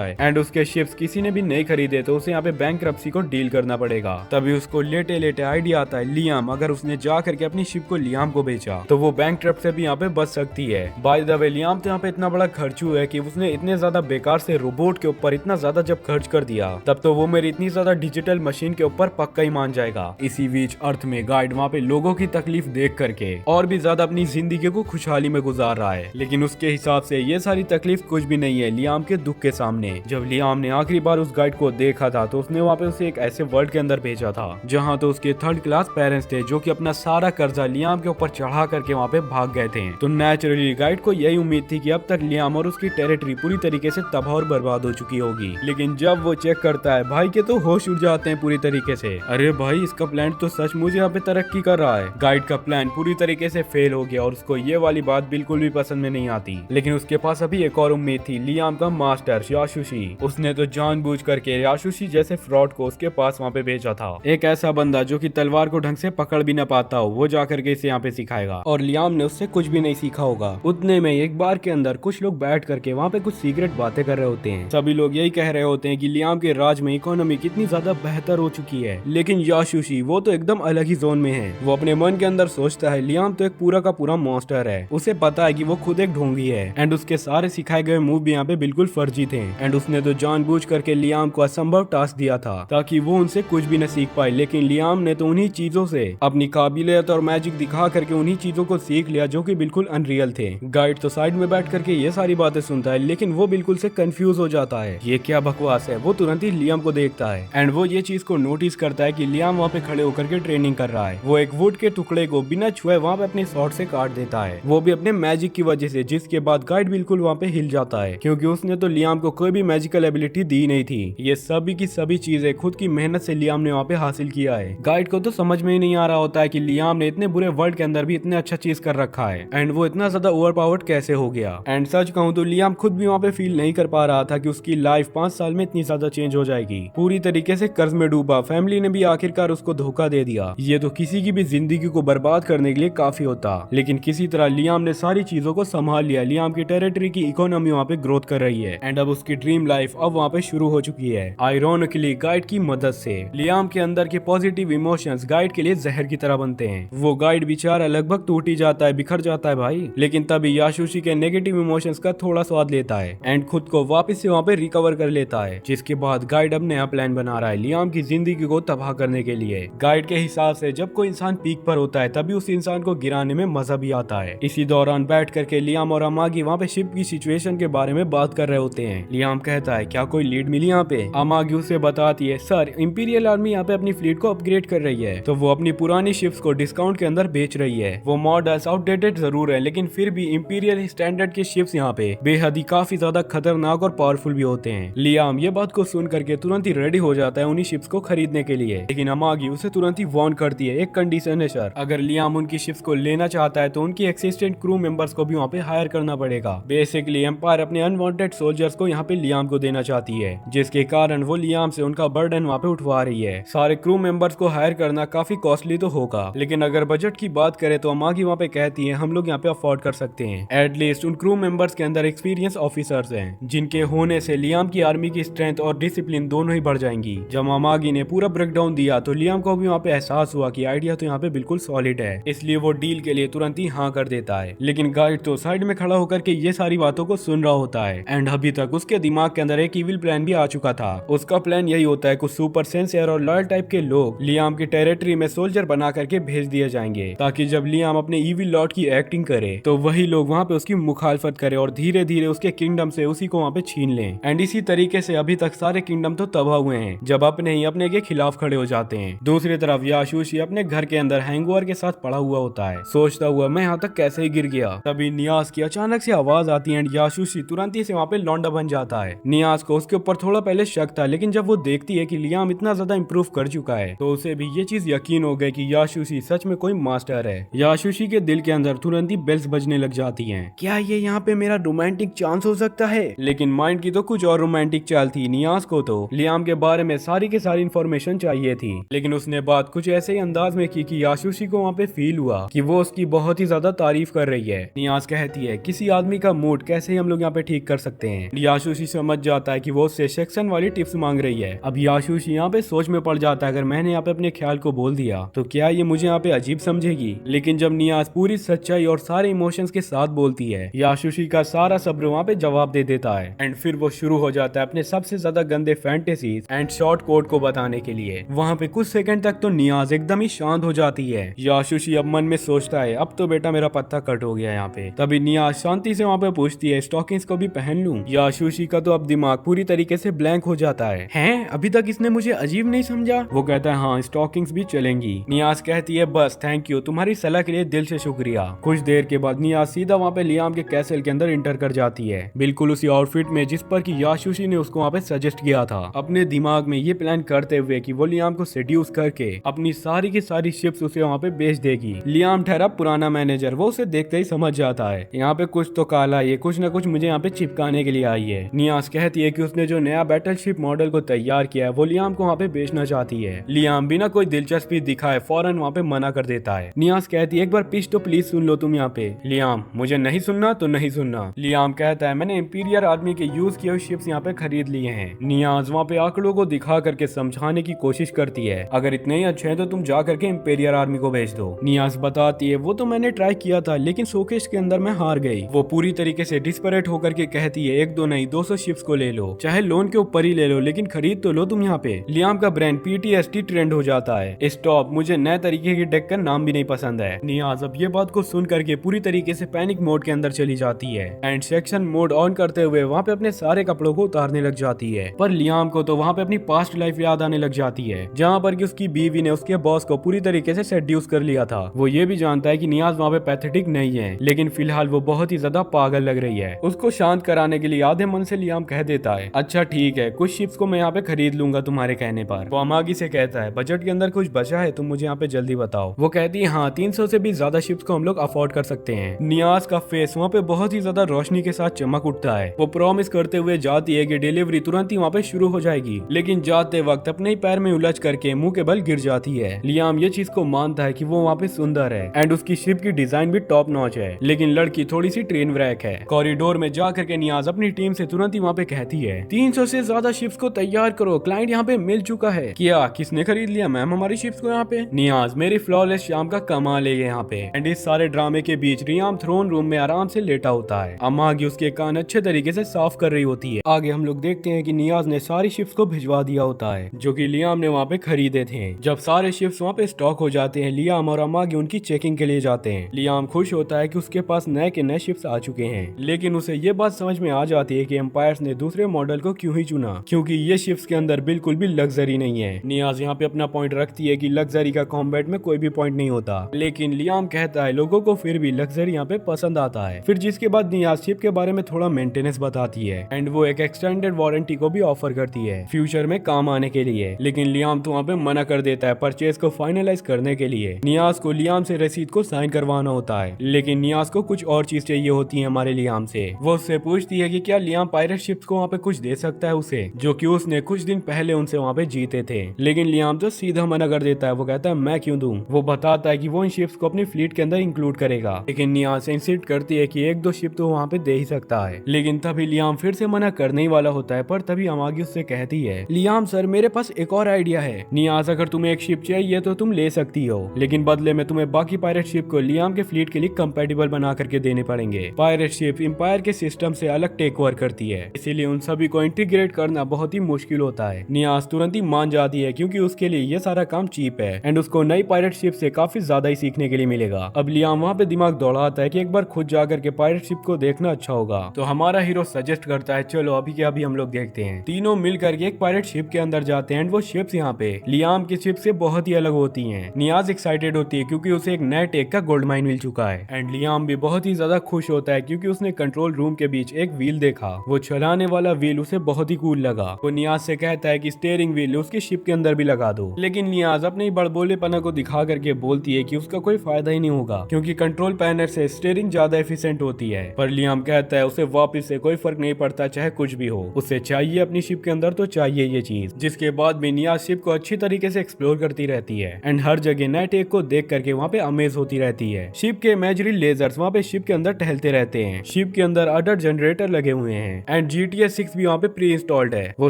है एंड उसके शिप्स किसी ने भी नहीं खरीदे तो उसे यहाँ पे बैंकरप्सी को डील करना पड़ेगा। तभी उसको लेटे लेटे आइडिया आता है लियाम अगर उसने जा करके अपनी शिप को लियाम को बेचा तो वो बैंकरप्ट से भी यहाँ पे बच सकती है। बाय द वे लियाम तो यहाँ पे इतना बड़ा खर्चू है कि उसने इतने ज्यादा बेकार से रोबोट के ऊपर इतना ज्यादा जब खर्च कर दिया तब तो वो मेरी इतनी ज्यादा डिजिटल मशीन के ऊपर पक्का ही मान जाएगा। इसी बीच अर्थ में गाइड वहाँ पे लोगों की तकलीफ देख करके और भी ज्यादा अपनी जिंदगी को खुशहाली में गुजार रहा है, लेकिन उसके हिसाब से ये सारी तकलीफ कुछ भी नहीं है लियाम के दुख के सामने। जब लियाम ने आखिरी बार उस गाइड को देखा था तो उसने वहाँ पे उसे एक ऐसे वर्ल्ड के अंदर भेजा था जहाँ तो उसके थर्ड क्लास पेरेंट्स थे जो कि अपना सारा कर्जा लियाम के ऊपर चढ़ा करके वहाँ पे भाग गए थे। तो नेचुरली गाइड को यही उम्मीद थी कि अब तक लियाम और उसकी टेरिटरी पूरी तरीके से तबाह और बर्बाद हो चुकी होगी, लेकिन जब वो चेक करता है भाई के तो होश उड़ जाते हैं पूरी तरीके से। अरे भाई इसका प्लान तो सचमुच यहाँ पे तरक्की कर रहा है। गाइड का प्लान पूरी तरीके से फेल हो गया और उसको ये वाली बात बिल्कुल भी पसंद में नहीं आती, लेकिन उसके पास अभी एक और उम्मीद थी लियाम का मास्टर याशुशी। उसने तो जानबूझ करके याशुशी जैसे फ्रॉड को उसके पास वहाँ पे भेजा था, एक ऐसा बंदा जो कि तलवार को ढंग से पकड़ भी न पाता हो वो जा करके इसे यहाँ पे सिखाएगा और लियाम ने उससे कुछ भी नहीं सीखा होगा। उतने में एक बार के अंदर कुछ लोग बैठ करके वहाँ पे कुछ सीक्रेट बातें कर रहे होते हैं। सभी लोग यही कह रहे होते हैं कि लियाम के राज में इकोनॉमी कितनी ज्यादा बेहतर हो चुकी है, लेकिन याशुशी वो तो एकदम अलग ही जोन में है। वो अपने मन के अंदर सोचता है लियाम तो एक पूरा का पूरा मॉन्स्टर है, उसे पता है कि वो खुद एक ढोंगी है एंड उसके सारे सिखाए गए मूव भी यहाँ पे बिल्कुल फर्जी थे एंड उसने तो जानबूझ करके लियाम को असंभव टास्क दिया था ताकि वो उनसे कुछ भी न सीख पाए, लेकिन लियाम ने तो उन्हीं चीजों से अपनी काबिलियत और मैजिक दिखा करके उन्हीं चीजों को सीख लिया जो कि बिल्कुल अनरियल थे। गाइड तो साइड में बैठ करके ये सारी बातें सुनता है, लेकिन वो बिल्कुल से कंफ्यूज हो जाता है ये क्या बकवास है। वो तुरंत ही लियाम को देखता है एंड वो ये चीज को नोटिस करता है कि लियाम वहाँ पे खड़े होकर के ट्रेनिंग कर रहा है। वो एक वुड के टुकड़े को बिना छुए वहाँ पे अपने शॉर्ट से काट देता है, वो भी अपने मैजिक की वजह से, जिसके बाद गाइड बिल्कुल वहाँ पे हिल जाता है क्योंकि उसने तो लियाम को कोई भी मैजिकल एबिलिटी दी नहीं थी। ये सभी की सभी चीजें खुद की मेहनत से लियाम ने वहाँ पे हासिल किया है। गाइड को तो समझ में ही नहीं आ रहा होता है कि लियाम ने इतने बुरे वर्ल्ड के अंदर भी इतने अच्छा चीज कर रखा है एंड वो इतना ज्यादा ओवर पावर्ड कैसे हो गया। एंड सच कहूँ तो लियाम खुद भी वहाँ पे फील नहीं कर पा रहा था कि उसकी लाइफ 5 साल में इतनी ज्यादा चेंज हो जाएगी। पूरी तरीके से कर्ज में डूबा, फैमिली ने भी आखिरकार उसको धोखा दे दिया। ये तो किसी की भी जिंदगी को बर्बाद करने के लिए काफी होता, लेकिन किसी तरह लियाम ने सारी चीजों को संभाल लिया। लियाम की टेरिटरी की इकोनॉमी वहाँ पे ग्रोथ कर रही है एंड अब उसकी ड्रीम लाइफ अब वहाँ पे शुरू हो चुकी है, आयरॉनिकली गाइड की मदद से। लियाम के अंदर के पॉजिटिव इमोशंस गाइड के लिए जहर की तरह बनते हैं। वो गाइड बेचारा लगभग टूट ही जाता है, बिखर जाता है भाई, लेकिन तभी याशुशी के नेगेटिव इमोशंस का थोड़ा स्वाद लेता है एंड खुद को वापस से वहाँ पे रिकवर कर लेता है, जिसके बाद गाइड अब नया प्लान बना रहा है लियाम की जिंदगी को तबाह करने के लिए। गाइड के हिसाब से जब कोई इंसान पीक पर होता है तभी उस इंसान को गिराने में मजा भी आता है। इसी दौरान बैठ करके लियाम और अमागी वहाँ पे शिप की सिचुएशन के बारे में बात कर रहे होते हैं। लियाम कहता है क्या कोई लीड मिली यहाँ पे? अमागी उसे बताती है सर इंपीरियल आर्मी यहाँ पे अपनी फ्लीट को अपग्रेड कर रही है, तो वो अपनी पुरानी शिप्स को डिस्काउंट के अंदर बेच रही है। वो मॉडल्स आउटडेटेड जरूर है, लेकिन फिर भी इंपीरियल स्टैंडर्ड के शिप्स यहाँ पे बेहद ही काफी ज्यादा खतरनाक और पावरफुल भी होते हैं। लियाम ये बात को सुन करके तुरंत ही रेडी हो जाता है उन्हीं शिप्स को खरीदने के लिए, लेकिन अमागी उसे तुरंत ही वार्न करती है एक कंडीशन है सर, अगर लियाम उनकी शिप्स को लेना चाहता है तो उनकी एक्सिस्टेंट क्रू मेंबर मेंबर्स को भी वहाँ पे हायर करना पड़ेगा। बेसिकली एम्पायर अपने अनवांटेड सोल्जर्स को यहाँ पे लियाम को देना चाहती है, जिसके कारण वो लियाम से उनका बर्डन वहाँ पे उठवा रही है। सारे क्रू मेंबर्स को हायर करना काफी कॉस्टली तो होगा, लेकिन अगर बजट की बात करें तो अमागी वहाँ पे कहती है हम लोग यहाँ पे अफोर्ड कर सकते हैं। एटलीस्ट उन क्रू मेंबर्स के अंदर एक्सपीरियंस ऑफिसर्स हैं, जिनके होने से लियाम की आर्मी की स्ट्रेंथ और डिसिप्लिन दोनों ही बढ़ जाएंगी। जब अमागी ने पूरा ब्रेकडाउन दिया तो लियाम को भी वहाँ पे एहसास हुआ कि आइडिया तो यहाँ पे बिल्कुल सॉलिड है, इसलिए वो डील के लिए तुरंत ही हाँ कर देता है। लेकिन गाइड तो साइड में खड़ा होकर के ये सारी बातों को सुन रहा होता है, एंड अभी तक उसके दिमाग के अंदर एक इविल प्लान भी आ चुका था। उसका प्लान यही होता है कुछ सुपर सिंसियर और लॉयल टाइप के लोग लियाम की टेरिटरी में सोल्जर बना करके भेज दिए जाएंगे, ताकि जब लियाम अपने इविल लॉर्ड की एक्टिंग करे तो वही लोग वहाँ पे उसकी मुखालफत करे और धीरे धीरे उसके किंगडम से उसी को वहाँ पे छीन लें। एंड इसी तरीके से अभी तक सारे किंगडम तो तबाह हुए हैं जब अपने ही अपने के खिलाफ खड़े हो जाते हैं। दूसरी तरफ याशुशी अपने घर के अंदर हैंगओवर के साथ पड़ा हुआ होता है, सोचता हुआ मैं यहाँ तक कैसे ही गिर गया। तभी नियाज की अचानक से आवाज आती है एंड याशुशी तुरंत ही से वहाँ पे लौंडा बन जाता है। नियाज को उसके ऊपर थोड़ा पहले शक था, लेकिन जब वो देखती है कि लियाम इतना ज्यादा इम्प्रूव कर चुका है तो उसे भी ये चीज यकीन हो गई कि याशुशी सच में कोई मास्टर है। याशुशी के दिल के अंदर तुरंत ही बेल्स बजने लग जाती हैं। क्या ये यहाँ पे मेरा रोमांटिक चांस हो सकता है? लेकिन माइंड की तो कुछ और रोमांटिक चाल थी। नियाज को तो लियाम के बारे में सारी की सारी इन्फॉर्मेशन चाहिए थी, लेकिन उसने बात कुछ ऐसे ही अंदाज में की कि याशुशी को वहाँ पे फील हुआ कि वो उसकी बहुत ही ज्यादा तारीफ कर रही है। नियाज कहती है किसी आदमी का मूड कैसे ही हम लोग यहाँ पे ठीक कर सकते हैं। याशुशी समझ जाता है कि वो उससे सेक्शन वाली टिप्स मांग रही है। अब याशुशी यहाँ पे सोच में पड़ जाता है अगर मैंने यहाँ पे अपने ख्याल को बोल दिया तो क्या ये मुझे यहाँ पे अजीब समझेगी। लेकिन जब नियाज पूरी सच्चाई और सारे इमोशंस के साथ बोलती है, याशुशी का सारा सब्र वहाँ पे जवाब दे देता है एंड फिर वो शुरू हो जाता है अपने सबसे ज्यादा गंदे फैंटेसीज एंड शॉर्ट कोड को बताने के लिए। वहाँ पे कुछ सेकंड तक तो नियाज एकदम ही शांत हो जाती है। याशुशी अब मन में सोचता है अब तो बेटा मेरा पत्ता कट हो गया यहाँ पे। तभी नियाज शांति से वहाँ पे पूछती है स्टॉकिंग्स को भी पहन लूं? याशुशी का तो अब दिमाग पूरी तरीके से ब्लैंक हो जाता है। हैं? अभी तक इसने मुझे अजीब नहीं समझा? वो कहता है हाँ स्टॉकिंग्स भी चलेंगी। नियाज कहती है बस थैंक यू, तुम्हारी सलाह के लिए दिल से शुक्रिया। कुछ देर के बाद नियाज सीधा वहाँ पे लियाम के कैसल के अंदर इंटर कर जाती है, बिल्कुल उसी आउटफिट में जिस पर कि याशुशी ने उसको वहाँ पे सजेस्ट किया था। अपने दिमाग में ये प्लान करते हुए कि वो लियाम को सेड्यूस करके अपनी सारी की सारी शिप्स उसे वहाँ पे बेच देगी। लियाम ठहरा पुराना मैनेजर, वो उसे देखते ही समझ जाता है यहाँ पे कुछ तो काला है, कुछ न कुछ मुझे यहाँ पे चिपकाने के लिए आई है। नियाज कहती है कि उसने जो नया बैटलशिप मॉडल को तैयार किया है वो लियाम को वहाँ पे बेचना चाहती है। लियाम बिना कोई दिलचस्पी दिखाए फौरन वहाँ पे मना कर देता है। नियाज कहती है एक बार पिच तो प्लीज सुन लो तुम यहाँ पे। लियाम मुझे नहीं सुनना तो नहीं सुनना। लियाम कहता है मैंने इंपीरियर आर्मी के यूज किए हुए शिप्स यहाँ पे खरीद लिए हैं। नियाज वहाँ पे आंकड़ों को दिखा करके समझाने की कोशिश करती है अगर इतने ही अच्छे हैं तो तुम जा करके इंपीरियर आर्मी को भेज दो। नियाज बताती है वो तो मैंने ट्राई किया था लेकिन शोकेस के अंदर मैं हार गई। वो पूरी तरीके से डिस्परेट होकर के कहती है एक दो नहीं 200 शिप्स को ले लो, चाहे लोन के ऊपर ही ले लो, लेकिन खरीद तो लो तुम यहाँ पे। लियाम का ब्रेन PTSD ट्रेंड हो जाता है। स्टॉप, मुझे नए तरीके की डेक का नाम भी नहीं पसंद है। नियाज अब ये बात को सुन करके पूरी तरीके से पैनिक मोड के अंदर चली जाती है एंड सेक्शन मोड ऑन करते हुए वहाँ पे अपने सारे कपड़ों को उतारने लग जाती है। पर लियाम को तो वहाँ पे अपनी पास्ट लाइफ याद आने लग जाती है जहाँ पर कि उसकी बीवी ने उसके बॉस को पूरी तरीके से सेड्यूस कर लिया था। वो ये भी जानता है कि नियाज वहाँ पे पैथेटिक नहीं है, लेकिन फिलहाल वो बहुत ही ज्यादा पागल लग रही है। उसको शांत कराने के लिए आधे मन से लियाम कह देता है अच्छा ठीक है कुछ शिप्स को मैं यहाँ पे खरीद लूंगा तुम्हारे कहने पर। वो अमागी से कहता है बजट के अंदर कुछ बचा है तुम मुझे यहाँ पे जल्दी बताओ। वो कहती है हाँ 300 से भी ज्यादा शिप्स को हम लोग अफोर्ड कर सकते हैं। नियाज का फेस वहाँ पे बहुत ही ज्यादा रोशनी के साथ चमक उठता है। वो प्रॉमिस करते हुए जाती है कि डिलीवरी तुरंत ही वहाँ पे शुरू हो जाएगी, लेकिन जाते वक्त अपने ही पैर में उलझ करके मुंह के बल गिर जाती है। लियाम ये चीज को मानता है कि वो वहाँ पे सुंदर है एंड उसकी शिप की डिजाइन भी टॉप नॉच है, लेकिन लड़की थोड़ी सी ट्रेन व्रैक है। कॉरिडोर में जा करके नियाज अपनी टीम से तुरंत ही वहाँ पे कहती है 300 से ज्यादा शिप्स को तैयार करो, क्लाइंट यहाँ पे मिल चुका है। क्या किसने खरीद लिया मैम हमारी शिप्स को यहाँ पे? नियाज मेरी फ्लॉलेस शाम का कमाल है यहाँ पे। एंड इस सारे ड्रामे के बीच रियाम थ्रोन रूम में आराम से लेटा होता है। अमागी उसके कान अच्छे तरीके से साफ कर रही होती है। आगे हम लोग देखते हैं कि नियाज ने सारी शिप्स को भिजवा दिया होता है जो कि लियाम ने वहाँ पे खरीदे थे। जब सारे शिप्स वहाँ पे स्टॉक हो जाते हैं लियाम और अमागी उनकी चेकिंग के लिए जाते हैं। लियाम खुश होता है कि उसके पास नए के नए शिप्स आ चुके हैं, लेकिन उसे ये बात समझ में आ जाती है कि एम्पायर्स ने दूसरे मॉडल को क्यों ही चुना, क्योंकि ये शिप्स के अंदर बिल्कुल भी लग्जरी नहीं है। नियाज यहाँ पे अपना पॉइंट रखती है कि लग्जरी का कॉम्बैट में कोई भी पॉइंट नहीं होता, लेकिन लियाम कहता है लोगों को फिर भी लग्जरी यहाँ पे पसंद आता है। फिर जिसके बाद नियाज शिप के बारे में थोड़ा मेंटेनेंस बताती है एंड वो एक एक्सटेंडेड वारंटी को भी ऑफर करती है फ्यूचर में काम आने के लिए, लेकिन लियाम तो वहाँ पे मना कर देता है परचेज को फाइनलाइज करने के लिए। नियाज को लियाम से रसीद को साइन करवाना होता है, लेकिन नियाज को कुछ और चीज चाहिए होती है हमारे लियाम से। वो उससे पूछती है कि क्या लियाम पायरेट शिप्स को वहाँ पे कुछ दे सकता है उसे, जो कि उसने कुछ दिन पहले उनसे वहाँ पे जीते थे। लेकिन लियाम तो सीधा मना कर देता है। वो कहता है मैं क्यों दूं। वो बताता है कि वो इन शिप्स को अपनी फ्लीट के अंदर इंक्लूड करेगा, लेकिन नियाज इंसिस्ट करती है कि एक दो शिप तो वहाँ पे दे ही सकता है। लेकिन तभी लियाम फिर से मना करने ही वाला होता है, पर तभी अमागी उससे कहती है लियाम सर मेरे पास एक और आइडिया है। नियाज अगर तुम्हें एक शिप चाहिए तो तुम ले सकती हो, लेकिन बदले में तुम्हें बाकी पायरेट शिप को लियाम के फ्लीट के लिए कंपैटिबल बना करके देने पड़ेंगे। पायरेट शिप एम्पायर के सिस्टम से अलग टेक ओवर करती है, इसीलिए उन सभी को इंटीग्रेट करना बहुत ही मुश्किल होता है। नियाज तुरंत ही मान जाती है क्योंकि उसके लिए ये सारा काम चीप है एंड उसको नई पायरेट शिप से काफी ज्यादा ही सीखने के लिए मिलेगा। अब लियाम वहाँ पे दिमाग दौड़ाता है कि एक बार खुद जाकर के पायरेट शिप को देखना अच्छा होगा। तो हमारा हीरो सजेस्ट करता है चलो अभी के अभी हम लोग देखते हैं। तीनों मिल करके एक पायरेट शिप के अंदर जाते हैं एंड वो शिप्स यहाँ पे लियाम की शिप से बहुत ही अलग होती हैं। नियाज एक्साइटेड होती है क्योंकि उसे एक नए टेक का गोल्ड माइन मिल चुका है एंड लियाम भी बहुत ही ज्यादा खुश होता है क्योंकि उसने कंट्रोल रूम के बीच एक व्हील देखा। वो चलाने वाला व्हील उसे बहुत ही कूल लगा। वो नियाज से कहता है कि स्टीयरिंग व्हील उसकी शिप के अंदर भी लगा दो, लेकिन नियाज अपने ही बड़बोलेपना को दिखा करके बोलती है कि उसका कोई फायदा ही नहीं होगा क्योंकि कंट्रोल पैनल से स्टीयरिंग ज्यादा एफिशिएंट होती है। पर लियाम कहता है उसे वापस से कोई फर्क नहीं पड़ता चाहे कुछ भी हो, उसे चाहिए अपनी शिप के अंदर तो चाहिए ये चीज। जिसके बाद भी नियाज शिप को अच्छी तरीके से एक्सप्लोर करती रहती है एंड हर जगह नए टेक को देख करके वहाँ पे अमेज होती रहती है। शिप के इमेजिनरी लेजर्स वहाँ पे शिप के अंदर टहलते रहते हैं। शिप के अंदर अडर जनरेटर लगे हुए हैं एंड GTA 6 भी वहाँ पे प्री इंस्टॉल्ड है। वो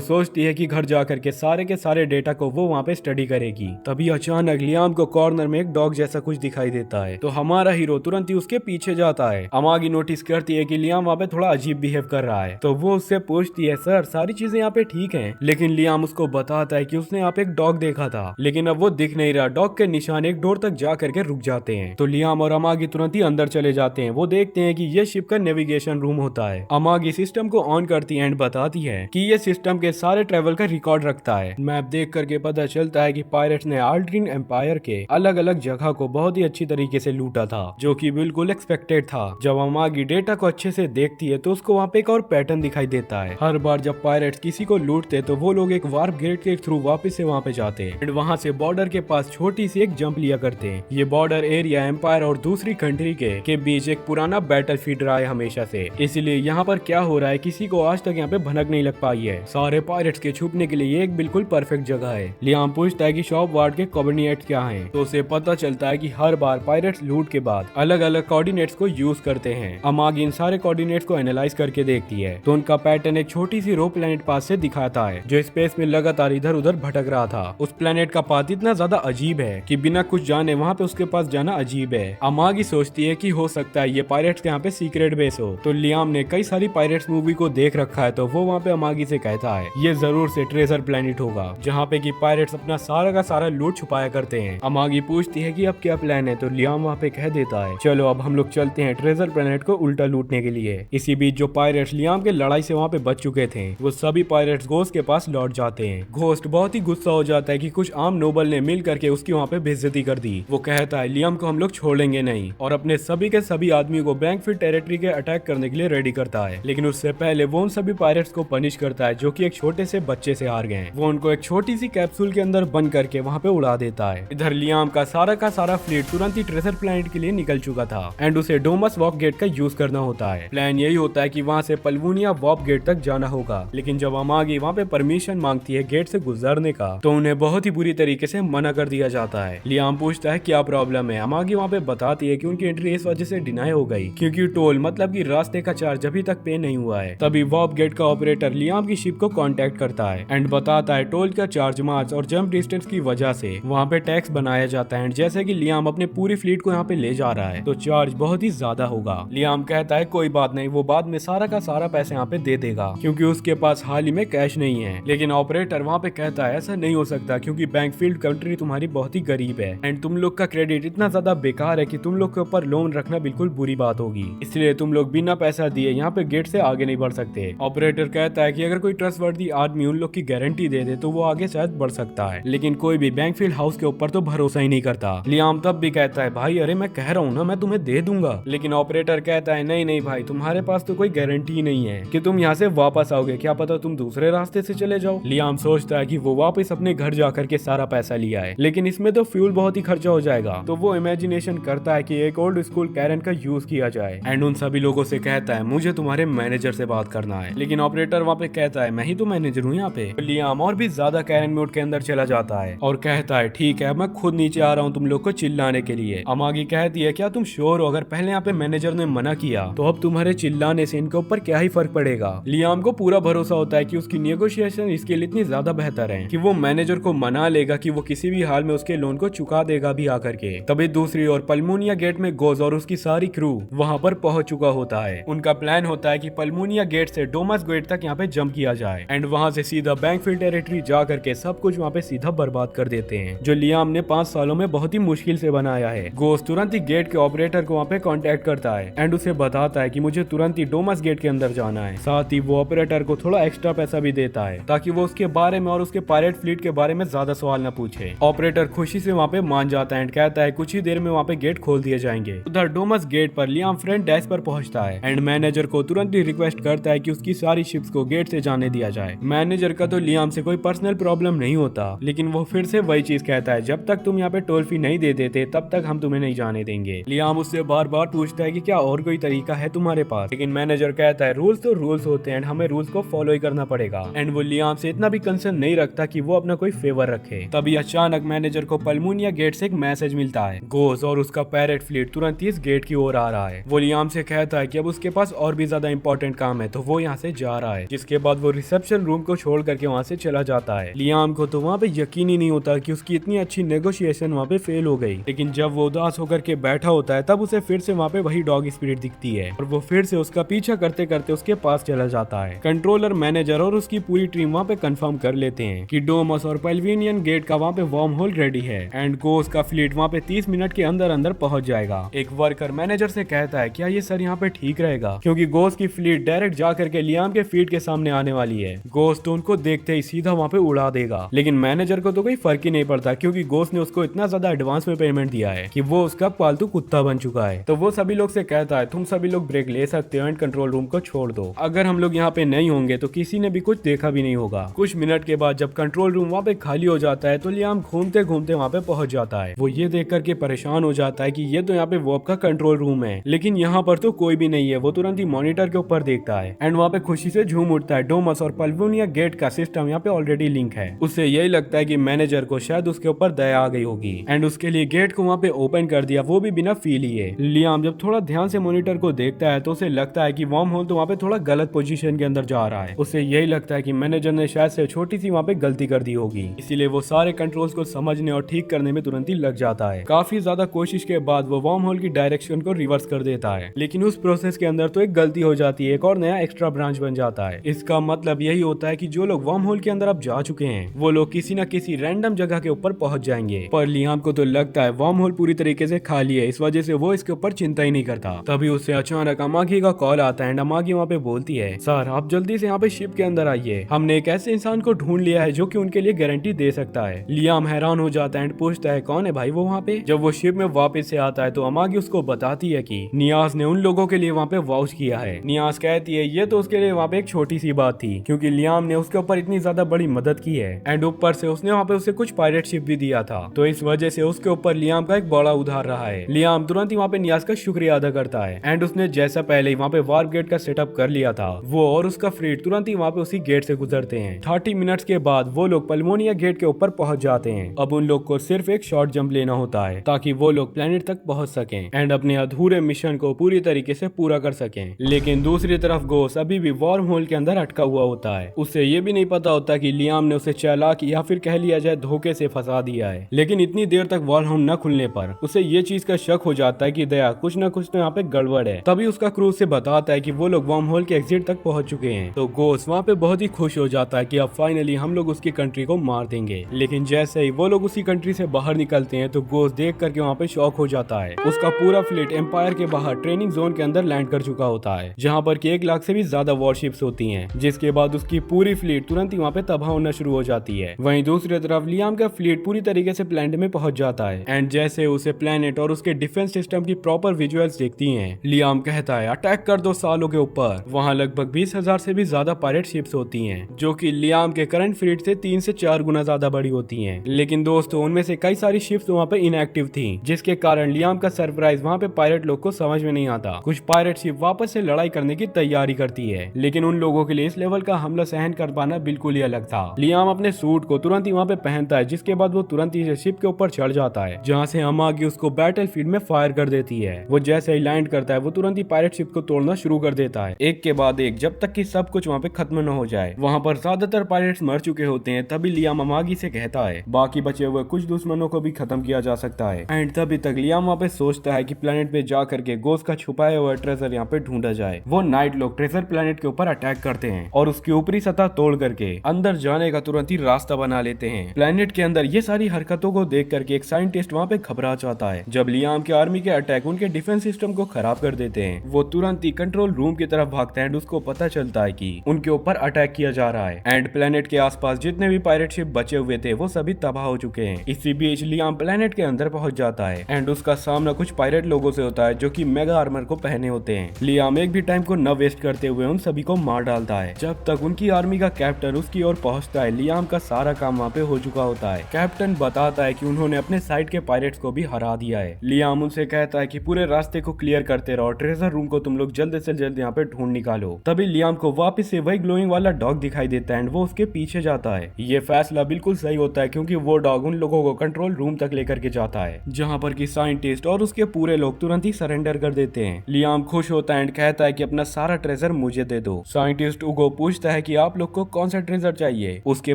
सोचती है कि घर जा करके सारे के सारे डेटा को वो वहाँ पे स्टडी करेगी। तभी अचानक लियाम को कॉर्नर में एक डॉग जैसा कुछ दिखाई देता है, तो हमारा हीरो तुरंत ही उसके पीछे जाता है। अमागी नोटिस करती है कि लियाम वहाँ पे थोड़ा अजीब बिहेव कर रहा है, तो वो उससे पूछती है सर सारी चीजें यहाँ पे ठीक हैं। लेकिन लियाम उसको बताता है कि उसने यहाँ पे एक डॉग देखा था, लेकिन अब वो दिख नहीं रहा। डॉग के निशान एक डोर तक जा करके रुक जाते हैं, तो लियाम और अमागी तुरंत ही अंदर चले जाते हैं। वो देखते हैं कि ये शिप का नेविगेशन रूम होता है। अमागी सिस्टम को ऑन करती है एंड बताती है कि ये सिस्टम के सारे ट्रेवल का रिकॉर्ड रखता है। मैप देख करके पता चलता है कि पायरेट्स ने आल्ड्रीन एम्पायर के अलग अलग जगह को बहुत ही अच्छी तरीके से लूटा था, जो कि बिल्कुल एक्सपेक्टेड था। जब अमागी डेटा को अच्छे से देखती है तो उसको वहाँ पे एक और पैटर्न दिखाई देता है। हर बार जब पायरेट्स किसी को लूटते तो वो लोग एक वार्प गेट के थ्रू वापस से वहाँ पे जाते हैं, वहाँ से बॉर्डर के पास छोटी सी एक जंप लिया करते हैं। ये बॉर्डर एरिया एम्पायर और दूसरी कंट्री के बीच एक पुराना बैटल फील्ड रहा है हमेशा से, इसलिए यहाँ पर क्या हो रहा है किसी को आज तक यहाँ पे भनक नहीं लग पाई है। सारे पायरेट्स के छुपने के लिए ये एक बिल्कुल परफेक्ट जगह है। लियाम पूछता है कि शॉप वार्ड के कोऑर्डिनेट्स क्या हैं, तो उसे पता चलता है कि हर बार पायरेट्स लूट के बाद अलग अलग कोऑर्डिनेट्स को यूज करते हैं। अमागी इन सारे कोऑर्डिनेट्स को एनालाइज करके देखती है, तो उनका पैटर्न एक छोटी सी रो प्लेनेट पास से दिखाता है जो स्पेस में लगातार इधर उधर भटक रहा था। उस प्लेनेट का पाथ इतना ज्यादा अजीब है कि बिना कुछ जाने वहाँ पे उसके पास जाना अजीब है। अमागी सोचती है कि हो सकता है ये पायरेट्स के यहाँ पे सीक्रेट बेस हो। तो लियाम ने कई सारी पायरेट्स मूवी को देख रखा है, तो वो वहाँ पे अमागी से कहता है ये जरूर से ट्रेजर प्लेनेट होगा जहाँ पे कि पायरेट्स अपना सारा का सारा लूट छुपाया करते हैं। अमागी पूछती है कि अब क्या प्लान है, तो लियाम वहाँ पे कह देता है चलो अब हम लोग चलते हैं ट्रेजर प्लेनेट को उल्टा लूटने के लिए। इसी बीच जो पायरेट्स लियाम के लड़ाई से वहाँ पे बच चुके थे वो सभी पायरेट्स घोस्ट के पास लौट जाते हैं। घोस्ट बहुत ही गुस्सा हो जाता है कि कुछ आम नोबल ने मिल करके उसकी वहाँ पे बेइज्जती कर दी। वो कहता है लियाम को हम लोग छोड़ेंगे नहीं और अपने सभी के सभी आदमियों को बैंकफील्ड टेरिटरी के अटैक करने के लिए रेडी करता है। लेकिन उससे पहले वो उन सभी पायरेट्स को पनिश करता है जो कि एक छोटे से बच्चे से हार गए। वो उनको एक छोटी सी कैप्सूल के अंदर बंद करके वहाँ पे उड़ा देता है। इधर लियाम का सारा फ्लीट तुरंत ही ट्रेजर प्लेनेट के लिए निकल चुका था एंड उसे डोमस वॉप गेट का यूज करना होता है। प्लान यही होता है कि वहाँ से पल्वूनिया वॉप गेट तक जाना होगा, लेकिन जब अमागी वहाँ पे परमिशन मांगती है गेट से गुजरने का, तो उन्हें बहुत ही बुरी तरीके से मना कर दिया जाता है। लियाम पूछता है क्या प्रॉब्लम है। अमागी वहाँ पे बताती है कि उनकी एंट्री इस वजह से डिनाई हो गई क्योंकि टोल मतलब कि रास्ते का चार्ज अभी तक पे नहीं हुआ है। तभी वॉप गेट का ऑपरेटर लियाम की शिप को कांटेक्ट करता है एंड बताता है टोल का चार्ज मार्च और जंप डिस्टेंस की वजह से वहाँ पे टैक्स बनाया जाता है। जैसे कि लियाम अपने पूरी फ्लीट को यहाँ पे ले जा रहा है तो चार्ज बहुत ही ज्यादा होगा। लियाम कहता है कोई बात नहीं, वो बाद में सारा का सारा पैसे यहाँ पे दे देगा क्योंकि उसके पास हाल ही में कैश नहीं है। लेकिन ऑपरेटर वहाँ पे कहता है ऐसा नहीं हो सकता क्योंकि बैंकफील्ड कंट्री तुम्हारी बहुत ही गरीब है एंड तुम लोग का क्रेडिट इतना ज्यादा बेकार है कि तुम लोग के ऊपर लोन रखना बिल्कुल बुरी बात होगी, इसलिए तुम लोग बिना पैसा दिए यहाँ पे गेट से आगे नहीं बढ़ सकते। ऑपरेटर कहता है कि अगर कोई ट्रस्टवर्दी आदमी उन लोग की गारंटी दे दे तो वो आगे शायद बढ़ सकता है, लेकिन कोई भी बैंकफील्ड हाउस के ऊपर तो भरोसा ही नहीं करता। लियाम तब भी कहता है भाई अरे मैं कह रहा हूँ ना मैं तुम्हें दे दूंगा, लेकिन ऑपरेटर कहता है नहीं नहीं भाई तुम्हारे पास तो कोई गारंटी ही नहीं है कि तुम यहाँ से वापस आओगे, क्या पता तुम दूसरे रास्ते से चले जाओ। लियाम सोचता है कि वो वापस अपने घर जाकर के सारा पैसा लिया है, लेकिन इसमें तो फ्यूल बहुत ही खर्चा हो जाएगा, तो वो इमेजिनेशन करता है कि एक ओल्ड स्कूल बिल्कुल कैरन का यूज किया जाए। एंड उन सभी लोगों से कहता है मुझे तुम्हारे मैनेजर से बात करना है, लेकिन ऑपरेटर वहाँ पे कहता है मैं ही तो मैनेजर हूँ यहाँ पे। लियाम और भी ज्यादा कैरन म्यूट के अंदर चला जाता है और कहता है ठीक है, मैं खुद नीचे आ रहा हूँ तुम लोग को चिल्लाने के लिए। अमागी कहती है क्या तुम श्योर हो? अगर पहले यहाँ पे मैनेजर ने मना किया तो अब तुम्हारे चिल्लाने से इनके ऊपर क्या ही फर्क पड़ेगा। लियाम को पूरा भरोसा होता है कि उसकी नेगोशिएशन इसके लिए इतनी ज्यादा बेहतर है कि वो मैनेजर को मना लेगा कि वो किसी भी हाल में उसके लोन को चुका देगा भी आकर के। तभी दूसरी ओर पल्मोनिया गेट में गोज और उसकी सारी क्रू वहाँ पर पहुंच चुका होता है। उनका प्लान होता है कि पल्मोनिया गेट से डोमस गेट तक यहाँ पे जंप किया जाए एंड वहाँ से सीधा बैंकफील्ड टेरिटरी जा करके सब कुछ वहाँ पे सीधा बर्बाद कर देते हैं, जो लियाम ने 5 सालों में बहुत ही मुश्किल से बनाया है। गोज तुरंत ही गेट के ऑपरेटर को वहाँ पे कांटेक्ट करता है एंड उसे बताता है कि मुझे तुरंत ही डोमस गेट के अंदर जाना है। साथ ही वो ऑपरेटर को थोड़ा एक्स्ट्रा पैसा भी देता है ताकि वो उसके बारे में और उसके पायरेट फ्लीट के बारे में ज्यादा सवाल न पूछे। ऑपरेटर खुशी से वहाँ पे मान जाता है एंड कहता है कुछ ही देर में वहाँ पे गेट खोल दिए जाएंगे। उधर डोमस गेट पर लियाम फ्रंट डेस्क पर पहुंचता है एंड मैनेजर को तुरंत ही रिक्वेस्ट करता है कि उसकी सारी शिप्स को गेट से जाने दिया जाए। मैनेजर का तो लियाम से कोई पर्सनल प्रॉब्लम नहीं होता, लेकिन वो फिर से वही चीज कहता है जब तक तुम यहाँ पे टोल फी नहीं दे देते तब तक हम तुम्हें नहीं जाने देंगे। लियाम उससे बार बार पूछता है कि क्या और कोई तरीका है तुम्हारे पास, लेकिन मैनेजर कहता है रूल्स तो रूल्स होते हैं, हमें रूल्स को फॉलो ही करना पड़ेगा। एंड वो लियाम से इतना भी कंसर्न नहीं रखता कि वो अपना कोई फेवर रखे। तभी अचानक मैनेजर को पल्मोनिया गेट से एक मैसेज मिलता है। गोज और उसका पैरेट फ्लीट तुरंत ही इस गेट की ओर आ रहा है। वो लियाम से कहता है कि अब उसके पास और भी ज्यादा इंपॉर्टेंट काम है तो वो यहाँ से जा रहा है, जिसके बाद वो रिसेप्शन रूम को छोड़ करके वहाँ से चला जाता है। लियाम को तो वहाँ पे यकीन ही नहीं होता कि उसकी इतनी अच्छी नेगोशिएशन वहाँ पे फेल हो गई, लेकिन जब वो उदास होकर के बैठा होता है तब उसे फिर से वहाँ पे वही डॉग स्पिरिट दिखती है और वो फिर से उसका पीछा करते करते उसके पास चला जाता है। कंट्रोलर, मैनेजर और उसकी पूरी टीम वहाँ पे कंफर्म कर लेते हैं कि डोमस और पेल्विनियन गेट का वहाँ पे वार्म होल रेडी है एंड गोस का फ्लीट वहाँ पे 30 मिनट के अंदर अंदर पहुंच जाएगा। एक वर्कर मैनेजर से कहता है क्या ये सर यहाँ पे ठीक रहेगा, क्योंकि गोस की फ्लीट डायरेक्ट जा करके लियाम के फीट के सामने आने वाली है। गोस तो उनको देखते ही सीधा वहाँ पे उड़ा देगा, लेकिन मैनेजर को तो कोई फर्क ही नहीं पड़ता क्योंकि गोस ने उसको इतना ज्यादा एडवांस में पेमेंट दिया है कि वो उसका पालतू कुत्ता बन चुका है। तो वो सभी लोग से कहता है तुम सभी लोग ब्रेक ले सकते हो एंड कंट्रोल रूम को छोड़ दो, अगर हम लोग यहाँ पे नहीं होंगे तो किसी ने भी कुछ देखा भी नहीं होगा। कुछ मिनट के बाद जब कंट्रोल रूम वहाँ पे खाली हो जाता है तो लियाम घूमते घूमते वहाँ पे पहुंच जाता है। वो ये देख करके परेशान हो जाता है कि ये तो यहाँ पे वॉप का कंट्रोल रूम है, लेकिन यहाँ पर तो कोई भी नहीं है। वो तुरंत ही मॉनिटर के ऊपर देखता है एंड वहाँ पे खुशी से झूम उठता है। डोमस और पल्वोनिया गेट का सिस्टम यहाँ पे ऑलरेडी लिंक है। उससे यही लगता है कि मैनेजर को शायद उसके ऊपर दया आ गई होगी एंड उसके लिए गेट को वहाँ पे ओपन कर दिया, वो भी बिना फील लिए। लियाम जब थोड़ा ध्यान से मॉनिटर को देखता है तो उसे लगता है कि वार्म होल तो वहाँ पे थोड़ा गलत पोजीशन के अंदर जा रहा है। उसे यही लगता है कि मैनेजर ने शायद से छोटी सी वहाँ पे गलती कर दी होगी, इसीलिए वो सारे कंट्रोल्स को समझने और ठीक करने में तुरंत ही लग जाता है। काफी ज्यादा कोशिश के बाद वो वार्म होल की डायरेक्शन को रिवर्स कर देता है, लेकिन उस प्रोसेस के अंदर तो एक गलती हो जाती है, एक और नया एक्स्ट्रा ब्रांच बन जाता है। इसका मतलब यही होता है कि जो लोग वार्म होल के अंदर अब जा चुके हैं वो लोग किसी न किसी रैंडम जगह के ऊपर पहुंच जाएंगे। पर लियाम को तो लगता है वार्म होल पूरी तरीके से खाली है, इस वजह से वो इसके ऊपर चिंता ही नहीं करता। तभी उससे अचानक अमागी का कॉल आता है एंड अमागी वहाँ पे बोलती है सर आप जल्दी से यहाँ पे शिप के अंदर आइए, हमने एक ऐसे इंसान को ढूंढ लिया है जो कि उनके लिए गारंटी दे सकता है। लियाम हैरान हो जाता है एंड पूछता है कौन है भाई वो वहाँ पे। जब वो शिप में वापस से आता है तो अमागी उसको बताती है कि नियाज ने उन लोगों के लिए वहाँ पे वाउच किया है। नियाज कहती है ये तो उसके लिए वहाँ पे एक छोटी सी बात थी, क्योंकि लियाम ने उसके ऊपर इतनी ज्यादा बड़ी मदद की है एंड ऊपर से उसने वहाँ पे उसे कुछ पायरेट शिप भी दिया था, तो इस वजह से उसके ऊपर लियाम का एक बड़ा उधार रहा है। लियाम तुरंत ही वहाँ पे नियाज का शुक्रिया अदा करता है एंड उसने जैसा पहले ही वहाँ पे वार्प गेट का सेटअप कर लिया था, वो और उसका फ्लीट तुरंत ही वहाँ पे उसी गेट से गुजरते हैं। 30 मिनट्स के बाद वो लोग पल्मोनिया गेट के ऊपर पहुंच जाते हैं। अब उन लोग को सिर्फ एक शॉर्ट जंप लेना होता है ताकि वो लोग प्लेनेट तक पहुंच सकें एंड अपने अधूरे मिशन को पूरी तरीके से पूरा कर सकें। लेकिन दूसरी तरफ गोस अभी भी वार्म होल के अंदर अटका हुआ होता है। उसे ये भी नहीं पता होता कि लियाम ने उसे चालाक या फिर कह लिया जाए धोखे से फंसा दिया है, लेकिन इतनी देर तक वार्म होल न खुलने पर उसे ये चीज का शक हो जाता है कि दया कुछ न कुछ तो यहाँ पे गड़बड़ है। तभी उसका क्रू से बताता है कि वो लोग वार्म होल के एग्जिट तक पहुंच चुके हैं। तो गोस वहाँ पे बहुत ही खुश हो जाता है कि अब फाइनली हम लोग उसकी कंट्री को मार देंगे। लेकिन जैसे ही वो लोग उसी कंट्री से बाहर निकलते हैं तो गोस देख करके वहाँ पे शॉक हो जाता है। उसका पूरा फ्लीट एम्पायर के बाहर ट्रेनिंग जोन के अंदर लैंड कर चुका होता है, जहाँ पर 1 लाख से भी ज्यादा वॉरशिप्स होती हैं, जिसके बाद उसकी पूरी फ्लीट तुरंत ही वहाँ पे तबाह होना शुरू हो जाती है। वहीं दूसरी तरफ लियाम का फ्लीट पूरी तरीके से प्लेनेट में पहुंच जाता है एंड जैसे उसे प्लेनेट और उसके डिफेंस सिस्टम की प्रॉपर विजुअल्स दिखती हैं, लियाम कहता है अटैक कर दो सालों के ऊपर। वहाँ लगभग 20,000 से भी ज्यादा पायरेट शिप्स होती हैं, जो कि लियाम के करंट फ्लीट से 3 से 4 गुना ज्यादा बड़ी होती हैं। लेकिन दोस्तों उनमें से कई सारी शिप्स वहाँ पे इनएक्टिव थी, जिसके कारण लियाम का सरप्राइज गाइस वहाँ पे पायलट लोग को समझ में नहीं आता। कुछ पायलट शिप वापस से लड़ाई करने की तैयारी करती है, लेकिन उन लोगों के लिए इस लेवल का हमला सहन कर पाना बिल्कुल ही अलग था। लियाम अपने सूट को तुरंत ही वहाँ पे पहनता है, जिसके बाद वो तुरंत ही शिप के ऊपर चढ़ जाता है, जहाँ से अमागी उसको बैटल फील्ड में फायर कर देती है। वो जैसे ही लैंड करता है वो तुरंत ही पायलट शिप को तोड़ना शुरू कर देता है, एक के बाद एक, जब तक कि सब कुछ वहाँ पे खत्म न हो जाए। वहाँ पर ज्यादातर पायलट्स मर चुके होते हैं। तभी लियाम अमागी से कहता है बाकी बचे हुए कुछ दुश्मनों को भी खत्म किया जा सकता है। एंड तभी तक लियाम वहाँ पे सोचता है कि प्लेनेट पे जा करके गोस्ट का छुपाया हुआ ट्रेजर यहाँ पे ढूंढा जाए। वो नाइट लोग ट्रेजर प्लेनेट के ऊपर अटैक करते हैं और उसकी ऊपरी सतह तोड़ करके अंदर जाने का तुरंत ही रास्ता बना लेते हैं। प्लेनेट के अंदर ये सारी हरकतों को देख करके एक साइंटिस्ट वहाँ पे घबरा जाता है। जब लियाम के आर्मी के अटैक उनके डिफेंस सिस्टम को खराब कर देते हैं, वो तुरंत ही कंट्रोल रूम की तरफ भागता है एंड उसको पता चलता है कि उनके ऊपर अटैक किया जा रहा है। एंड प्लेनेट के आसपास जितने भी पायरेट शिप बचे हुए थे वो सभी तबाह हो चुके हैं। इसी बीच लियाम प्लेनेट के अंदर पहुंच जाता है एंड उसका सामना कुछ पायरेट लोगों से होता है जो कि मेगा आर्मर को पहने होते हैं। लियाम एक भी टाइम को न वेस्ट करते हुए उन सभी को मार डालता है। जब तक उनकी आर्मी का कैप्टन उसकी ओर पहुंचता है, लियाम का सारा काम वहाँ पे हो चुका होता है। कैप्टन बताता है कि उन्होंने अपने साइड के पायरेट्स को भी हरा दिया है। लियाम उनसे कहता है कि पूरे रास्ते को क्लियर करते रहो, ट्रेजर रूम को तुम लोग जल्द से जल्द यहाँ पे ढूंढ निकालो। तभी लियाम को वापस से वही ग्लोइंग वाला डॉग दिखाई देता है एंड वो उसके पीछे जाता है। ये फैसला बिल्कुल सही होता है क्योंकि वो डॉग उन लोगों को कंट्रोल रूम तक लेकर के जाता है, जहाँ पर कि साइंटिस्ट और उसके पूरे लोग तुरंत ही सरेंडर कर देते हैं। लियाम खुश होता है एंड कहता है कि अपना सारा ट्रेजर मुझे दे दो। साइंटिस्ट उगो पूछता है कि आप लोग को कौन सा ट्रेजर चाहिए। उसके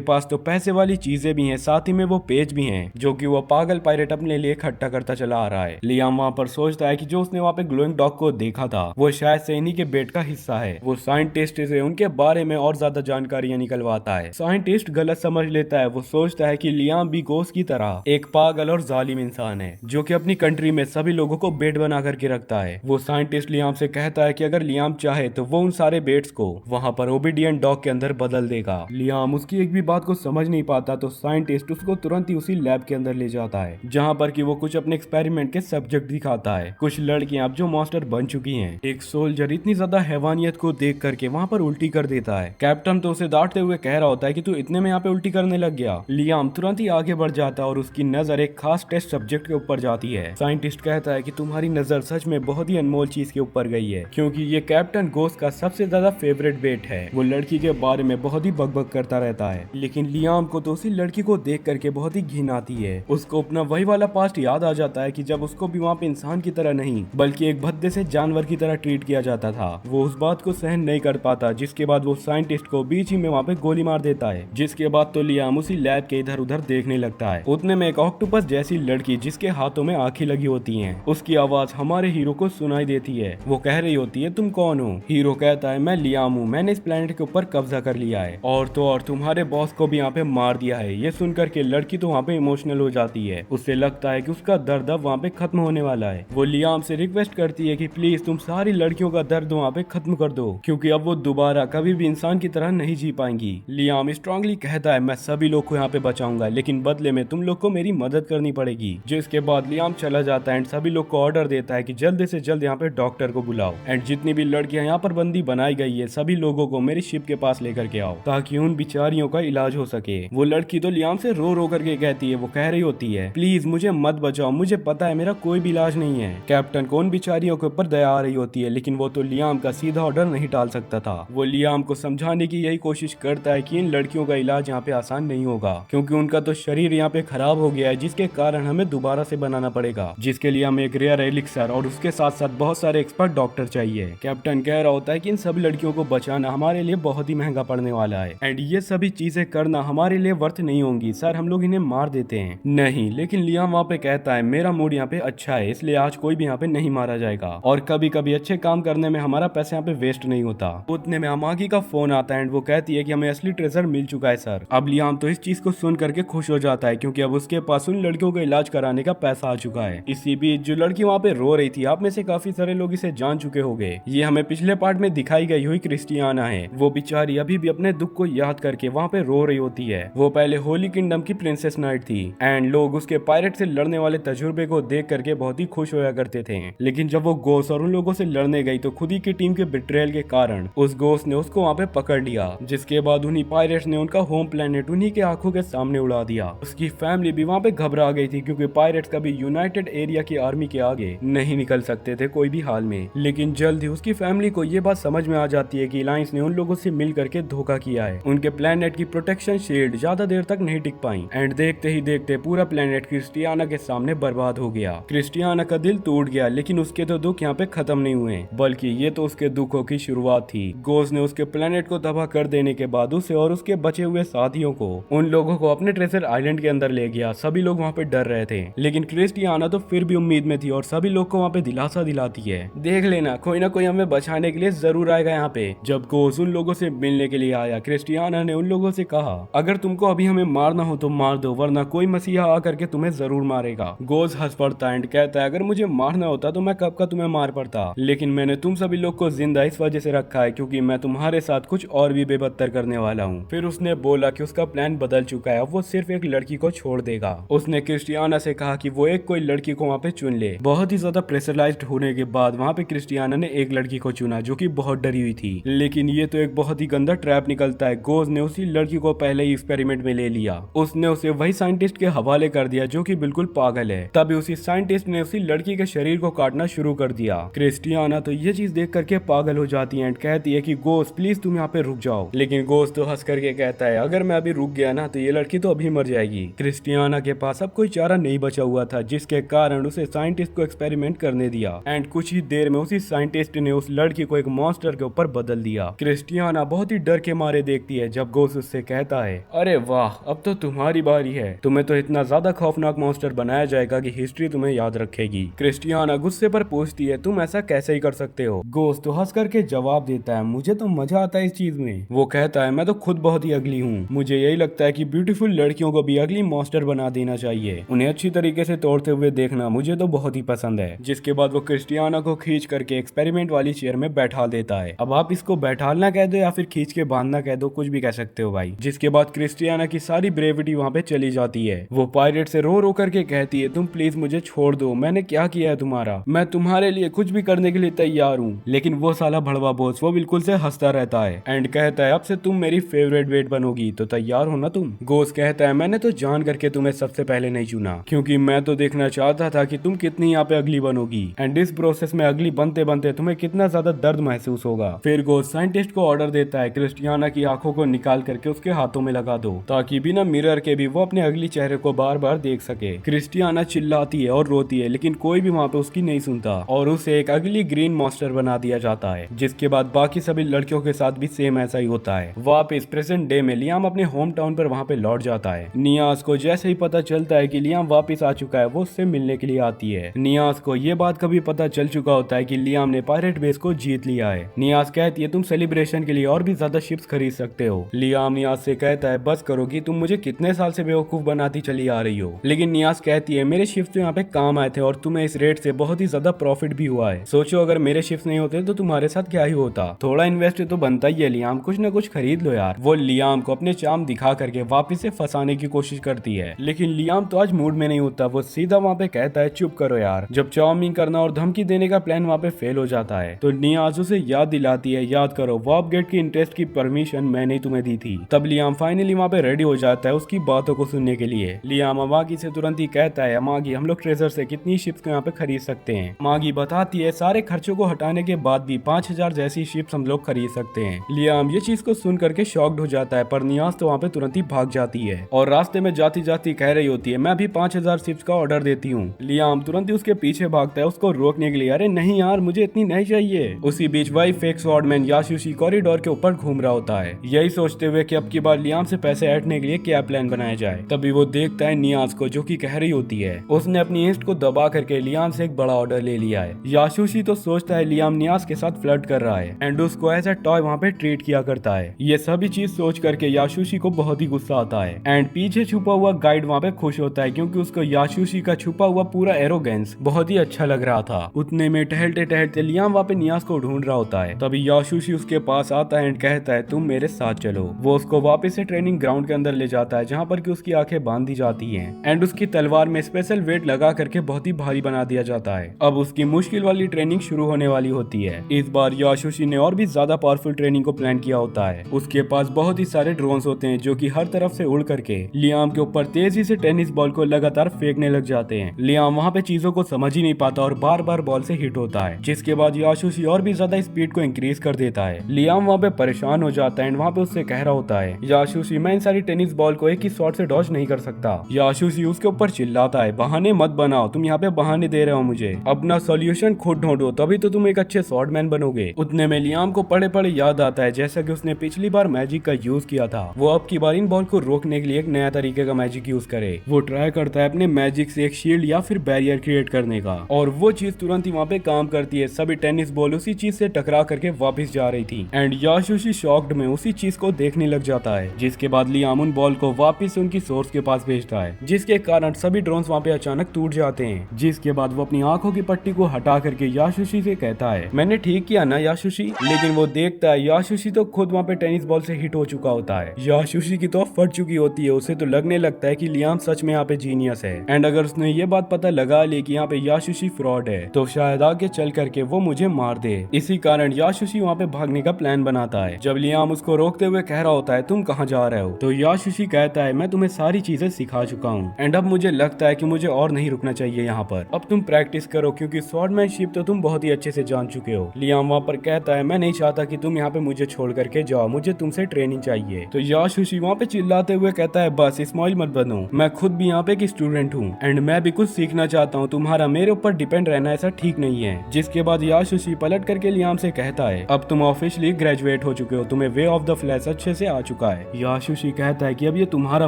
पास तो पैसे वाली चीजें भी हैं, साथ ही में वो पेज भी हैं जो कि वो पागल पायरेट अपने लिए इकट्ठा करता चला आ रहा है। लियाम वहाँ पर सोचता है कि जो उसने वहाँ पे ग्लोइंग डॉग को देखा था वो शायद से इन्हीं के बेट का हिस्सा है। वो साइंटिस्ट से उनके बारे में और ज्यादा जानकारियां निकलवाता है। साइंटिस्ट गलत समझ लेता है। वो सोचता है कि लियाम भी गोस्ट की तरह एक पागल और जालिम इंसान है जो कि अपनी कंट्री में सभी लोगों को बेट बना करके रखता है। वो साइंटिस्ट लियाम से कहता है कि अगर लियाम चाहे तो वो उन सारे बेट्स को वहाँ पर ओबीडियंट डॉग के अंदर बदल देगा। लियाम उसकी एक भी बात को समझ नहीं पाता तो साइंटिस्ट उसको तुरंत ही उसी लैब के अंदर ले जाता है जहाँ पर कि वो कुछ अपने एक्सपेरिमेंट के सब्जेक्ट दिखाता है। कुछ लड़कियां अब जो मॉन्स्टर बन चुकी हैं। एक सोल्जर इतनी ज्यादा हैवानियत को देख करके वहाँ पर उल्टी कर देता है। कैप्टन तो उसे डांटते हुए कह रहा होता है कि तू इतने में यहाँ पे उल्टी करने लग गया। लियाम तुरंत ही आगे बढ़ जाता है और उसकी नजर एक खास टेस्ट सब्जेक्ट के ऊपर जाती है। साइंटिस्ट कहता है कि तुम्हारी नजर सच में बहुत ही अनमोल चीज के ऊपर गई है क्योंकि ये कैप्टन गोस्ट का सबसे ज्यादा फेवरेट बेट है। वो लड़की के बारे में बहुत ही बकबक करता रहता है, लेकिन लियाम को तो उसी लड़की को देख करके बहुत ही घिन आती है। उसको अपना वही वाला पास्ट याद आ जाता है कि जब उसको भी वहाँ पे इंसान की तरह नहीं बल्कि एक भद्दे से जानवर की तरह ट्रीट किया जाता था। वो उस बात को सहन नहीं कर पाता, जिसके बाद वो साइंटिस्ट को बीच ही में वहाँ पे गोली मार देता है। जिसके बाद तो लियाम उसी लैब के इधर उधर देखने लगता है। उतने में एक ऑक्टोपस जैसी लड़की जिसके हाथों में आंखें लगी होती हैं, उसकी आवाज हमारे हीरो को सुनाई देती है। वो कह रही होती है तुम कौन हो। हीरो कहता है मैं लियाम हूँ, मैंने इस प्लेनेट के ऊपर कब्जा कर लिया है और तो और तुम्हारे बॉस को भी यहाँ पे मार दिया है। ये सुनकर के लड़की तो वहाँ पे इमोशनल हो जाती है। उससे लगता है कि उसका दर्द अब वहाँ पे खत्म होने वाला है। वो लियाम से रिक्वेस्ट करती है कि प्लीज तुम सारी लड़कियों का दर्द वहाँ पे खत्म कर दो क्योंकि अब वो दोबारा कभी भी इंसान की तरह नहीं जी पाएंगी। लियाम स्ट्रांगली कहता है मैं सभी लोग को यहाँ पे बचाऊंगा, लेकिन बदले में तुम लोग को मेरी मदद करनी पड़ेगी। जिसके बाद लियाम चला जाता है एंड सभी लोग को ऑर्डर देता है कि जल्द से जल्द यहाँ पे डॉक्टर को बुलाओ एंड जितनी भी लड़कियां यहाँ पर बंदी बनाई गई है सभी लोगों को मेरी शिप के पास लेकर के आओ ताकि उन बिचारियों का इलाज हो सके। वो लड़की तो लियाम से रो रो करके कहती है, वो कह रही होती है प्लीज मुझे मत बचाओ, मुझे पता है मेरा कोई भी इलाज नहीं है। कैप्टन को उन बिचारियों के ऊपर दया आ रही होती है, लेकिन वो तो लियाम का सीधा ऑर्डर नहीं टाल सकता था। वो लियाम को समझाने की यही कोशिश करता है कि इन लड़कियों का इलाज यहाँ पे आसान नहीं होगा क्योंकि उनका तो शरीर यहाँ पे खराब हो गया है, जिसके कारण हमें दोबारा से बनाना पड़ेगा, जिसके लिए हमें एक रेयर एलिक्सर और उसके साथ साथ बहुत सारे एक्सपर्ट डॉक्टर चाहिए। कैप्टन कह रहा होता है कि इन सभी लड़कियों को बचाना हमारे लिए बहुत ही महंगा पड़ने वाला है एंड ये सभी चीजें करना हमारे लिए वर्थ नहीं होंगी सर, हम लोग इन्हें मार देते हैं। नहीं, लेकिन लियाम वहाँ पे कहता है मेरा मूड यहाँ पे अच्छा है इसलिए आज कोई भी यहाँ पे नहीं मारा जाएगा और कभी कभी अच्छे काम करने में हमारा पैसा यहाँ पे वेस्ट नहीं होता। उतने में अमागी का फोन आता है एंड वो कहती है कि हमें असली ट्रेजर मिल चुका है सर। अब लियाम तो इस चीज को सुन करके खुश हो जाता है क्योंकि अब उसके पास उन लड़कियों का इलाज कराने का पैसा आ चुका है। इसी बीच जो लड़की वहाँ पे रो रही थी, आप में से काफी सारे लोग इसे जान चुके होंगे। ये हमें पिछले पार्ट में दिखाई गई हुई क्रिस्टियाना है। वो बेचारी अभी भी अपने दुख को याद करके वहाँ पे रो रही होती है। वो पहले होली किंगडम की प्रिंसेस नाइट थी एंड लोग उसके पायरेट से लड़ने वाले तजुर्बे को देख करके बहुत ही खुश होया करते थे, लेकिन जब वो गोस्ट और उन लोगों से लड़ने गई तो खुद ही की टीम के बिट्रेयल के कारण उस गोस्ट ने उसको वहाँ पे पकड़ लिया, जिसके बाद उन्हीं पायरेट्स ने उनका होम प्लेनेट उन्हीं के आंखों के सामने उड़ा दिया। उसकी फैमिली भी वहाँ पे घबरा गई थी क्योंकि पायरेट्स कभी यूनाइटेड एरिया की आर्मी आर्मी के आगे नहीं निकल सकते थे कोई भी हाल में। लेकिन जल्द ही उसकी फैमिली को ये बात समझ में आ जाती है कि अलायंस ने उन लोगों से मिल करके धोखा किया है। उनके प्लेनेट की प्रोटेक्शन शील्ड ज्यादा देर तक नहीं टिक पाई एंड देखते ही देखते पूरा प्लेनेट क्रिस्टियाना के सामने बर्बाद हो गया। क्रिस्टियाना का दिल टूट गया, लेकिन उसके तो दुख यहाँ पे खत्म नहीं हुए, बल्कि ये तो उसके दुखों की शुरुआत थी। गोज ने उसके प्लेनेट को तबाह कर देने के बाद उसे और उसके बचे हुए साथियों को, उन लोगों को अपने ट्रेजर आइलैंड के अंदर ले गया। सभी लोग वहाँ पे डर रहे थे, लेकिन क्रिस्टियाना तो फिर भी उम्मीद में थी और सभी लोग को वहाँ पे दिलासा दिलाती है, देख लेना कोई ना कोई हमें बचाने के लिए जरूर आएगा यहाँ पे। जब गोज उन लोगों से मिलने के लिए आया, क्रिस्टियाना ने उन लोगों से कहा, अगर तुमको अभी हमें मारना हो तो मार दो, वरना कोई मसीहा आकर के तुम्हें जरूर मारेगा। गोज हंस पड़ता एंड कहता है, अगर मुझे मारना होता तो मैं कब का तुम्हें मार पड़ता, लेकिन मैंने तुम सभी लोग को जिंदा इस वजह से रखा है क्योंकि मैं तुम्हारे साथ कुछ और भी बेबदतर करने वाला हूँ। फिर उसने बोला कि उसका प्लान बदल चुका है, वो सिर्फ एक लड़की को छोड़ देगा। उसने क्रिस्टियाना से कहा कि वो एक कोई लड़की को वहाँ पे चुन ले। बहुत ही ज्यादा प्रेशराइज्ड होने के बाद वहाँ पे क्रिस्टियाना ने एक लड़की को चुना जो कि बहुत डरी हुई थी, लेकिन ये तो एक बहुत ही गंदा ट्रैप निकलता है। गोज ने उसी लड़की को पहले ही एक्सपेरिमेंट में ले लिया। उसने उसे वही साइंटिस्ट के हवाले कर दिया जो कि बिल्कुल पागल है। तभी उसी साइंटिस्ट ने उसी लड़की के शरीर को काटना शुरू कर दिया। क्रिस्टियाना तो ये चीज देख करके पागल हो जाती है एंड कहती है कि गोज प्लीज तुम यहाँ पे रुक जाओ, लेकिन गोज तो हंस करके कहता है, अगर मैं अभी रुक गया ना तो ये लड़की तो अभी मर जाएगी। क्रिस्टियाना के पास अब कोई चारा नहीं बचा हुआ था, जिसके कारण उसे साइंटिस्ट को एक्सपेरिमेंट करने दिया एंड कुछ ही देर में उसी साइंटिस्ट ने उस लड़की को एक मॉन्स्टर के ऊपर बदल दिया। क्रिस्टियाना बहुत ही डर के मारे देखती है जब गोज उससे कहता है, अरे वाह अब तो तुम्हारी बारी है, तुम्हें तो इतना ज्यादा खौफनाक मॉन्स्टर बनाया जाएगा कि हिस्ट्री तुम्हें याद रखेगी। क्रिस्टियाना गुस्से पर पूछती है, तुम ऐसा कैसे ही कर सकते हो? गोज तो हंस करके जवाब देता है, मुझे तो मजा आता है इस चीज में। वो कहता है, मैं तो खुद बहुत ही अगली हूँ, मुझे यही लगता है कि ब्यूटीफुल लड़कियों को भी अगली मॉन्स्टर बना देना चाहिए, उन्हें अच्छी तरीके से तोड़ते हुए देखना मुझे तो बहुत ही पसंद है। जिसके बाद वो क्रिस्टियाना को खींच करके एक्सपेरिमेंट वाली चेयर में बैठा देता है। अब आप इसको बैठालना कह दो या फिर खींच के बांधना कह दो, कुछ भी कह सकते हो भाई। जिसके बाद क्रिस्टियाना की सारी ब्रेविटी वहाँ पे चली जाती है। वो पायरेट से रो रो करके कहती है, तुम प्लीज मुझे छोड़ दो, मैंने क्या किया है तुम्हारा, मैं तुम्हारे लिए कुछ भी करने के लिए तैयार हूँ। लेकिन वो साला भड़वा बॉस वो बिल्कुल से हंसता रहता है एंड कहता है, अब से तुम मेरी फेवरेट वेट बनोगी, तो तैयार हो ना तुम? गोस कहता है, मैंने तो जान करके तुम्हें सबसे पहले नहीं चुना, क्योंकि मैं तो देखना चाहता था कि तुम कितनी यहाँ पे अगली बनोगी एंड इस प्रोसेस में अगली बनते बनते तुम्हें कितना ज्यादा दर्द महसूस होगा। फिर गोस साइंटिस्ट को ऑर्डर देता है, क्रिस्टियाना की आंखों को निकाल करके उसके हाथों में लगा दो, ताकि बिना मिरर के भी वो अपने अगली चेहरे को बार बार देख सके। क्रिस्टियाना चिल्लाती है और रोती है, लेकिन कोई भी वहाँ पे उसकी नहीं सुनता और उसे एक अगली ग्रीन मॉन्स्टर बना दिया जाता है। जिसके बाद बाकी सभी लड़कियों के साथ भी सेम ऐसा ही होता है। वापस प्रेजेंट डे में लियाम अपने होम टाउन पर वहाँ पे लौट जाता है। नियाज को जैसे ही पता चलता है कि लियाम वापस आ चुका है, वो उससे मिलने के लिए आती है। नियाज को ये बात कभी पता चल चुका होता है कि लियाम ने पायरेट बेस को जीत लिया है। नियाज कहती है, तुम सेलिब्रेशन के लिए और भी ज्यादा शिप्स खरीद सकते हो। लियाम नियाज से कहता है, बस करो कि तुम मुझे कितने साल से बेवकूफ बनाती चली आ रही हो। लेकिन नियाज कहती है, मेरे शिप्स तो यहाँ पे काम आए थे और तुम्हें इस रेट से बहुत ही ज्यादा प्रॉफिट भी हुआ है। सोचो अगर मेरे शिप्स नहीं होते तो तुम्हारे साथ क्या ही होता। थोड़ा इन्वेस्ट तो बनता ही है लियाम, कुछ न कुछ खरीद लो यार। वो लियाम को अपने चार्म दिखा करके वापस से फंसाने की कोशिश करती है, लेकिन लियाम तो आज मूड में नहीं होता। वो सीधा वहाँ पे कहता है, चुप करो यार। जब चार्मिंग करना और धमकी देने का प्लान वहाँ पे फेल हो जाता है तो नियाज उसे याद दिलाती है, याद करो वार्प गेट की इंटरेस्ट की परमिशन मैंने ही तुम्हें दी थी। तब लियाम फाइनली वहाँ पे रेडी हो जाता है उसकी बातों को सुनने के लिए। लियाम अमागी से तुरंत ही कहता है, अमागी हम लोग ट्रेजर से कितनी शिप्स को यहाँ पे खरीद सकते हैं? मागी बताती है, सारे खर्चों को हटाने के बाद भी 5000 जैसी शिप्स हम लोग खरीद सकते हैं। लियाम ये चीज को सुन करके शॉक्ड हो जाता है, पर नियाज तो वहाँ पे तुरंत ही भाग जाती है और रास्ते में जाती जाती कह रही होती है, मैं भी 5000 शिप्स का ऑर्डर देती हूँ। लियाम तुरंत ही उसके पीछे भागता है उसको रोकने के लिए, अरे नहीं यार मुझे इतनी नहीं चाहिए। उसी बीच वही फेक स्वॉर्डमैन याशुशी कॉरिडोर के ऊपर घूम रहा होता है, यही सोचते हुए कि अब की बार लियाम से पैसे ऐंठने के लिए क्या प्लान बनाया जाए। तभी वो देखता है नियाज को जो कि कह रही होती है, उसने अपनी इंस्ट को दबा करके लियाम से एक बड़ा ऑर्डर ले लिया है। याशुशी तो सोचता है लियाम नियाज के साथ फ्लर्ट कर रहा है एंड उसको एज अ टॉय वहाँ पे ट्रीट किया करता है। ये सभी चीज सोच करके याशुशी को बहुत ही गुस्सा आता है एंड पीछे छुपा हुआ गाइड वहाँ पे खुश होता है क्योंकि उसको याशुशी का छुपा हुआ पूरा एरोगेंस बहुत ही अच्छा लग रहा था। उतने में टहलते टहलते लियाम वहाँ पे नियाज को ढूंढ रहा होता है। तभी याशुशी उसके पास आता है एंड कहता है, तुम मेरे साथ चलो। वो उसको वापस से ट्रेनिंग ग्राउंड के अंदर ले जाता है जहाँ पर कि उसकी आंखें बांध दी जाती हैं एंड उसकी तलवार में स्पेशल वेट लगा करके बहुत ही भारी बना दिया जाता है। अब उसकी मुश्किल वाली ट्रेनिंग शुरू होने वाली होती है। इस बार याशुशी ने और भी ज्यादा पावरफुल ट्रेनिंग को प्लान किया होता है। उसके पास बहुत ही सारे ड्रोन्स होते हैं जो कि हर तरफ से उड़ करके लियाम के ऊपर तेजी से टेनिस बॉल को लगातार फेंकने लग जाते हैं। लियाम वहाँ पे चीजों को समझ ही नहीं पाता और बार बार बॉल से हिट होता है, जिसके बाद याशुशी और भी ज्यादा स्पीड को इंक्रीज कर देता है। लियाम वहाँ पे परेशान हो जाता है एंड वहाँ पे उससे कह रहा होता है, याशुशी मैं इन सारी टेनिस बॉल को एक ही शॉट से डॉज नहीं कर सकता। याशुशी उसके ऊपर चिल्लाता है, बहाने मत बनाओ, तुम यहाँ पे बहाने दे रहे हो मुझे, अपना सॉल्यूशन खुद ढूंढो, तभी तो तुम एक अच्छे शॉटमैन बनोगे। उतने में लियाम को पड़े पड़े याद आता है जैसा कि उसने पिछली बार मैजिक का यूज किया था, वो अब की बार इन बॉल को रोकने के लिए एक नया तरीके का मैजिक यूज करे। वो ट्राई करता है अपने मैजिक से एक शील्ड या फिर बैरियर क्रिएट करने का, और वो चीज तुरंत ही वहाँ पे काम करती है। सभी टेनिस बॉल उसी चीज से टकरा करके वापस जा रही थी एंड याशुशी शॉक्ड में उसी चीज को देखने लग जाता है, जिसके बाद लियाम उन बॉल को वापस उनकी सोर्स के पास भेजता है, जिसके कारण सभी ड्रोन्स वहाँ पे अचानक टूट जाते हैं। जिसके बाद वो अपनी आंखों की पट्टी को हटा करके याशुशी से कहता है, मैंने ठीक किया ना याशुशी। लेकिन वो देखता है याशुशी तो खुद वहाँ पे टेनिस बॉल से हिट हो चुका होता है। याशुशी की तो फट चुकी होती है, उसे तो लगने लगता है कि लियाम सच में यहाँ पे जीनियस है एंड अगर उसने ये बात पता लगा ली कि यहाँ पे याशुशी फ्रॉड है तो शायद आगे चल करके वो मुझे मार दे। इसी कारण याशुशी वहाँ पे भागने का प्लान बनाता है। जब लियाम उसको रोकते हुए कह रहा होता है, तुम कहाँ जा रहे हो, तो याशुशी कहता है, मैं तुम्हें सारी चीजें सिखा चुका हूँ एंड अब मुझे लगता है कि मुझे और नहीं रुकना चाहिए यहाँ पर, अब तुम प्रैक्टिस करो क्योंकि स्वॉर्डमैनशिप तो तुम बहुत ही अच्छे से जान चुके हो। लियाम वहाँ पर कहता है, मैं नहीं चाहता कि तुम यहाँ पे मुझे छोड़ करके जाओ, मुझे तुमसे ट्रेनिंग चाहिए। तो याशुशी वहाँ पे चिल्लाते हुए कहता है, बस स्माइल मत बनो, मैं खुद भी यहाँ पे एक स्टूडेंट हूँ एंड मैं भी कुछ सीखना चाहता हूँ, तुम्हारा मेरे ऊपर डिपेंड रहना ऐसा ठीक नहीं है। जिसके बाद याशुशी पलट करके लियाम से कहता है, अब तुम ऑफिशियली ग्रेजुएट हो चुके हो, तुम्हें वे ऑफ द फ्लैश अच्छे से आ चुका है। याशुशी कहता है कि अब ये तुम्हारा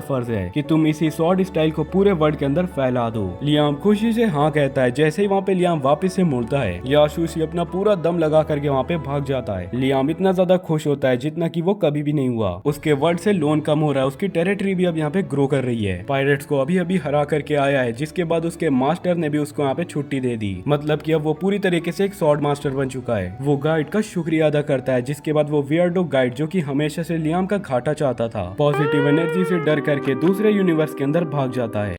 फर्ज है कि तुम इसी स्वॉर्ड स्टाइल को पूरे वर्ल्ड के अंदर फैला दो। लियाम खुशी से हाँ कहता है। जैसे ही वहाँ पे लियाम वापस से मुड़ता है, याशुशी अपना पूरा दम लगा करके वहाँ पे भाग जाता है। लियाम इतना ज्यादा खुश होता है जितना कि वो कभी भी नहीं हुआ। उसके वर्ल्ड से लोन कम हो रहा है, उसकी टेरिटरी भी अब यहाँ पे ग्रो कर रही है। पायरेट्स को अभी अभी हरा करके आया है, जिसके बाद उसके मास्टर ने भी उसको यहाँ पे छुट्टी दे दी, मतलब कि अब वो पूरी तरीके से एक स्वॉर्ड मास्टर बन चुका है। वो गाइड का शुक्रिया अदा करता है, जिसके बाद वो वियर्डो गाइड जो कि हमेशा से लियाम का घाटा चाहता था, पॉजिटिव एनर्जी से डर करके दूसरे यूनिवर्स के अंदर भाग जाता है।